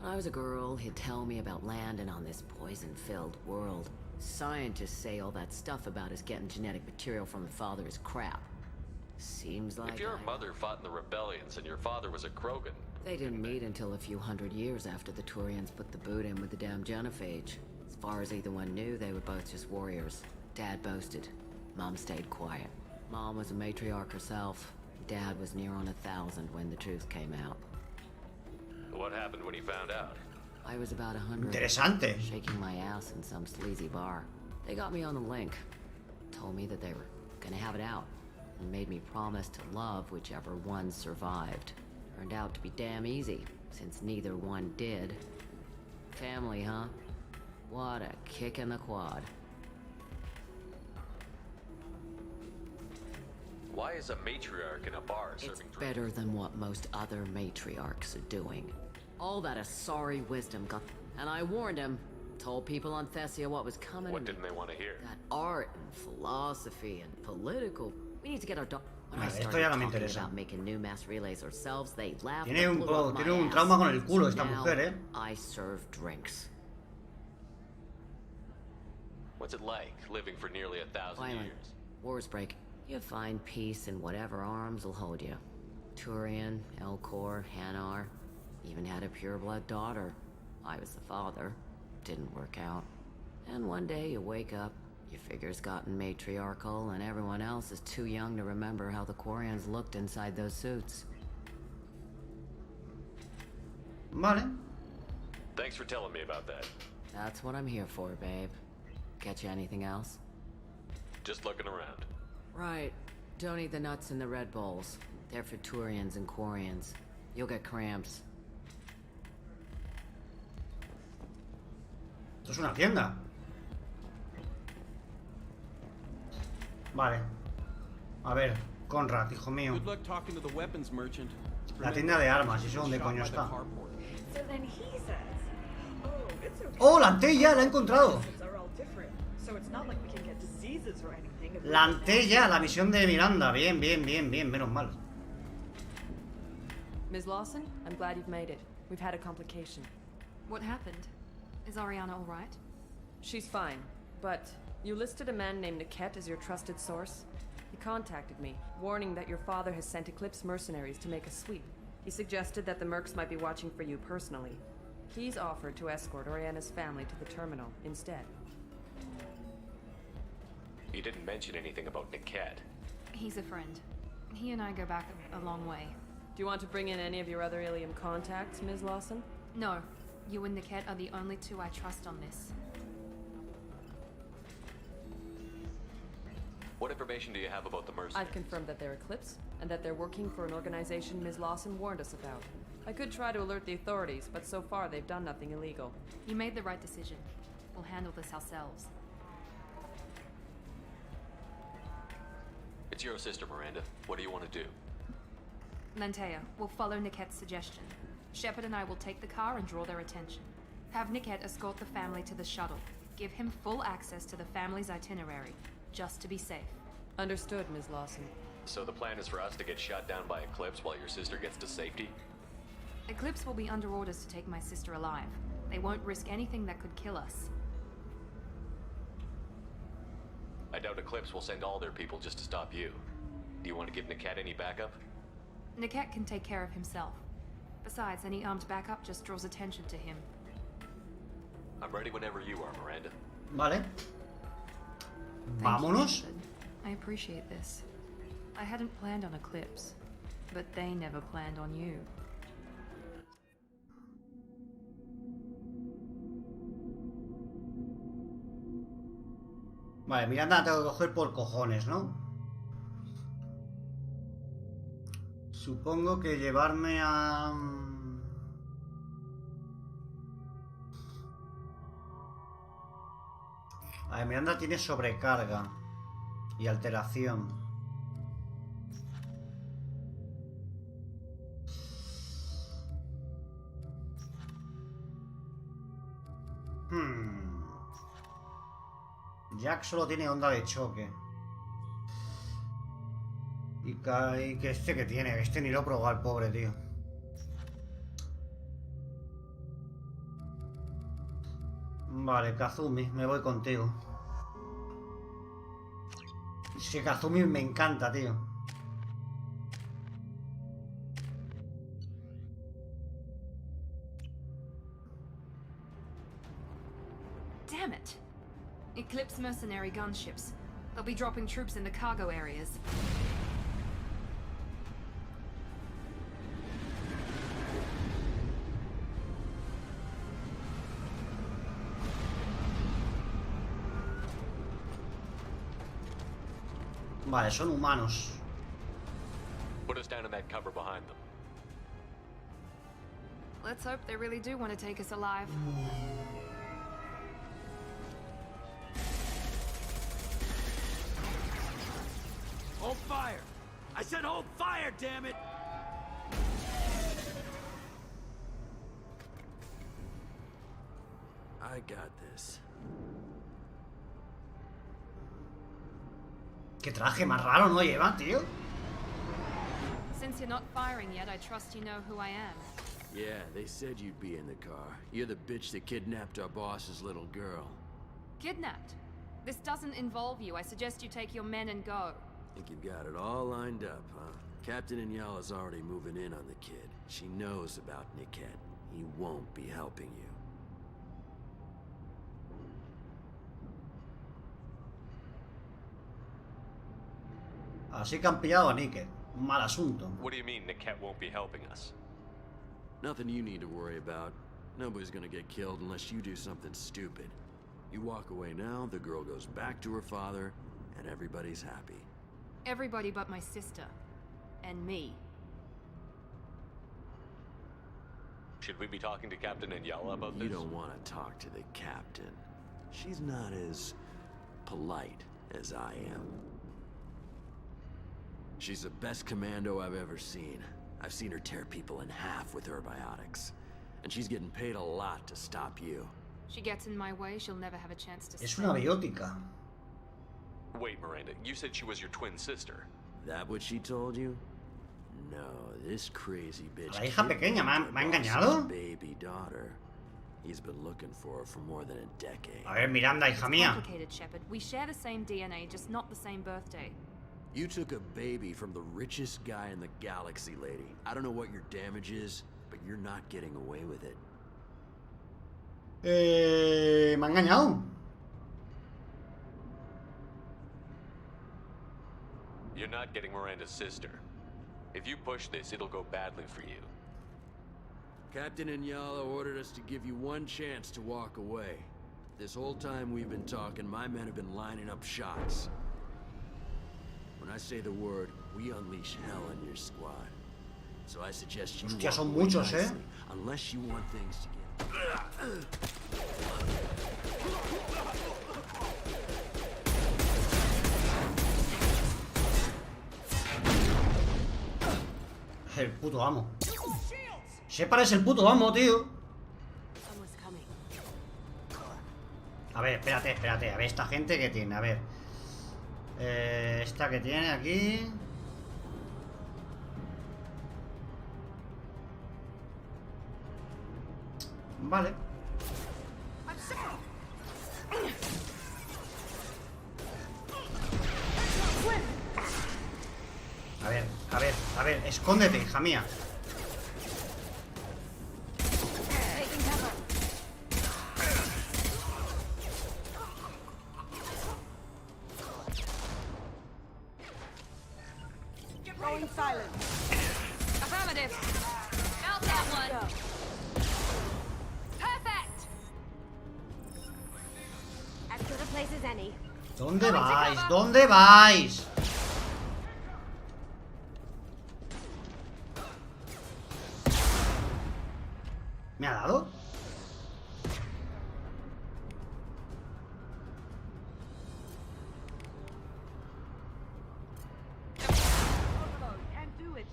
When I was a girl, he'd tell me about landing on this poison-filled world. Scientists say all that stuff about us getting genetic material from the father is crap. Seems like If your mother fought in the rebellions and your father was a Krogan... They didn't meet until a few hundred years after the Turians put the boot in with the damn genophage. As far as either one knew, they were both just warriors. Dad boasted. Mom stayed quiet. Mom was a matriarch herself. Dad was near on 1,000 when the truth came out. What happened when he found out? I was about 100. Interesante. Shaking my ass in some sleazy bar. They got me on the link. Told me that they were gonna have it out. And made me promise to love whichever one survived. Turned out to be damn easy, since neither one did. Family, huh? What a kick in the quad. Why is a matriarch in a bar serving drinks? Better than what most other matriarchs are doing. All that Asari wisdom got... And I warned him. Told people on Thessia what was coming. What didn't they want to hear? That art and philosophy and political... We need to get our dog... When I Vale, started esto ya no me talking interesa. about making new mass relays ourselves, they laughed. Tiene and blew up my tiene un ass. trauma con el culo esta Now, mujer, eh. I serve drinks. What's it like, living for nearly 1,000 Violent. years? Wars break. You find peace in whatever arms will hold you. Turian, Elcor, Hanar. Even had a pureblood daughter. I was the father. Didn't work out. And one day you wake up, your figure's gotten matriarchal, and everyone else is too young to remember how the Quarians looked inside those suits. Vale. Thanks for telling me about that. That's what I'm here for, babe. Get you anything else? Just looking around. Right. Don't eat the nuts in the Red Bowls. They're for Turians and Quarians. You'll get cramps. Esto es una tienda. Vale. A ver, Conrad, hijo mío. Good luck talking to the weapons merchant. La tienda de armas, ¿y eso dónde coño está? So then he says, "Oh, it's okay. ¡Oh, la Antella! ¡La he encontrado! Are all different, so it's not like we can get diseases or anything. La Antella, la visión de Miranda. Bien, bien, bien, bien, menos mal. Ms. Lawson, I'm glad you've made it. We've had a complication. What happened? Is Ariana all right? She's fine, but you listed a man named Niket as your trusted source. He contacted me, warning that your father has sent Eclipse mercenaries to make a sweep. He suggested that the Mercs might be watching for you personally. He's offered to escort Oriana's family to the terminal instead. You didn't mention anything about Niket. He's a friend. He and I go back a long way. Do you want to bring in any of your other Ilium contacts, Ms. Lawson? No. You and Niket are the only two I trust on this. What information do you have about the mercenaries? I've confirmed that they're Eclipse, and that they're working for an organization Ms. Lawson warned us about. I could try to alert the authorities, but so far they've done nothing illegal. You made the right decision. We'll handle this ourselves. It's your sister, Miranda. What do you want to do? Lantea, we'll follow Niket's suggestion. Shepard and I will take the car and draw their attention. Have Niket escort the family to the shuttle. Give him full access to the family's itinerary, just to be safe. Understood, Ms. Lawson. So the plan is for us to get shot down by Eclipse while your sister gets to safety? Eclipse will be under orders to take my sister alive. They won't risk anything that could kill us. I doubt Eclipse will send all their people just to stop you. Do you want to give Niket any backup? Niket can take care of himself. Besides, any armed backup just draws attention to him. I'm ready whenever you are, Miranda. Vale. Thank you, Vámonos. Shepard. I appreciate this. I hadn't planned on Eclipse, but they never planned on you. Vale, Miranda la tengo que coger por cojones, ¿no? Supongo que llevarme a... A ver, Miranda tiene sobrecarga y alteración. Jack solo tiene onda de choque. Y que este que tiene, este ni lo he probado el pobre tío. Vale, Kazumi, me voy contigo. Es que Kazumi me encanta, tío. Damn it! Eclipse mercenary gunships. They'll be dropping troops in the cargo areas. Vale, son humanos. Put us down in that cover behind them. Let's hope they really do want to take us alive. Hold fire! I said hold fire, damn it! I got this. Qué traje más raro no lleva, tío. Since you're not firing yet, I trust you know who I am. Yeah, they said you'd be in the car. You're the bitch that kidnapped our boss's little girl. Kidnapped? This doesn't involve you. I suggest you take your men and go. Think you've got it all lined up, huh? Captain Inyala's already moving in on the kid. She knows about Niket. He won't be helping you. Así que han pillado a Niket. Un mal asunto. What do you mean Niket won't be helping us? Nothing you need to worry about. Nobody's gonna get killed unless you do something stupid. You walk away now, the girl goes back to her father, and everybody's happy. Everybody but my sister. And me. Should we be talking to Captain Inyala about this? You don't want to talk to the captain. She's not as polite as I am. She's the best commando I've ever seen. I've seen her tear people in half with her biotics. And she's getting paid a lot to stop you. She gets in my way, she'll never have a chance to Es una biótica. Wait, Miranda, you said she was your twin sister. That what she told you? No, this crazy bitch. La hija pequeña me ha engañado. Baby daughter. He's been looking for her for more than a decade. A ver, Miranda, hija It's mía. complicated, Shepard. We share the same DNA, just not the same birthday. You took a baby from the richest guy in the galaxy, lady. I don't know what your damage is, but you're not getting away with it. Me ha engañado. You're not getting Miranda's sister. If you push this, it'll go badly for you. Captain Inyala ordered us to give you one chance to walk away. This whole time we've been talking, my men have been lining up shots. When I say the word, we unleash hell in your squad. So I suggest you Hostia, walk son away muchos, nicely, unless you want things to get... El puto amo. Shepard es el puto amo, tío. A ver, espérate, espérate. A ver, esta gente que tiene, a ver. Esta que tiene aquí. Vale. A ver, a ver, a ver. Escóndete, hija mía. Going silent. Affirmative. Out that one. Perfect. As good a place as any. ¿Dónde vais? ¿Dónde vais? ¿Me ha dado? Can't do it.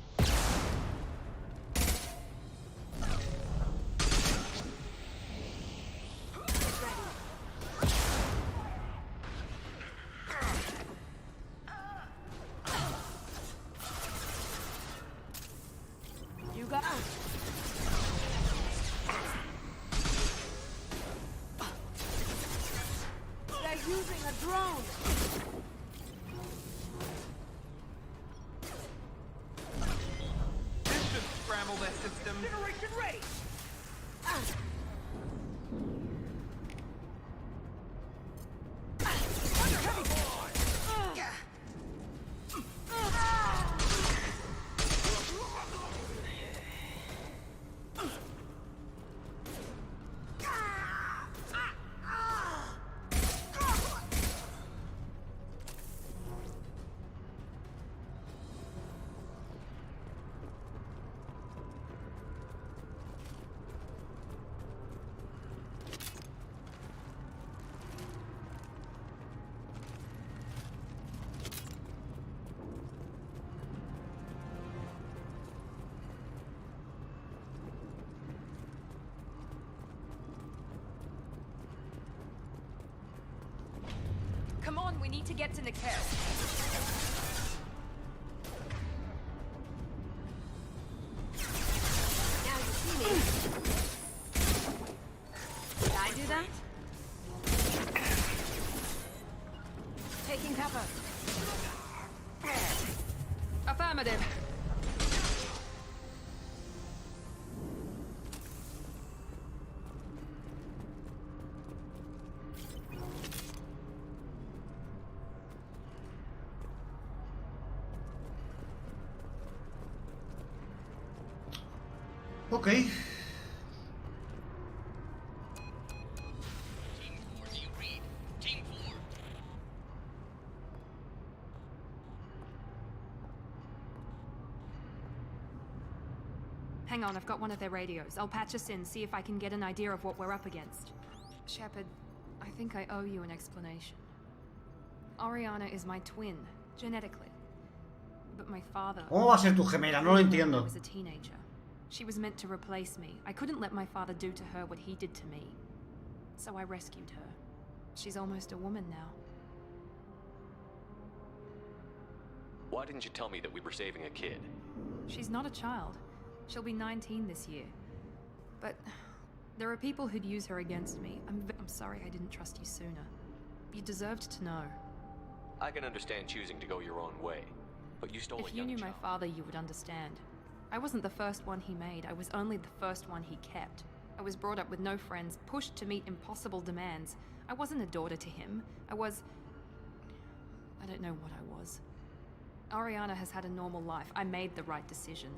You got They're using a drone. This should scramble their system. Generation ready. Come on, we need to get to Niket. Now you see me. Did I do that? Taking cover. Affirmative. Ok. Hang on, I've got one of their radios. I'll patch us in, see if I can get an idea of what we're up against. Shepard, I think I owe you an explanation. Oriana is my twin, genetically. But my father... ¿Cómo va a ser tu gemela? No lo I entiendo. was a teenager. She was meant to replace me. I couldn't let my father do to her what he did to me. So I rescued her. She's almost a woman now. Why didn't you tell me that we were saving a kid? She's not a child. She'll be 19 this year. But there are people who'd use her against me. I'm sorry I didn't trust you sooner. You deserved to know. I can understand choosing to go your own way, but you stole a If you young knew child. my father, you would understand. I wasn't the first one he made. I was only the first one he kept. I was brought up with no friends, pushed to meet impossible demands. I wasn't a daughter to him. I don't know what I was. Oriana has had a normal life. I made the right decision.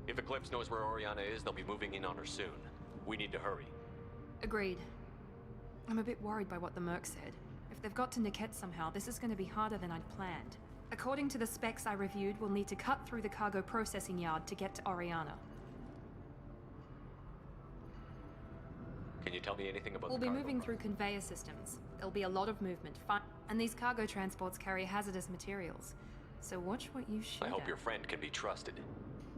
If Eclipse knows where Oriana is, they'll be moving in on her soon. We need to hurry. Agreed. I'm a bit worried by what the Merc said. If they've got to Niket somehow, this is going to be harder than I'd planned. According to the specs I reviewed, we'll need to cut through the cargo processing yard to get to Oriana. Can you tell me anything about We'll the be cargo? moving through conveyor systems. There'll be a lot of movement, and these cargo transports carry hazardous materials. So watch what you shoot I hope at. your friend can be trusted.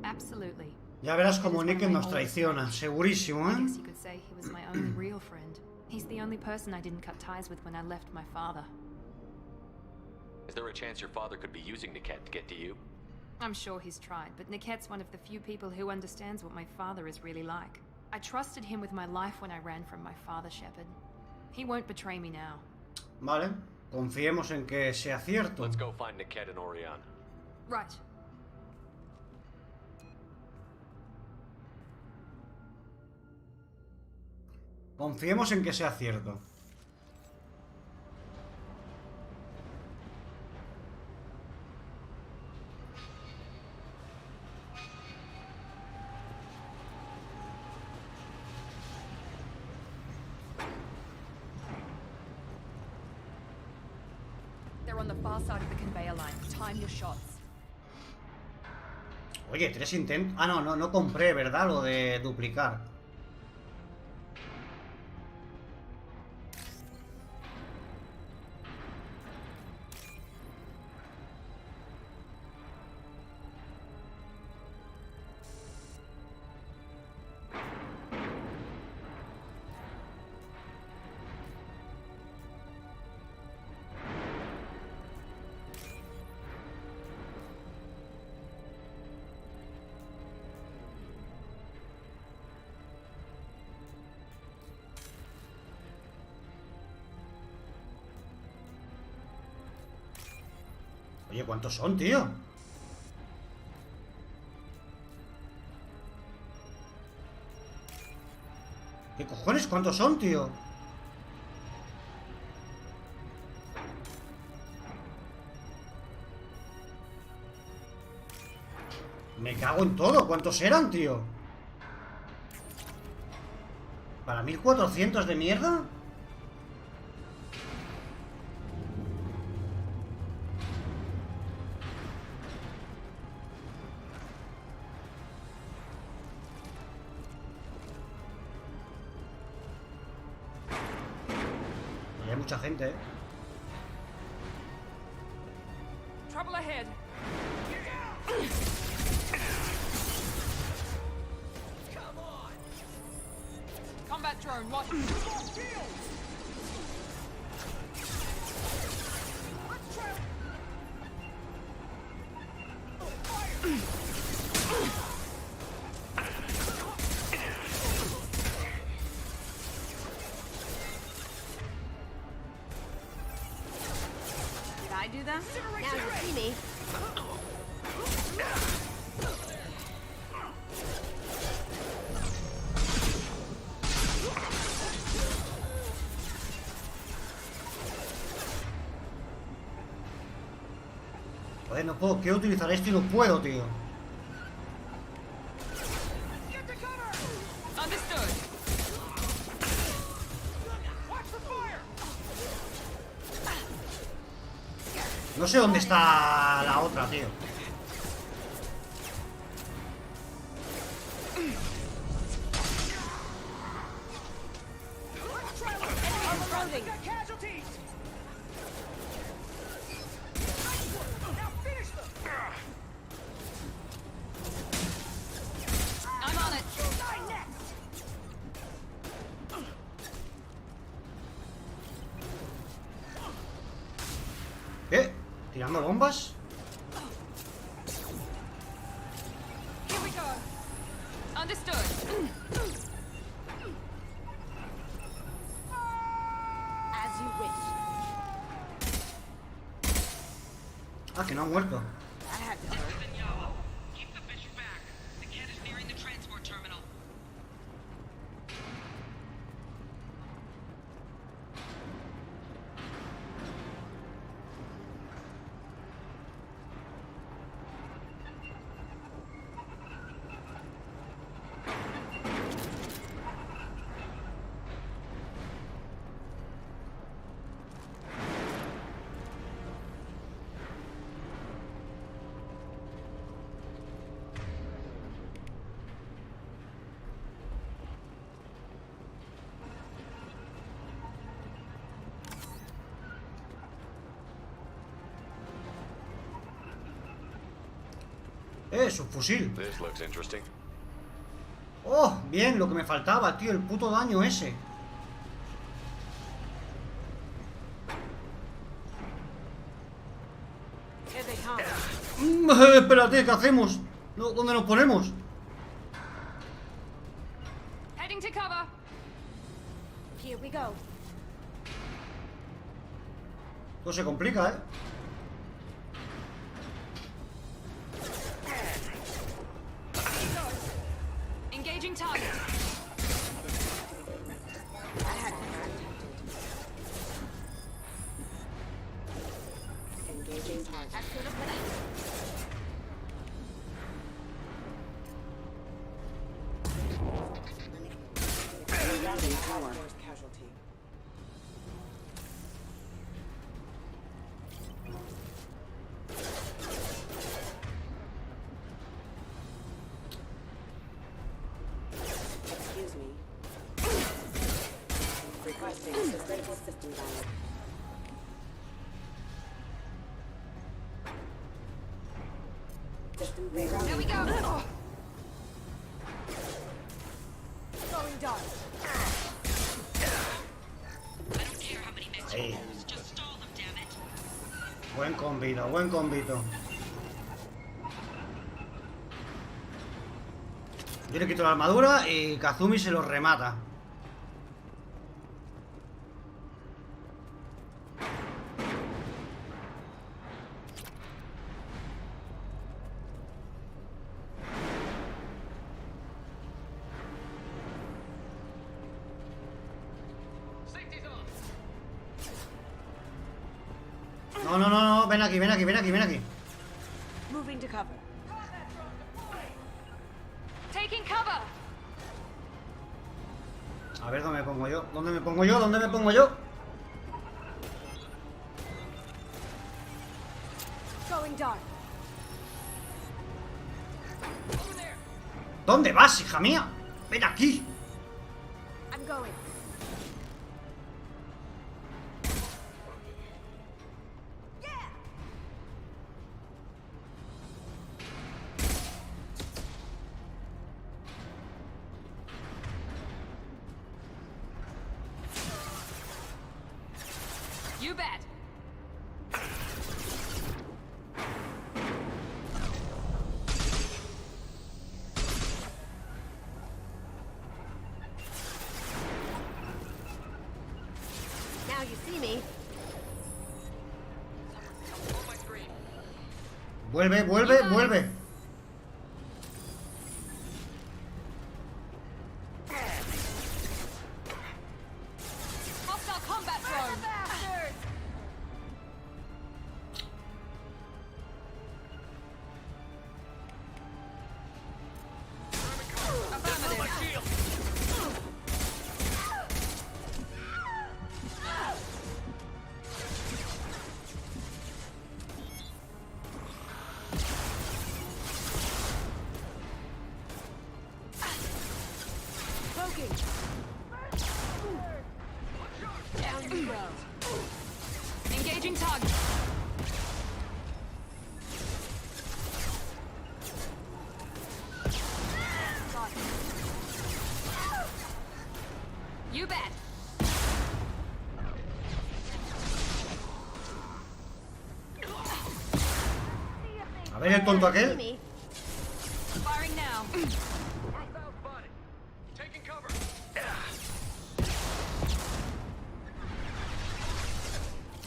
Absolutely. Ya verás como Nick nos traiciona, segurísimo, I ¿eh? guess you could say he was my only real friend. He's the only person I didn't cut ties with when I left my father. Is there a chance your father could be using Niket to get to you? I'm sure he's tried, but Niket's one of the few people who understands what my father is really like. I trusted him with my life when I ran from my father, Shepard. He won't betray me now. Vale, confiemos en que sea cierto. Let's go find Niket and Oriana. Right. Confiemos en que sea cierto. They're on the far side of the conveyor line. Time your shots. Oye, 3 intentos... Ah, no compré, ¿verdad? Lo de duplicar. Oye, ¿cuántos son, tío? ¿Qué cojones? ¿Cuántos son, tío? Me cago en todo. ¿Cuántos eran, tío? ¿Para 1400 de mierda? Hay mucha gente, ¿eh? Trouble ahead. Combat drone, what? Did I do that? Now you see me. Joder, no puedo. Quiero utilizar esto y no puedo, tío. No sé dónde está la otra, tío. ¿Tirando bombas? Here we go. Understood. As you wish. Ah, que no ha muerto. That had to hurt. Keep the bitch back. The kid is nearing the transport terminal. Su fusil. This looks interesting. Oh, bien, lo que me faltaba, tío, el puto daño ese. Espérate, ¿qué hacemos? ¿Dónde nos ponemos? Heading to cover. Here we go. Todo se complica, ¿eh? Engaging target. Engaging target. Rerouting power. First casualty. critical system down. System failure. There we go! Going dark. Ahí. Buen combito, buen combito. Yo le quito la armadura y Kazumi se lo remata. No, no, no, no, ven aquí, ven aquí, ven aquí, ven aquí. Moving to cover. Taking cover! A ver, ¿dónde me pongo yo? ¿Dónde me pongo yo? ¿Dónde me pongo yo? Going dark. ¿Dónde vas, hija mía? Ven aquí. I'm going. You bet. Now you see me. Vuelve, vuelve, vuelve. Hostile combat drone! Poking. Down you go. Engaging target. You bet. A ver el tonto aquel. Firing now.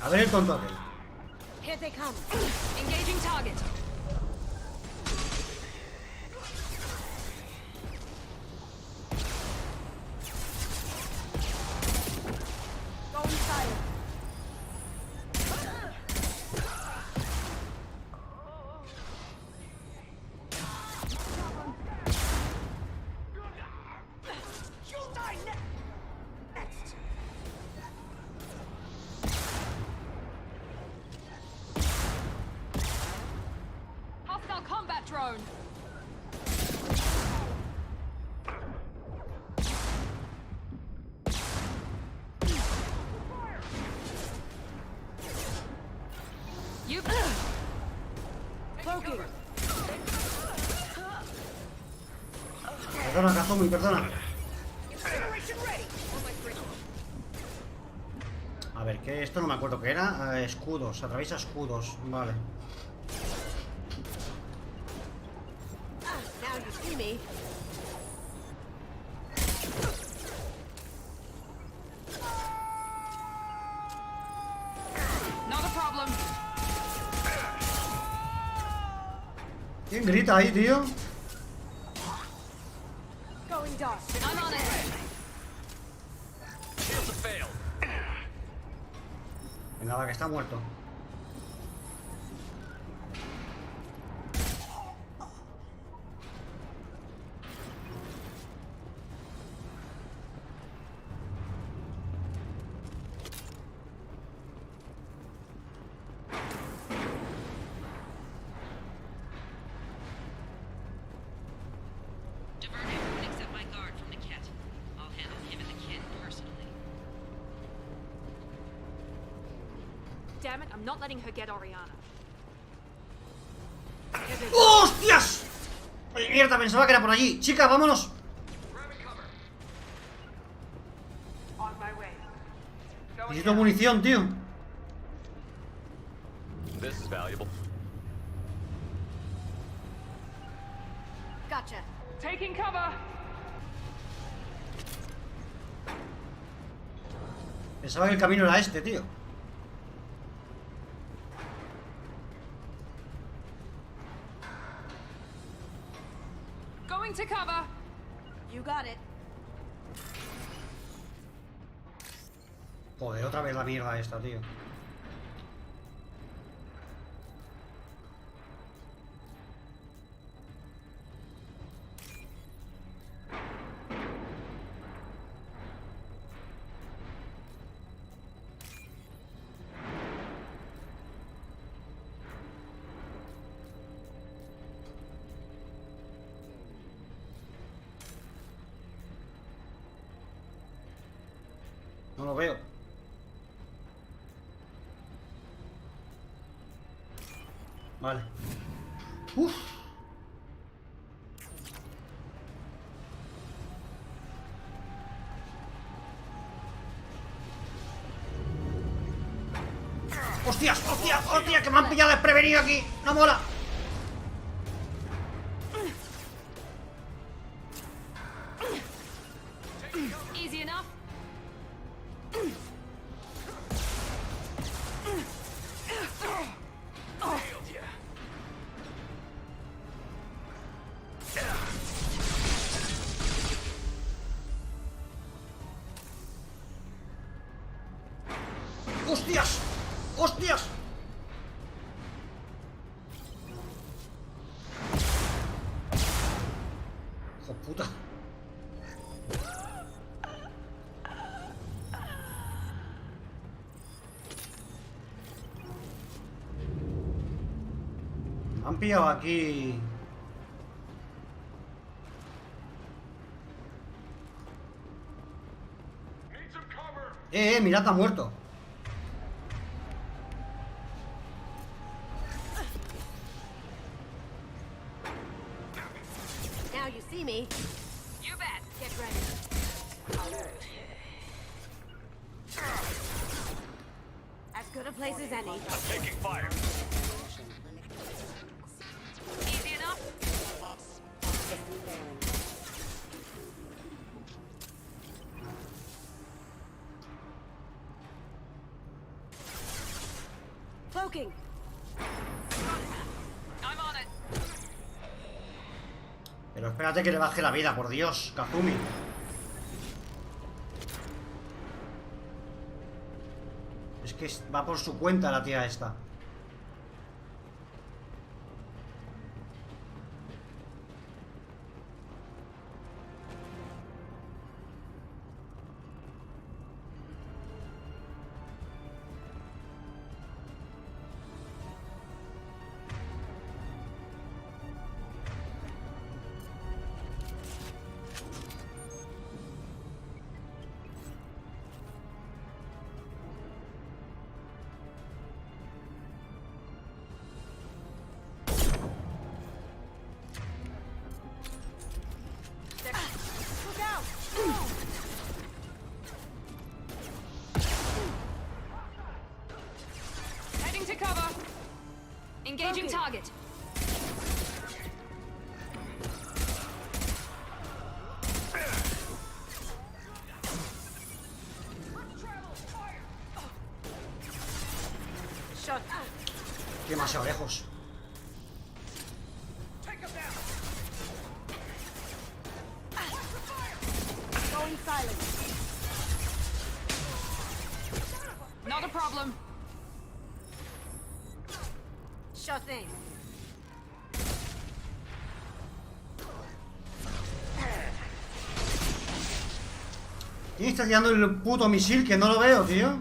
A ver el tonto aquel. Here they come. Engaging target. Going silent. You'll die next. Hostile combat drone. You Poking. Perdona, Kazumi, perdona. Incineration ready. A ver, que esto no me acuerdo qué era. Escudos, atraviesa escudos. Vale. Now you see me. Not a problem. ¿Quién grita ahí, tío? Going dark. I'm on it. Venga, va, que está muerto. Divert everyone except my guard from the kit. I'll handle him and the kid personally. damn it, I'm not letting her get Oriana. ¡Hostias! Oye, mierda, pensaba que era por allí. Chica, vámonos. Necesito munición, tío. This is valuable. Gotcha. Taking cover. Pensaba que el camino era este, tío. Going to cover. You got it. Joder, otra vez la mierda esta, tío. No lo veo. Vale. Uf. ¡Hostias! ¡Hostias! ¡Hostia! ¡Que me han pillado desprevenido aquí! ¡No mola! Easy enough. ¡Hostias! ¡Hostias! ¡Hijo puta! Me han pillado aquí. Mirad, ha muerto. Now you see me. You bet. Get ready. As good a place as any. Taking fire. Easy enough. Cloaking. I'm on it. Pero espérate que le baje la vida, por Dios, Kazumi. Es que va por su cuenta la tía esta. Heading to cover. Engaging target. Shot. Demasiado lejos. Going silent. Not a problem. Sure thing. ¿Quién está tirando el puto misil que no lo veo, tío?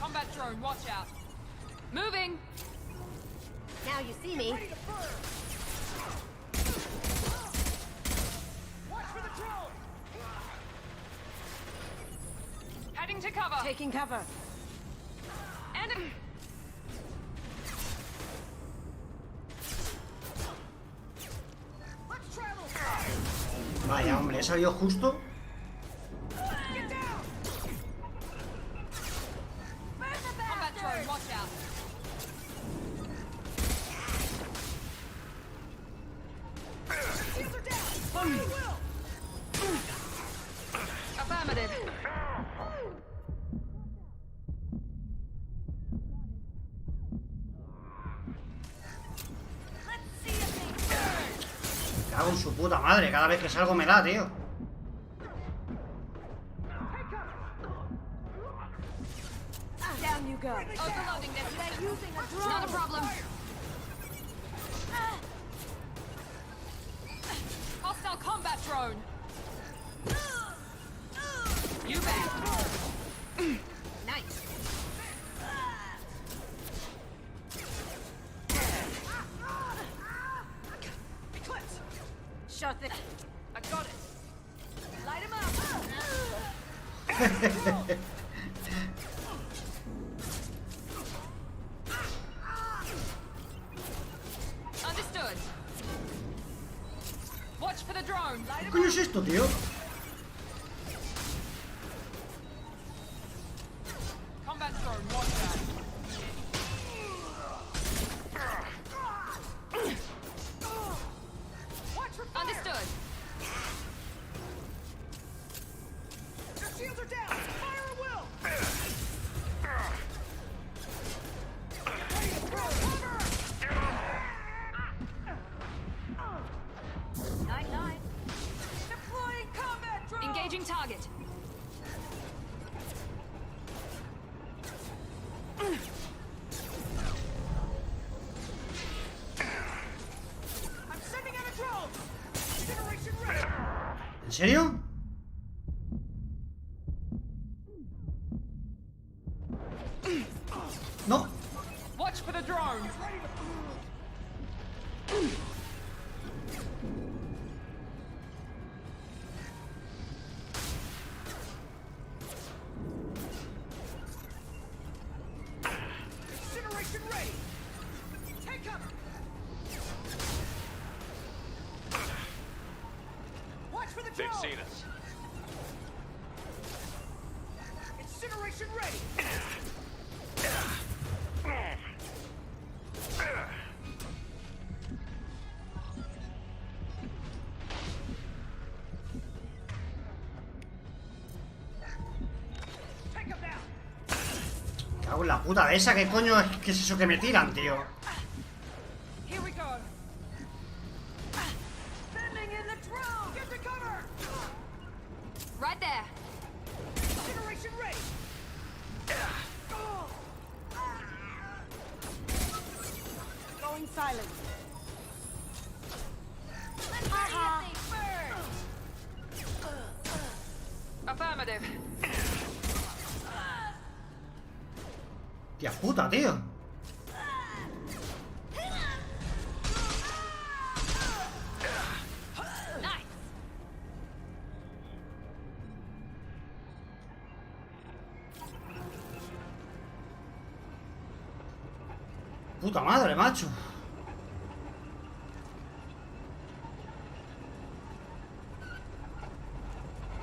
Combat drone, watch out. Moving. Now you see me. Heading to cover. Taking cover. Vaya, hombre, he salido justo. Combat drone, watch out. Affirmative. Me cago en su puta madre, cada vez que salgo me da, tío. Down you go. Overloading this. They're using a drone. Not a problem. Hostile combat drone. You bet. Nice. Eclipse. Shut it. I got it. Light him up. Understood. Watch for the drone. Light ¿Qué him coño up. es esto, tío? Combat drone, watch out. Watch for fire. Understood. Your shields are down. Fire at will. Ready to throw cover. Night. Deploying combat drone. Engaging target. I'm sending out a drone. Generation ready. ¿En serio? No. Watch for the drone. Incineration ready. Take cover. Watch for the drone. They've seen us. Incineration ready. Take him down. Cago en la puta de esa, ¿qué coño es? ¿Qué es eso que me tiran, tío? Here we go. Sending in the drone. Get to cover. Right there. Incineration ready. Going silent. Affirmative. Tía puta, tío. Nice. Puta madre, macho.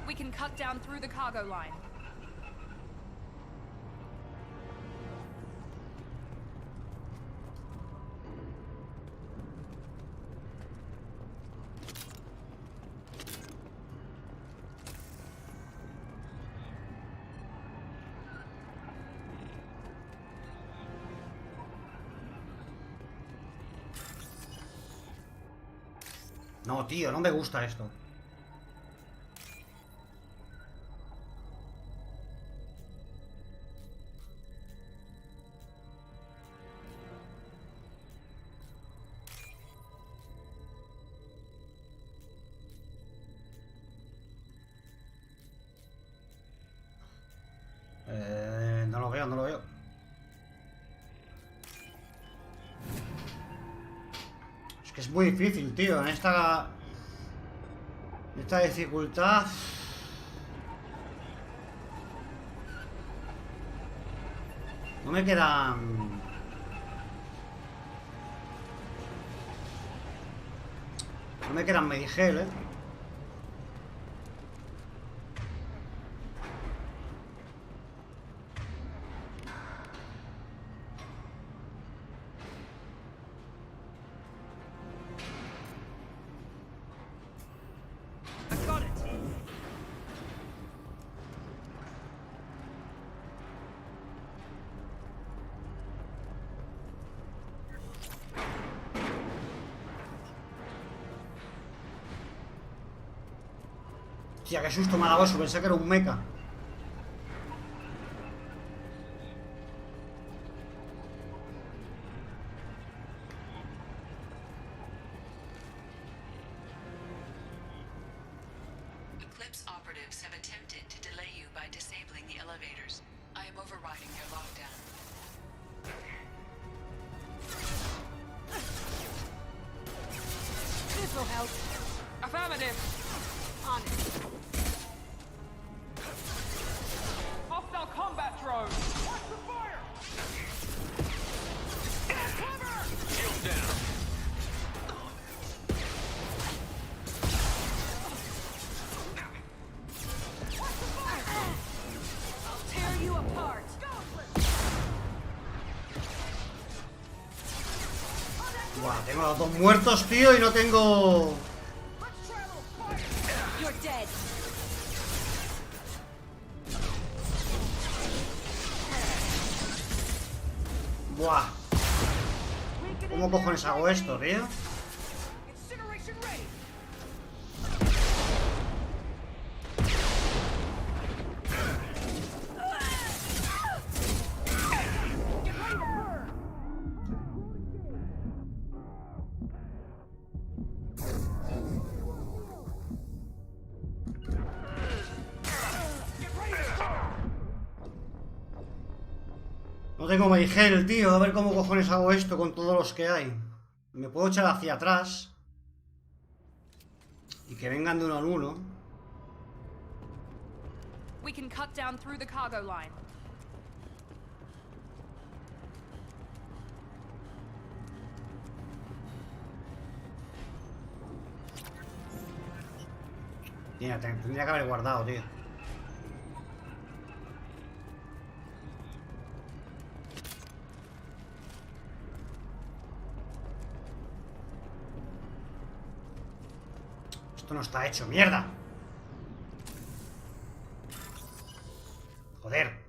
We can cut down through the cargo line. No, tío, no me gusta esto. No lo veo, no lo veo. Es que es muy difícil, tío, en esta dificultad. No me quedan... No me quedan medigel, ¿eh? Hostia, qué susto me ha dado eso, pensé que era un mecha. Eclipse operatives have attempted to delay you by disabling the elevators. I am overriding their lockdown. This'll help. Affirmative. On it. Hostile combat drone. Watch the fire. Cover. Shield down. I'll tear you apart. Buah, tengo a los dos muertos, tío, y no tengo... You're dead. Buah. ¿Cómo cojones hago esto, tío? Incineration ready. No tengo medigel, tío. A ver cómo cojones hago esto con todos los que hay. Me puedo echar hacia atrás. Y que vengan de uno en uno. We can cut down through the cargo line. Mira, tendría que haber guardado, tío. Esto no está hecho, mierda. Joder.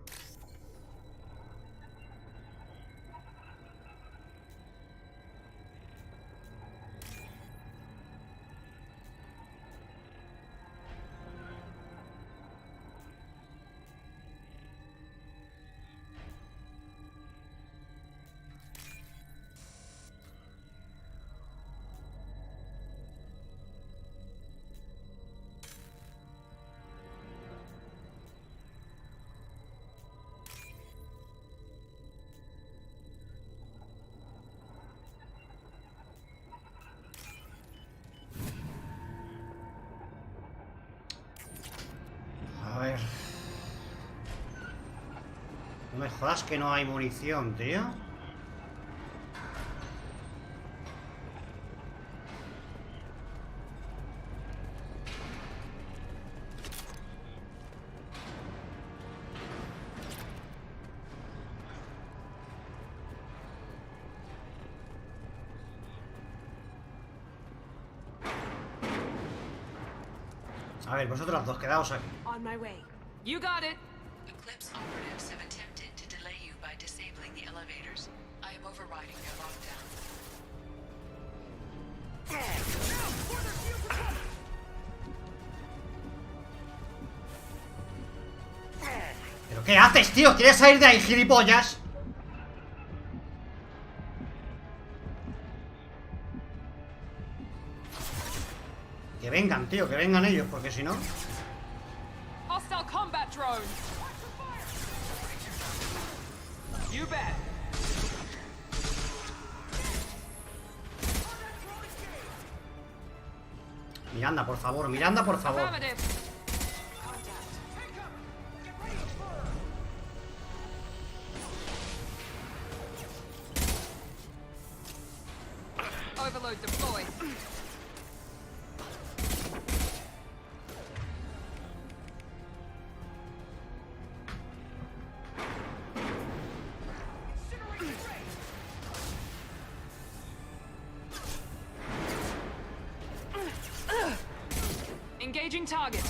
A ver. No me jodas que no hay munición, tío. A ver, vosotros dos, quedaos aquí. On my way. You got it. Eclipse operatives have attempted to delay you by disabling the elevators. I am overriding their lockdown. ¿Pero qué haces, tío? ¿Quieres salir de ahí, gilipollas? Que vengan, tío, que vengan ellos, porque si no... Hostile combat drone. You bet. Miranda, por favor, Miranda, por favor. Affirmative. Overload deployed. Engaging target.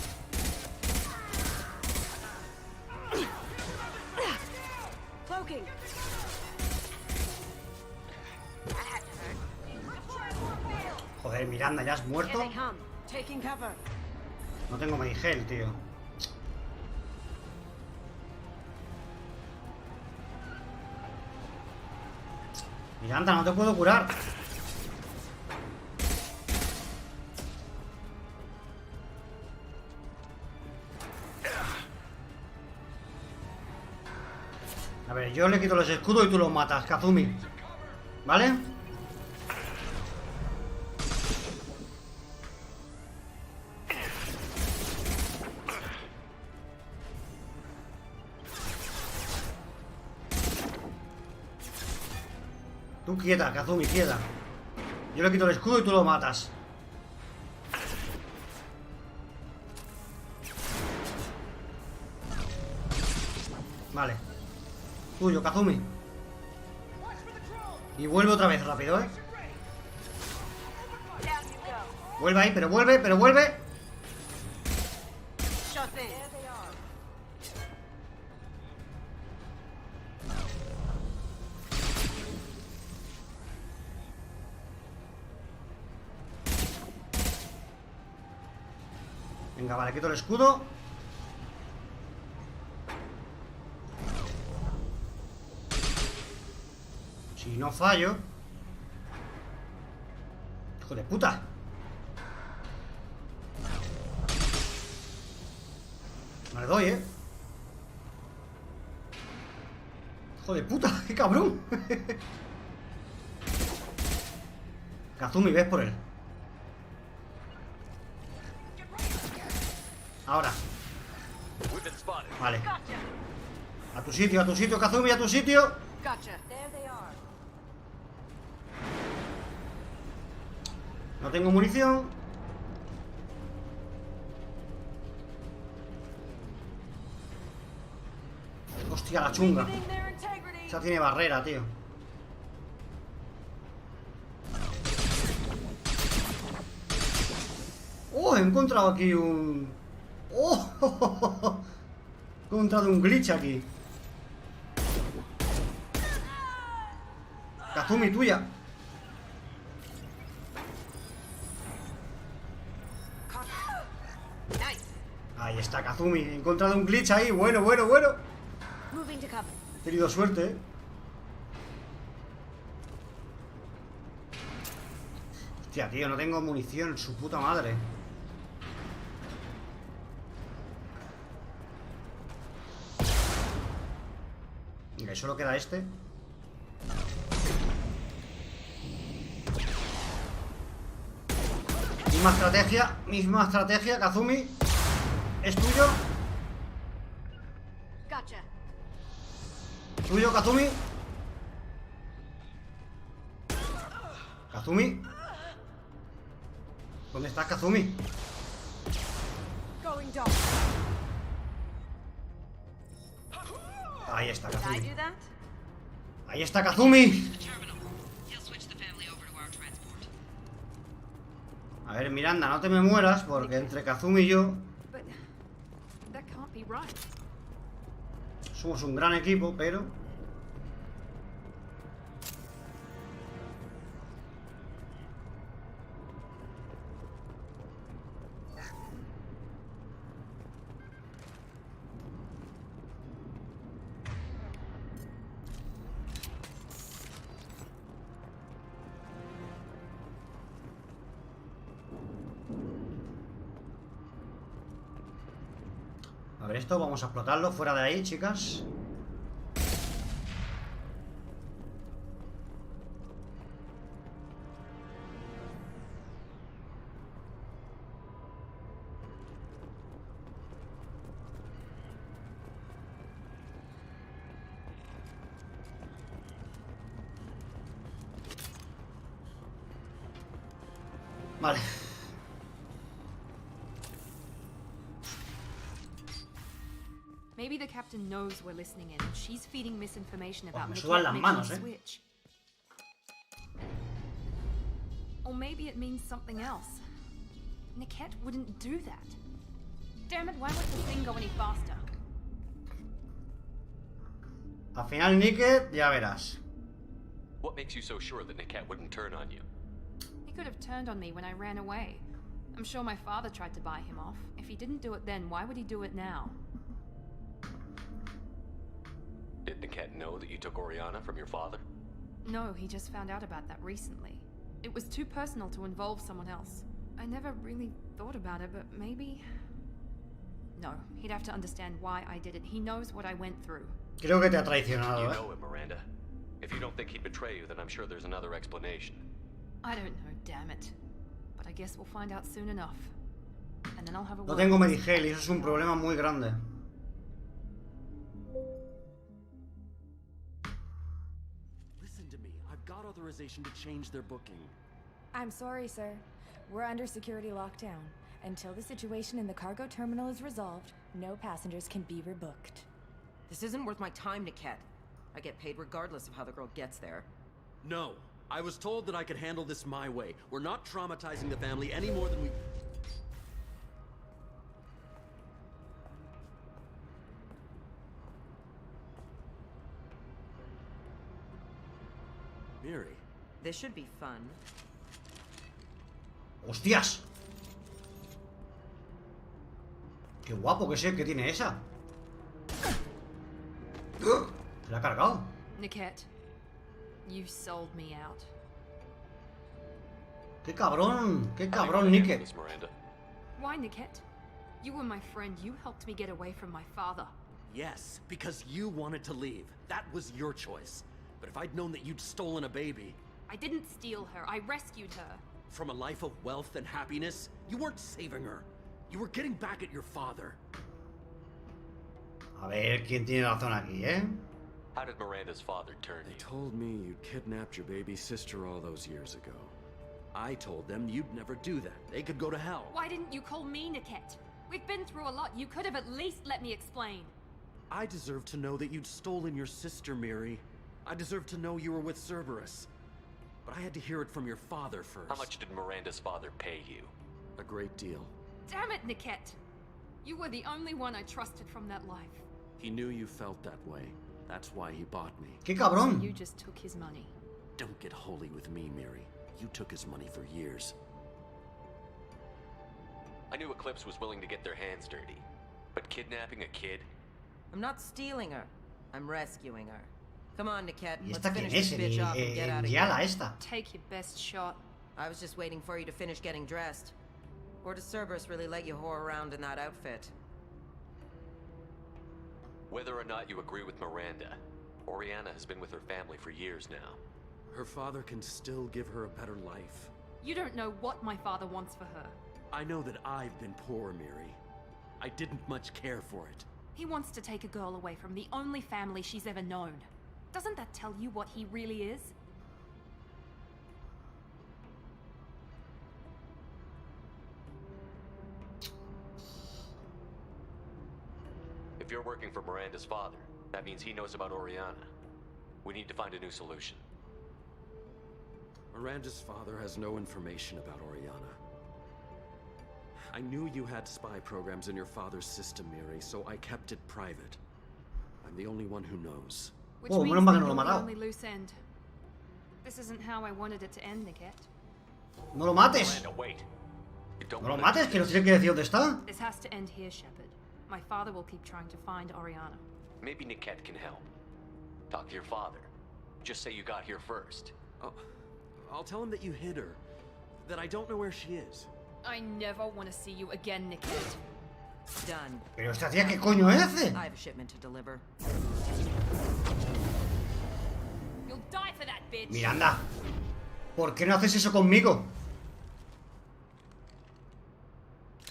Cloaking. Joder, Miranda, ¿ya has muerto? Here they come. Taking cover. No tengo Medigel, tío. Miranda, no te puedo curar. A ver, yo le quito los escudos y tú los matas, Kazumi. ¿Vale? Tú quieta, Kazumi, quieta. Yo le quito el escudo y tú lo matas. Vale. Tuyo, Kazumi. Y vuelve otra vez rápido, ¿eh? Vuelve ahí, pero vuelve, pero vuelve. Venga, vale, quito el escudo. Si no fallo. Hijo de puta. No le doy, ¿eh? Hijo de puta, qué cabrón. Kazumi, ves por él. Ahora. Vale. A tu sitio, Kazumi, a tu sitio. No tengo munición. Hostia, la chunga. Esa tiene barrera, tío. Oh, he encontrado aquí un... Oh, he encontrado un glitch aquí. Kazumi, tuya. Ahí está, Kazumi. He encontrado un glitch ahí. Bueno, bueno, bueno. He tenido suerte, ¿eh? Hostia, tío, no tengo munición. Su puta madre. Venga, y solo queda este. Misma estrategia, Kazumi. Es tuyo. Tuyo, Kazumi. Kazumi. ¿Dónde estás, Kazumi? Ahí está, Kazumi. Ahí está, Kazumi. A ver, Miranda, no te me mueras, porque entre Kazumi y yo somos un gran equipo, pero... A ver, esto vamos a explotarlo fuera de ahí, chicas. Vale. Maybe the captain knows we're listening in, and she's feeding misinformation about Me Niket sudan las making manos, the switch. Or maybe it means something else. Niket wouldn't do that. Damn it, why won't the thing go any faster? Al final, Niket, ya verás. What makes you so sure that Niket wouldn't turn on you? He could have turned on me when I ran away. I'm sure my father tried to buy him off. If he didn't do it then, why would he do it now? Did Niket know that you took Oriana from your father? No, he just found out about that recently. It was too personal to involve someone else. I never really thought about it, but maybe... No, he'd have to understand why I did it. He knows what I went through. Creo que te ha traicionado, You ¿eh? know him, Miranda. If you don't think he'd betray you, then I'm sure there's another explanation. I don't know, damn it. But I guess we'll find out soon enough. And then I'll have a No word tengo with Medigel y eso es un problema muy grande. Listen to me. I've got authorization to change their booking. I'm sorry, sir. We're under security lockdown. Until the situation in the cargo terminal is resolved, no passengers can be rebooked. This isn't worth my time, Niket. I get paid regardless of how the girl gets there. No. I was told that I could handle this my way. We're not traumatizing the family any more than we... Miri. This should be fun. ¡Hostias! ¡Qué guapo que es el que tiene esa! Se la ha cargado. Niket, you sold me out. ¡Qué cabrón! ¡Qué cabrón, Niket! Why, Niket? You were my friend. You helped me get away from my father. Yes, because you wanted to leave. That was your choice. But if I'd known that you'd stolen a baby... I didn't steal her. I rescued her. From a life of wealth and happiness, you weren't saving her. You were getting back at your father. A ver, ¿quién tiene razón aquí, eh? How did Miranda's father turn you? They told me you'd kidnapped your baby sister all those years ago. I told them you'd never do that. They could go to hell. Why didn't you call me Niket? We've been through a lot. You could have at least let me explain. I deserve to know that you'd stolen your sister, Miri. I deserve to know you were with Cerberus. But I had to hear it from your father first. How much did Miranda's father pay you? A great deal. Damn it, Niket! You were the only one I trusted from that life. He knew you felt that way. That's why he bought me. ¡Qué cabrón! So you just took his money. Don't get holy with me, Miri. You took his money for years. I knew Eclipse was willing to get their hands dirty. But kidnapping a kid? I'm not stealing her. I'm rescuing her. Come on, Niket. ¿Y Let's esta quién finish es? this bitch off and get out of Yala here. esta. Take your best shot. I was just waiting for you to finish getting dressed. Or does Cerberus really let you whore around in that outfit? Whether or not you agree with Miranda, Oriana has been with her family for years now. Her father can still give her a better life. You don't know what my father wants for her. I know that I've been poor, Miri. I didn't much care for it. He wants to take a girl away from the only family she's ever known. Doesn't that tell you what he really is? If you're working for Miranda's father, that means he knows about Oriana. We need to find a new solution. Miranda's father has no information about Oriana. I knew you had spy programs in your father's system, Miri, so I kept it private. I'm the only one who knows. Which means that you're the only loose end. This isn't how I wanted it to end, Niket. No lo mates. Miranda, wait. You don't No lo wanna mates, do que nos this. tiene que decir dónde está. This has to end here, Shepard. My father will keep trying to find Oriana. Maybe Niket can help. Talk to your father. Just say you got here first. I'll tell him that you hid her. That I don't know where she is. I never want to see you again, Niket. Done. Pero esta tía, ¿qué coño hace? I have a shipment to deliver. You'll die for that, bitch. Miranda, ¿por qué no haces eso conmigo?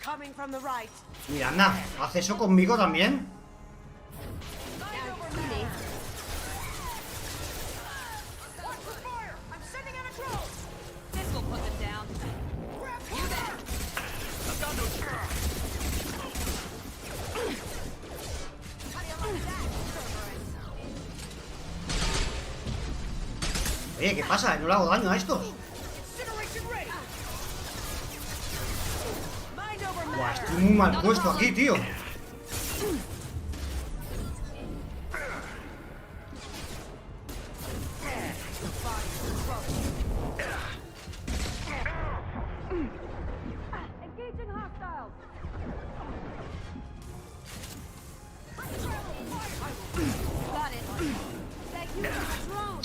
Coming from the right. Miranda, ¿haces eso conmigo también? This will put them down. Oye, ¿qué pasa? No le hago daño a estos. Buah, estoy muy mal puesto aquí, tío.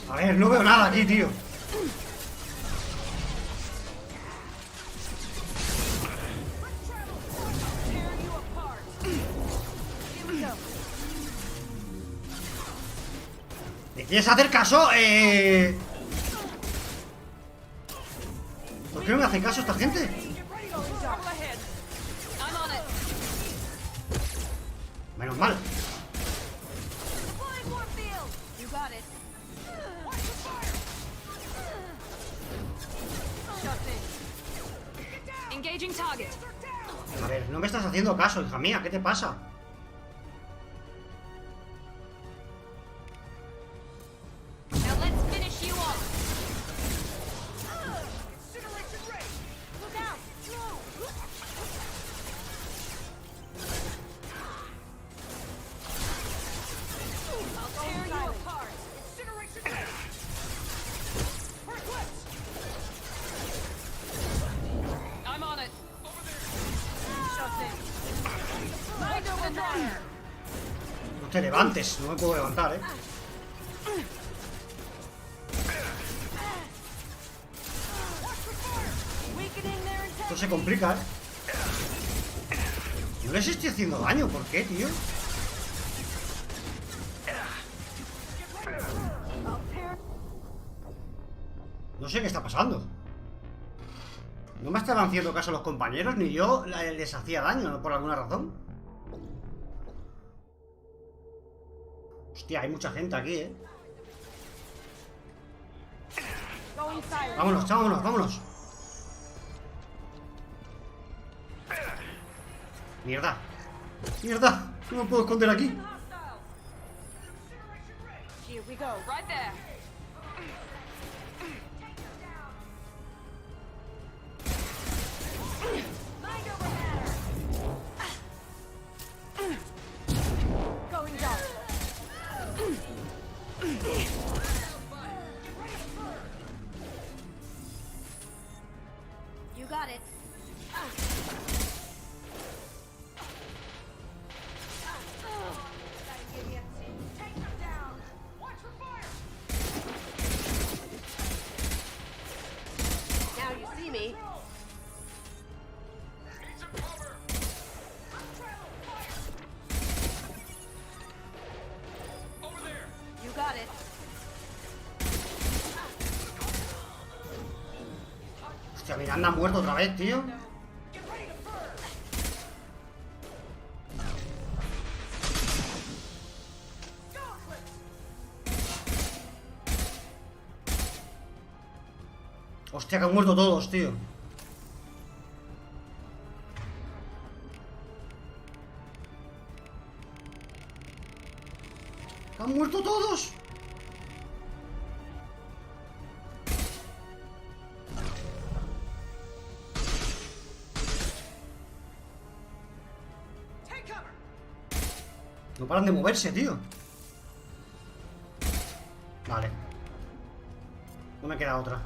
A ver, no veo nada aquí, tío. ¿Me quieres hacer caso? ¿Por qué no me hace caso esta gente? Menos mal. A ver, no me estás haciendo caso, hija mía. ¿Qué te pasa? No te levantes, no me puedo levantar, Esto se complica, No les estoy haciendo daño, ¿por qué, tío? No sé qué está pasando. No me estaban haciendo caso los compañeros, ni yo les hacía daño, ¿no? Por alguna razón. Hostia, hay mucha gente aquí, Vámonos, vámonos, vámonos. Mierda. Mierda. No me puedo esconder aquí. You got it. Now you see me. You got it. Hostia, Miranda ha muerto otra vez, tío. Hostia, que han muerto todos, tío. ¡Que han muerto todos! No paran de moverse, tío. Vale. No me queda otra.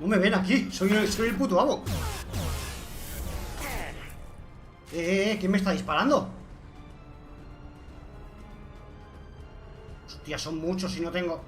No me ven aquí, soy el puto amo. ¿Quién me está disparando? Hostia, son muchos y no tengo...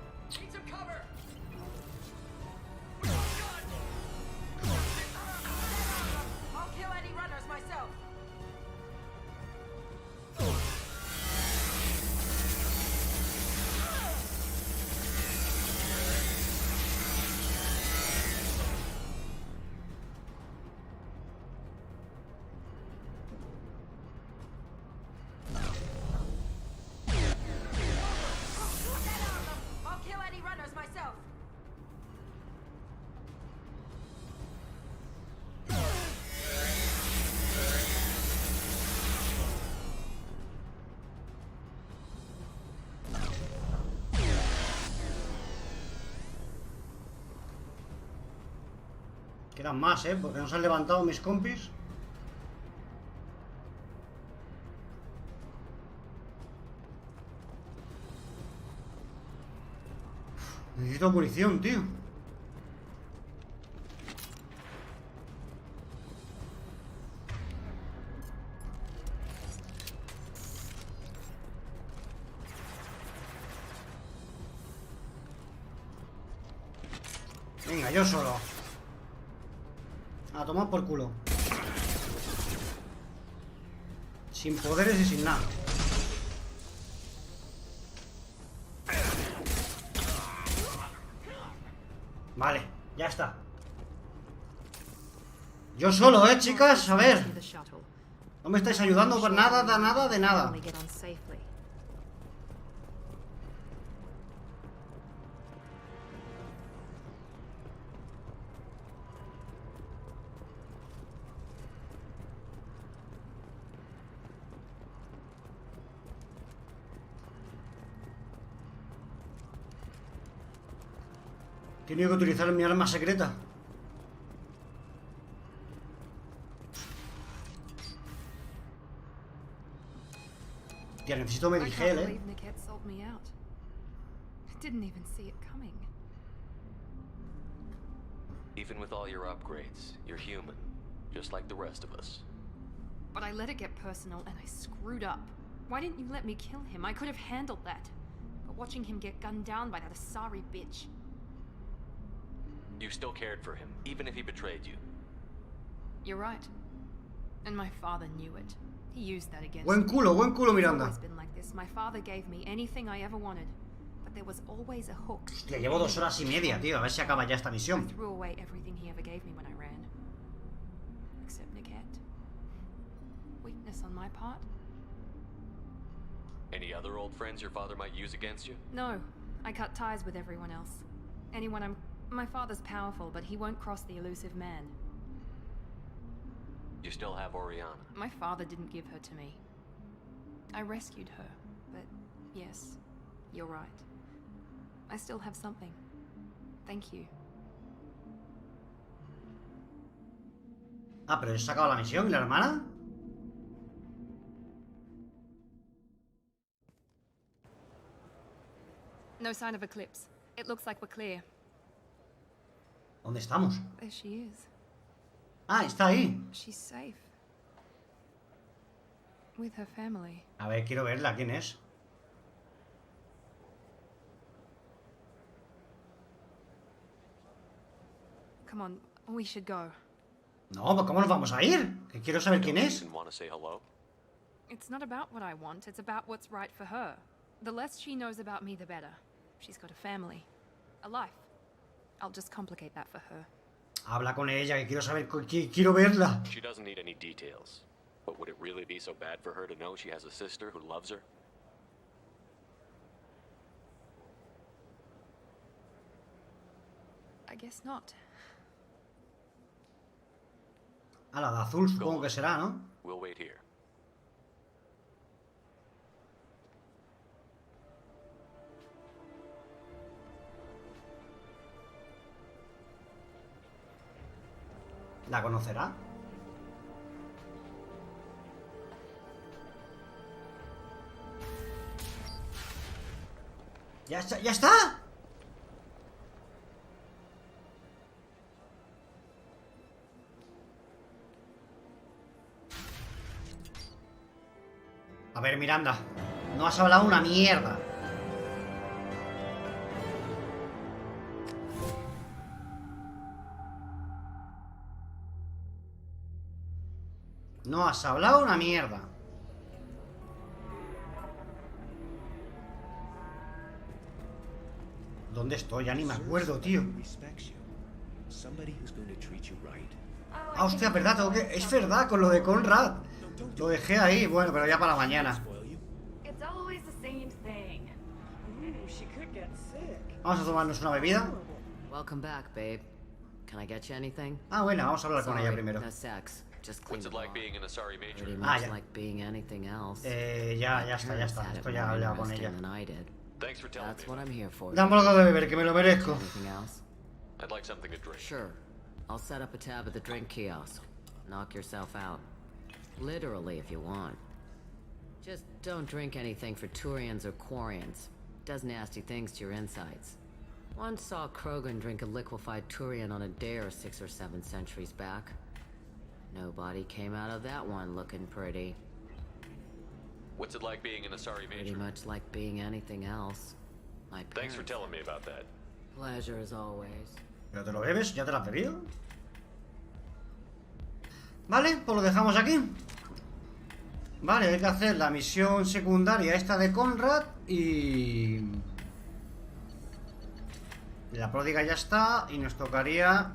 Quedan más, porque no se han levantado mis compis. Necesito munición, tío. Venga, yo solo. A tomar por culo. Sin poderes y sin nada. Vale, ya está. Yo solo, chicas, a ver. No me estáis ayudando por nada, de nada. He tenido que utilizar mi arma secreta. Tía, necesito Medigel, Even with all your upgrades, you're human, just like the rest of us. But I let it get personal and I screwed up. Why didn't you let me kill him? I could have handled that. But watching him get gunned down by that Asari bitch. You still cared for him, even if he betrayed you. You're right. And my father knew it. He used that against buen culo, Miranda. It's always been like this. My father gave me anything I ever wanted, but there was always a hook. Hostia, llevo 2 horas y media, tío. A ver si acaba ya esta misión. I threw away everything he ever gave me when I ran. Except Niket. Weakness on my part. Any other old friends your father might use against you? No. I cut ties with everyone else. Anyone My father's powerful, but he won't cross the elusive man. You still have Oriana. My father didn't give her to me. I rescued her, but yes, you're right. I still have something. Thank you. Ah, pero he sacado la misión, ¿y la hermana? No sign of Eclipse. It looks like we're clear. ¿Dónde estamos? There she is. Ah, está ahí. She's safe. With her family. A ver, quiero verla. ¿Quién es? Come on, we should go. No, pues ¿cómo nos vamos a ir? Que quiero saber quién es. It's not about what I want, it's about what's right for her. The less she knows about me, the better. She's got a family, a life. I'll just complicate that for her. Habla con ella, que quiero saber, quiero verla. She doesn't need any details. But would it really be so bad for her to know she has a sister who loves her? I guess not. Ah, la de azul supongo que será, ¿no? We'll wait here. ¿La conocerá? ¡Ya está! ¡Ya está! A ver, Miranda, no has hablado una mierda. No has hablado una mierda. ¿Dónde estoy? Ya ni me acuerdo, tío. Ah, hostia, verdad, tengo que... Es verdad, con lo de Conrad. Lo dejé ahí, bueno, pero ya para mañana. Vamos a tomarnos una bebida. Welcome back, babe. Can I get you anything? Ah, bueno, vamos a hablar con ella primero. No sex. Just clean What's it like being an Asari major? Pretty much like being anything else. Ya está. Esto ya he hablado con ella. Thanks for telling That's what I'm here for. Dame algo de beber, que me lo merezco. Anything else? I'd like something to drink. Sure. I'll set up a tab at the drink kiosk. Knock yourself out. Literally, if you want. Just don't drink anything for Turians or Quarians. Does nasty things to your insides. Once saw Krogan drink a liquefied Turian on a dare 6 or 7 centuries back. Nobody came out of that one looking pretty. What's it like being an Asari Major? Pretty much like being anything else. My Thanks for telling me about that. Pleasure as always. ¿Pero te lo bebes? ¿Ya te lo has bebido? Vale, pues lo dejamos aquí. Vale, hay que hacer la misión secundaria esta de Conrad y... la pródiga ya está y nos tocaría,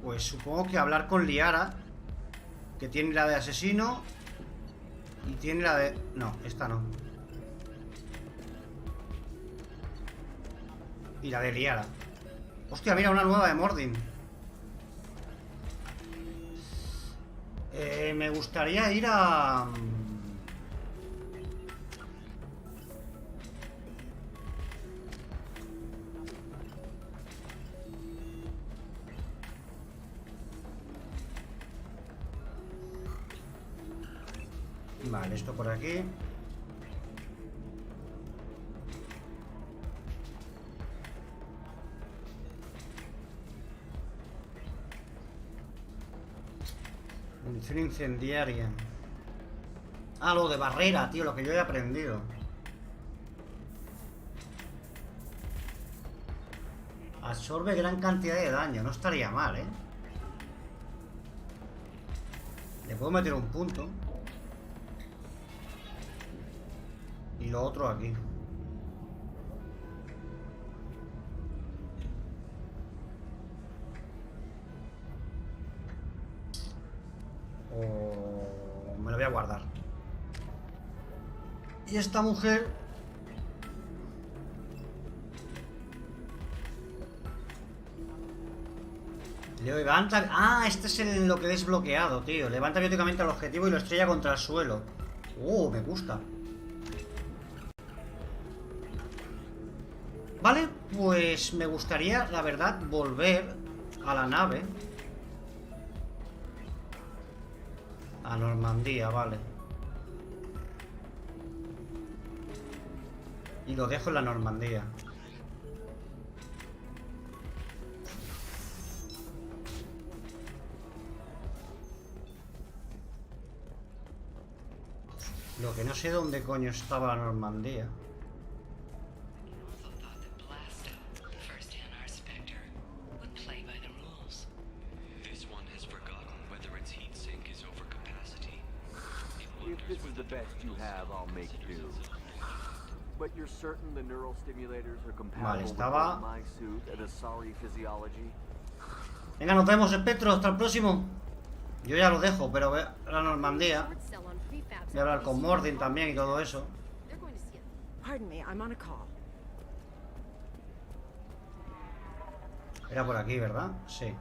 pues supongo que hablar con Liara, que tiene la de asesino y tiene la de... no, esta no. Y la de Liara. Hostia, mira, una nueva de Mordin. Me gustaría ir a... Vale, esto por aquí. Munición incendiaria. Ah, lo de barrera, tío, lo que yo he aprendido. Absorbe gran cantidad de daño, no estaría mal, ¿eh? Le puedo meter un punto. Y lo otro aquí. O me lo voy a guardar. Y esta mujer... levanta... Ah, este es lo que he desbloqueado, tío. Levanta bióticamente al objetivo y lo estrella contra el suelo. Me gusta. Vale, pues me gustaría, la verdad, volver a la nave. A Normandía, vale. Y lo dejo en la Normandía. Lo que no sé dónde coño estaba la Normandía. This is the best you have, I'll make do. But you're certain the neural stimulators are compatible with my suit and Asari physiology? Venga, nos vemos, Espectro, hasta el próximo. Yo ya lo dejo, pero voy a la Normandía. Voy a hablar con Mordin también y todo eso. Pardon me, I'm on a call. Era por aquí, ¿verdad? Sí.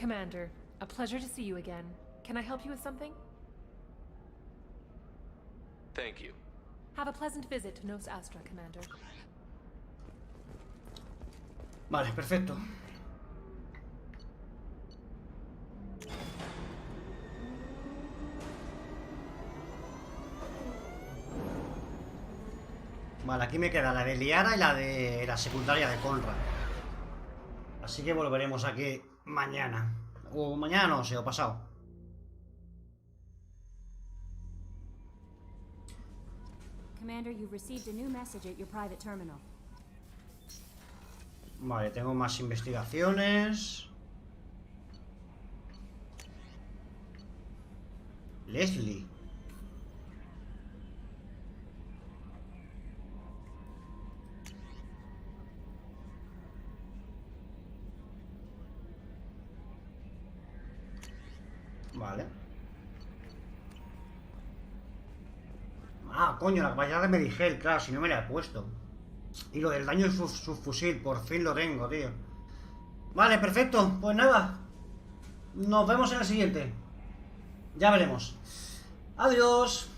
Commander, a pleasure to see you again. Can I help you with something? Thank you. Have a pleasant visit to Nos Astra, Commander. Vale, perfecto. Vale, aquí me queda la de Liara y la de la secundaria de Conrad. Así que volveremos aquí mañana. O mañana no sé, o pasado. Commander, you've received a new message at your private terminal. Vale, tengo más investigaciones. Leslie. Vale. Ah, coño, la capacidad de Medigel, claro, si no me la he puesto. Y lo del daño de su fusil, por fin lo tengo, tío. Vale, perfecto, pues nada. Nos vemos en el siguiente. Ya veremos. Adiós.